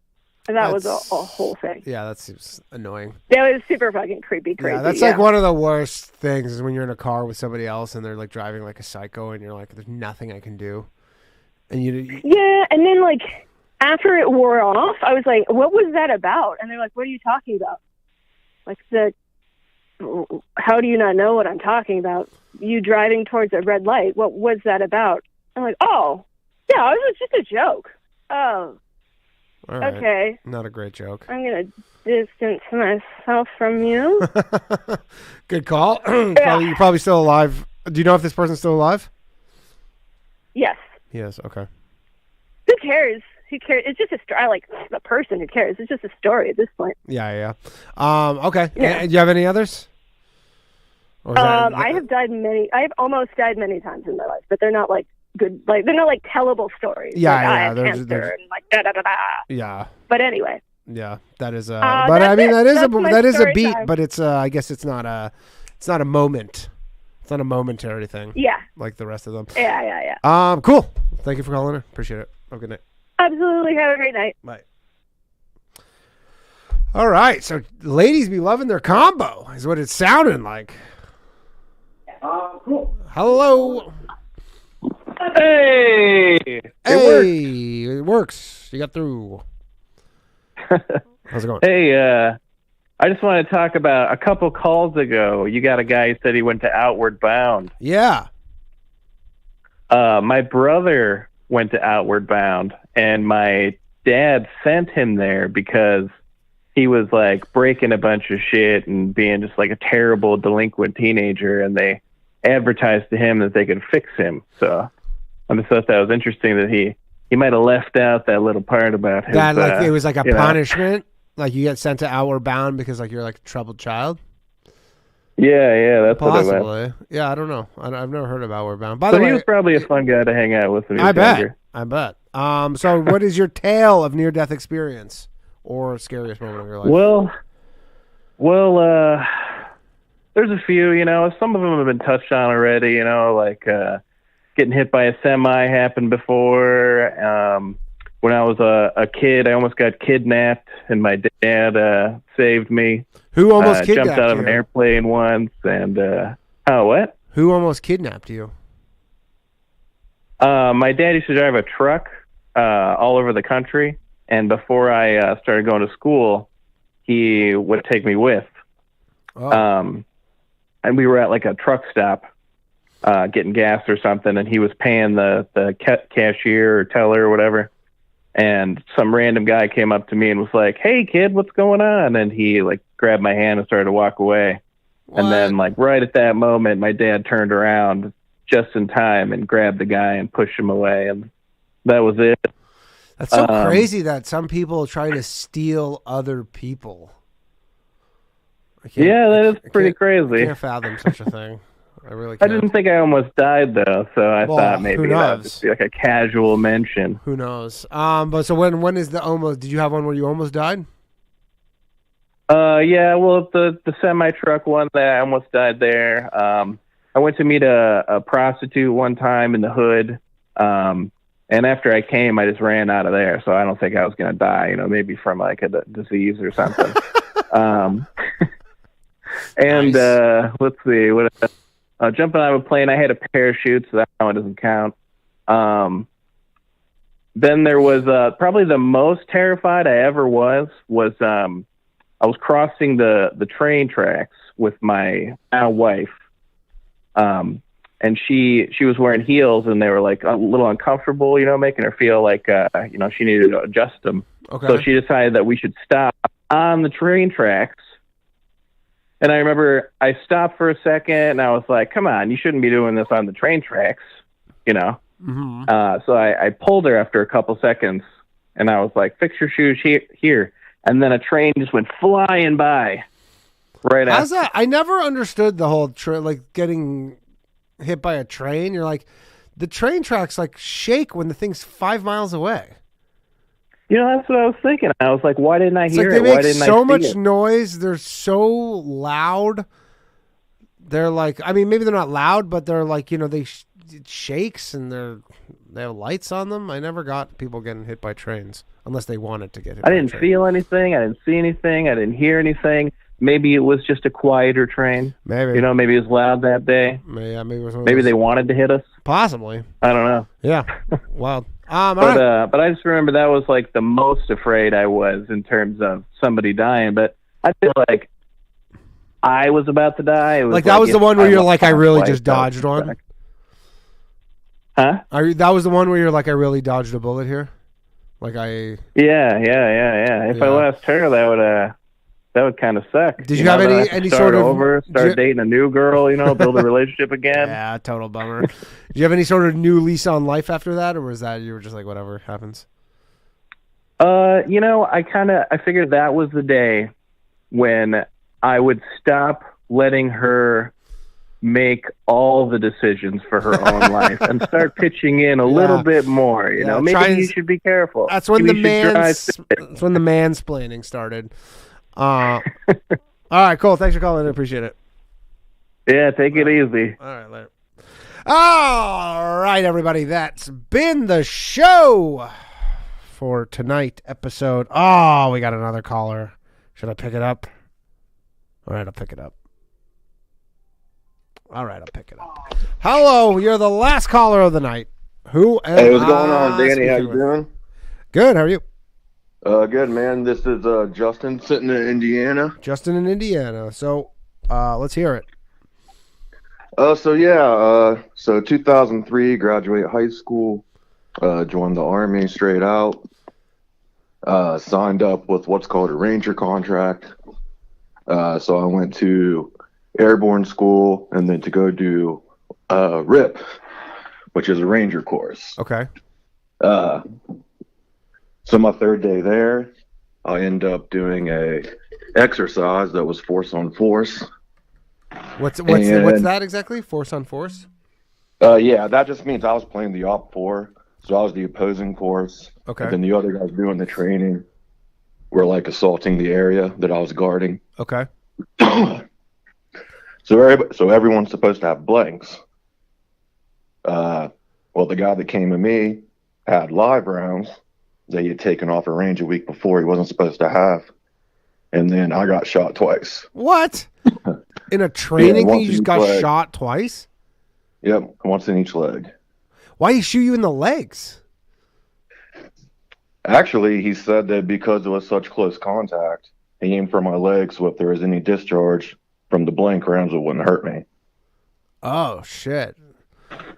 That was a whole thing.
Yeah, that seems annoying.
That was super fucking creepy.
Yeah, that's like one of the worst things is when you're in a car with somebody else and they're, like, driving like a psycho and you're like, there's nothing I can do. And
yeah, and then, like, after it wore off, I was like, what was that about? And they're like, what are you talking about? Like, how do you not know what I'm talking about? You driving towards a red light. What was that about? I'm like, oh, yeah, it was just a joke. Oh.
All right.
Okay.
Not a great joke.
I'm going to distance myself from you.
Good call. You're probably still alive. Do you know if this person's still alive?
Yes.
Yes. Okay.
Who cares? Who cares? It's just a story. I like the person. Who cares? It's just a story at this point.
Yeah. Okay.
Yeah.
Do you have any others?
I have died many. I have almost died many times in my life, but they're not like good. Like they're not like tellable stories.
Yeah,
like,
yeah.
I had cancer and like da da da da.
Yeah.
But anyway.
Yeah, that is. But
that's
I mean,
it. That's
that is a
story
beat.
time.
But it's. I guess it's not a moment. It's not a momentary thing.
Yeah.
Like the rest of them.
Yeah.
Cool. Thank you for calling her. Appreciate it. Have a good night.
Absolutely. Have a great night.
Bye. All right. So ladies be loving their combo is what it's sounding like.
Cool.
Hello.
Hey.
It works. You got through. How's it going?
Hey, I just want to talk about a couple calls ago. You got a guy who said he went to Outward Bound.
Yeah.
My brother went to Outward Bound, and my dad sent him there because he was like breaking a bunch of shit and being just like a terrible delinquent teenager, and they advertised to him that they could fix him. So I just thought that was interesting that he might have left out that little part about his,
That like it was like a
you know.
punishment. Like you get sent to Outward Bound because like you're like a troubled child.
Yeah, that's what it was.
Possibly. Yeah, I don't know. I've never heard of Outward Bound. By
So
the way,
he was probably a fun guy to hang out with when he
I
was
bet.
younger.
I bet. So what is your tale of near-death experience or scariest moment of your life?
Well, there's a few, you know, some of them have been touched on already, you know, like getting hit by a semi happened before. When I was a kid, I almost got kidnapped, and my dad saved me.
Who almost kidnapped
jumped out of an
you?
airplane once, and what?
Who almost kidnapped you?
My dad used to drive a truck all over the country, and before I started going to school, he would take me with.
Oh.
And we were at like a truck stop getting gas or something, and he was paying the cashier or teller or whatever. And some random guy came up to me and was like, "Hey kid, what's going on?" And he like grabbed my hand and started to walk away. And then like right at that moment, my dad turned around just in time and grabbed the guy and pushed him away. And that was it.
That's so crazy that some people try to steal other people.
Yeah, that is pretty crazy.
I can't fathom such a thing. I really
I
can't.
didn't think I almost died though, so I
Well,
thought maybe
who
that would
knows?
just be like a casual mention.
Who knows? But so when is the almost? Did you have one where you almost died?
Yeah, well, the semi truck one that I almost died there. I went to meet a prostitute one time in the hood, and after I came, I just ran out of there. So I don't think I was gonna die. You know, maybe from like a disease or something. And let's see, what jumping out of a plane, I had a parachute, so that one doesn't count. Then there was probably the most terrified I ever was I was crossing the train tracks with my now wife, and she was wearing heels, and they were like a little uncomfortable, you know, making her feel like you know, she needed to adjust them.
Okay.
So she decided that we should stop on the train tracks. And I remember I stopped for a second, and I was like, "Come on, you shouldn't be doing this on the train tracks," you know.
Mm-hmm.
So I pulled her after a couple seconds, and I was like, "Fix your shoes here." And then a train just went flying by. Right
How's
after.
that? I never understood the whole like getting hit by a train. You're like, the train tracks like shake when the thing's 5 miles away.
You know, that's what I was thinking. I was like, "Why didn't I
It's
hear
like
it?
they
Why
make
didn't I
so
see
much
it?"
noise. They're so loud. They're like, I mean, maybe they're not loud, but they're like, you know, it shakes and they have lights on them. I never got people getting hit by trains unless they wanted to get hit.
I
by
didn't
a train.
feel anything. I didn't see anything. I didn't hear anything. Maybe it was just a quieter train.
Maybe.
You know, maybe it was loud that day.
Yeah, maybe it was one of
Maybe
those-
they wanted to hit us.
Possibly.
I don't know.
Yeah. Wild. All
But
right.
but I just remember that was like the most afraid I was in terms of somebody dying. But I feel like I was about to die. It was
Like that was
if
the one where
I
you're
lost
like, I
my
really
life,
just
that was
dodged one.
back. Huh?
That was the one where you're like, I really dodged a bullet here. Like I.
Yeah. If I lost her, that would kind of suck.
Did you have any
start
sort of
over, start dating a new girl? Build a relationship again.
Yeah, total bummer. Did you have any sort of new lease on life after that, or was that you were just like whatever happens?
I figured that was the day when I would stop letting her make all the decisions for her own life and start pitching in a little bit more. Maybe you should be careful.
That's when the mansplaining started. All right, cool. Thanks for calling. I appreciate it.
Yeah, take it easy.
All right, later. All right, everybody. That's been the show for tonight episode. Oh, we got another caller. Should I pick it up? All right, I'll pick it up. Hello, you're the last caller of the night. Who am
Hey, what's going on, Danny?
speaking
How you
with?
doing?
Good. How are you?
Good, man. This is Justin sitting in Indiana.
Justin in Indiana. So, let's hear it.
So 2003, graduate high school, joined the Army straight out, signed up with what's called a Ranger contract. So I went to airborne school and then to go do RIP, which is a Ranger course.
Okay.
So my third day there, I end up doing a exercise that was force on force.
What's that exactly? Force on force?
Yeah, that just means I was playing the Op 4, so I was the opposing force.
Okay.
And then the other guys doing the training were like assaulting the area that I was guarding.
Okay.
So everyone's supposed to have blanks. Well, the guy that came to me had live rounds that he had taken off a range a week before he wasn't supposed to have. And then I got shot twice.
What? In a training thing,
once
you
in
just
each
got
leg.
shot twice?
Yep, once in each leg.
Why did he shoot you in the legs?
Actually, he said that because it was such close contact, he aimed for my legs, so if there was any discharge from the blank rounds, it wouldn't hurt me.
Oh, shit.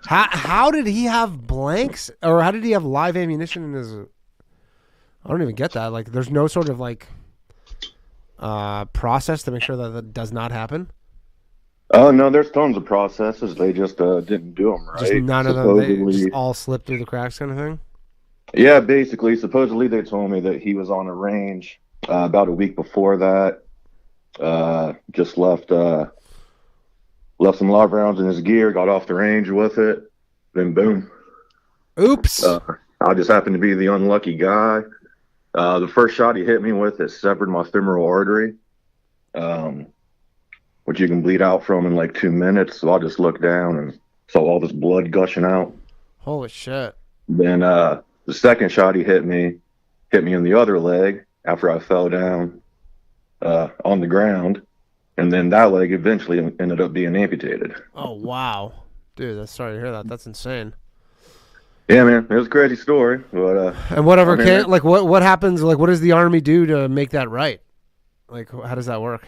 How did he have blanks? Or how did he have live ammunition in his... I don't even get that. Like, there's no sort of, like, process to make sure that does not happen?
Oh, no, there's tons of processes. They just didn't do them right.
Just none of them, they
Supposedly-
just all slipped through the cracks kind of thing?
Yeah, basically. Supposedly, they told me that he was on a range about a week before that. Just left some live rounds in his gear, got off the range with it, then boom.
Oops.
I just happened to be the unlucky guy. The first shot he hit me with, it severed my femoral artery, which you can bleed out from in like 2 minutes. So I just looked down and saw all this blood gushing out.
Holy shit.
Then the second shot he hit me in the other leg after I fell down on the ground. And then that leg eventually ended up being amputated.
Oh, wow. Dude, that's sorry to hear that. That's insane.
Yeah, man, it was a crazy story. But
And whatever,
I mean,
what happens, like, what does the Army do to make that right? Like, how does that work?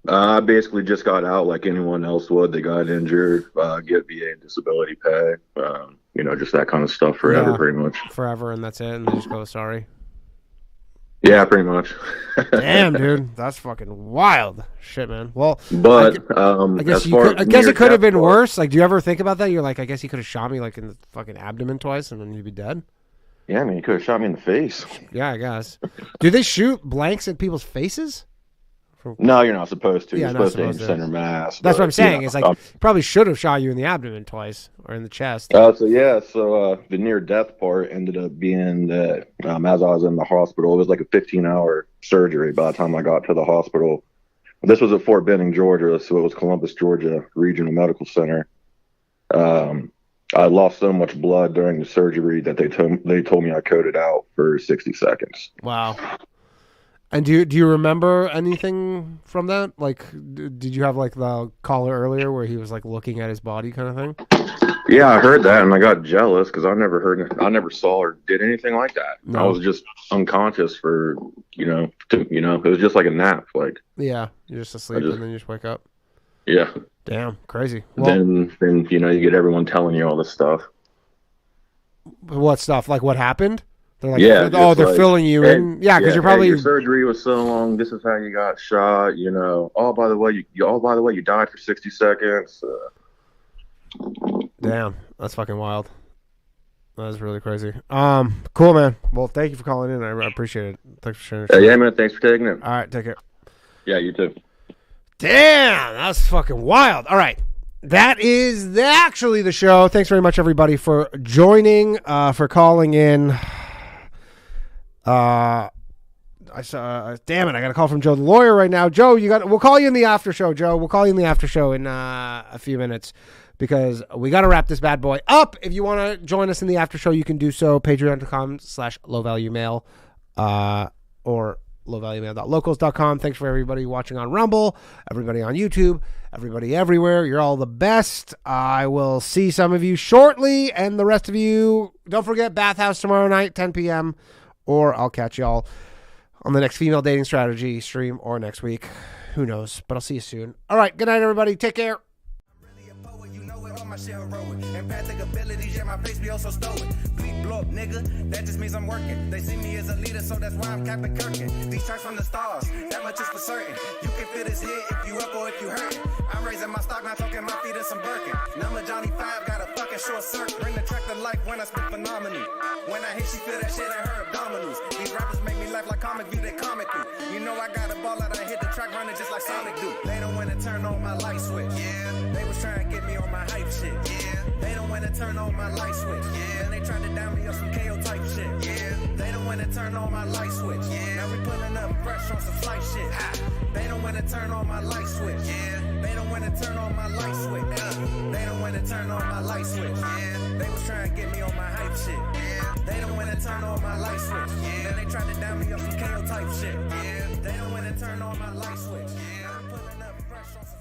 I basically just got out like anyone else would. They got injured, get VA and disability pay, just that kind of stuff forever,
Yeah.
pretty much.
Forever, and that's it, and they just go, sorry.
Yeah, pretty much.
Damn, dude, that's fucking wild. Shit, man. Well,
But
I guess
as far
I guess
as
it could have been
near-death
worse. Like, do you ever think about that? You're like, I guess he could have shot me like in the fucking abdomen twice, and then you'd be dead.
Yeah, I mean, he could have shot me in the face.
Yeah, I guess. Do they shoot blanks at people's faces?
No, you're not supposed to.
Yeah,
You're
not
supposed to aim
supposed to.
center mass.
That's what I'm
but,
saying.
yeah,
It's like probably should have shot you in the abdomen twice or in the chest.
So the near-death part ended up being that as I was in the hospital, it was like a 15-hour surgery by the time I got to the hospital. This was at Fort Benning, Georgia, so it was Columbus, Georgia Regional Medical Center. I lost so much blood during the surgery that they told me I coded out for 60 seconds.
Wow. And do you remember anything from that? Like, did you have like the caller earlier where he was like looking at his body kind of thing?
Yeah, I heard that and I got jealous because I never saw or did anything like that.
No.
I was just unconscious for, it was just like a nap. Like,
Yeah, you're just asleep and then you just wake up.
yeah.
Damn, crazy. Well,
Then you get everyone telling you all this stuff.
what stuff? Like what happened? They're like,
Yeah.
they're filling you in. Yeah, because you're probably
your surgery was so long. This is how you got shot. Oh, by the way, you died for 60 seconds.
Damn, that's fucking wild. That's really crazy. Cool, man. Well, thank you for calling in. I appreciate it. Thanks for sharing.
Yeah, man. Thanks for taking it.
All right, take care.
Yeah, you too.
Damn, that's fucking wild. All right. That is actually the show. Thanks very much, everybody, for joining, for calling in. Damn it, I got a call from Joe the lawyer right now. Joe, we'll call you in the after show, Joe. We'll call you in the after show in a few minutes because we got to wrap this bad boy up. If you want to join us in the after show, you can do so. Patreon.com/lowvaluemail or lowvaluemail.locals.com. Thanks for everybody watching on Rumble, everybody on YouTube, everybody everywhere. You're all the best. I will see some of you shortly, and the rest of you, don't forget Bathhouse tomorrow night, 10 p.m., or I'll catch y'all on the next female dating strategy stream or next week. Who knows? But I'll see you soon. All right. Good night, everybody. Take care.
My shit heroic. Empathic abilities, yeah, my face be also stoic. Bleep, blow up, nigga, that just means I'm working. They see me as a leader, so that's why I'm Captain Kirkin. These tracks from the stars, that much is for certain. You can feel this hit if you up or if you hurt. I'm raising my stock, not talking my feet in some Birkin. Number Johnny 5, got a fucking short circuit. Bring the track to life when I spit phenomenally. When I hit, she feel that shit in her abdominals. These rappers make me laugh like comic view, they comic through. You know I got a ball out, I hit the track running just like Sonic do. They don't wanna turn on my light switch. Yeah, they was trying to get me on my hype shit. Yeah, they don't wanna turn on my light switch. Yeah, and they tried to down me on some KO type shit. Yeah, they don't wanna turn on my light switch. Yeah, now we pulling up pressure on some flight shit. They don't wanna turn on my light switch. Yeah, they don't wanna turn on my light switch. They don't wanna turn on my light switch. Yeah, they was trying to get me on my hype shit. Yeah, they don't wanna turn on my light switch. Yeah, and they tried to down me on some KO type shit. Yeah, they don't wanna turn on my light switch. Yeah, I'm pulling up pressure on some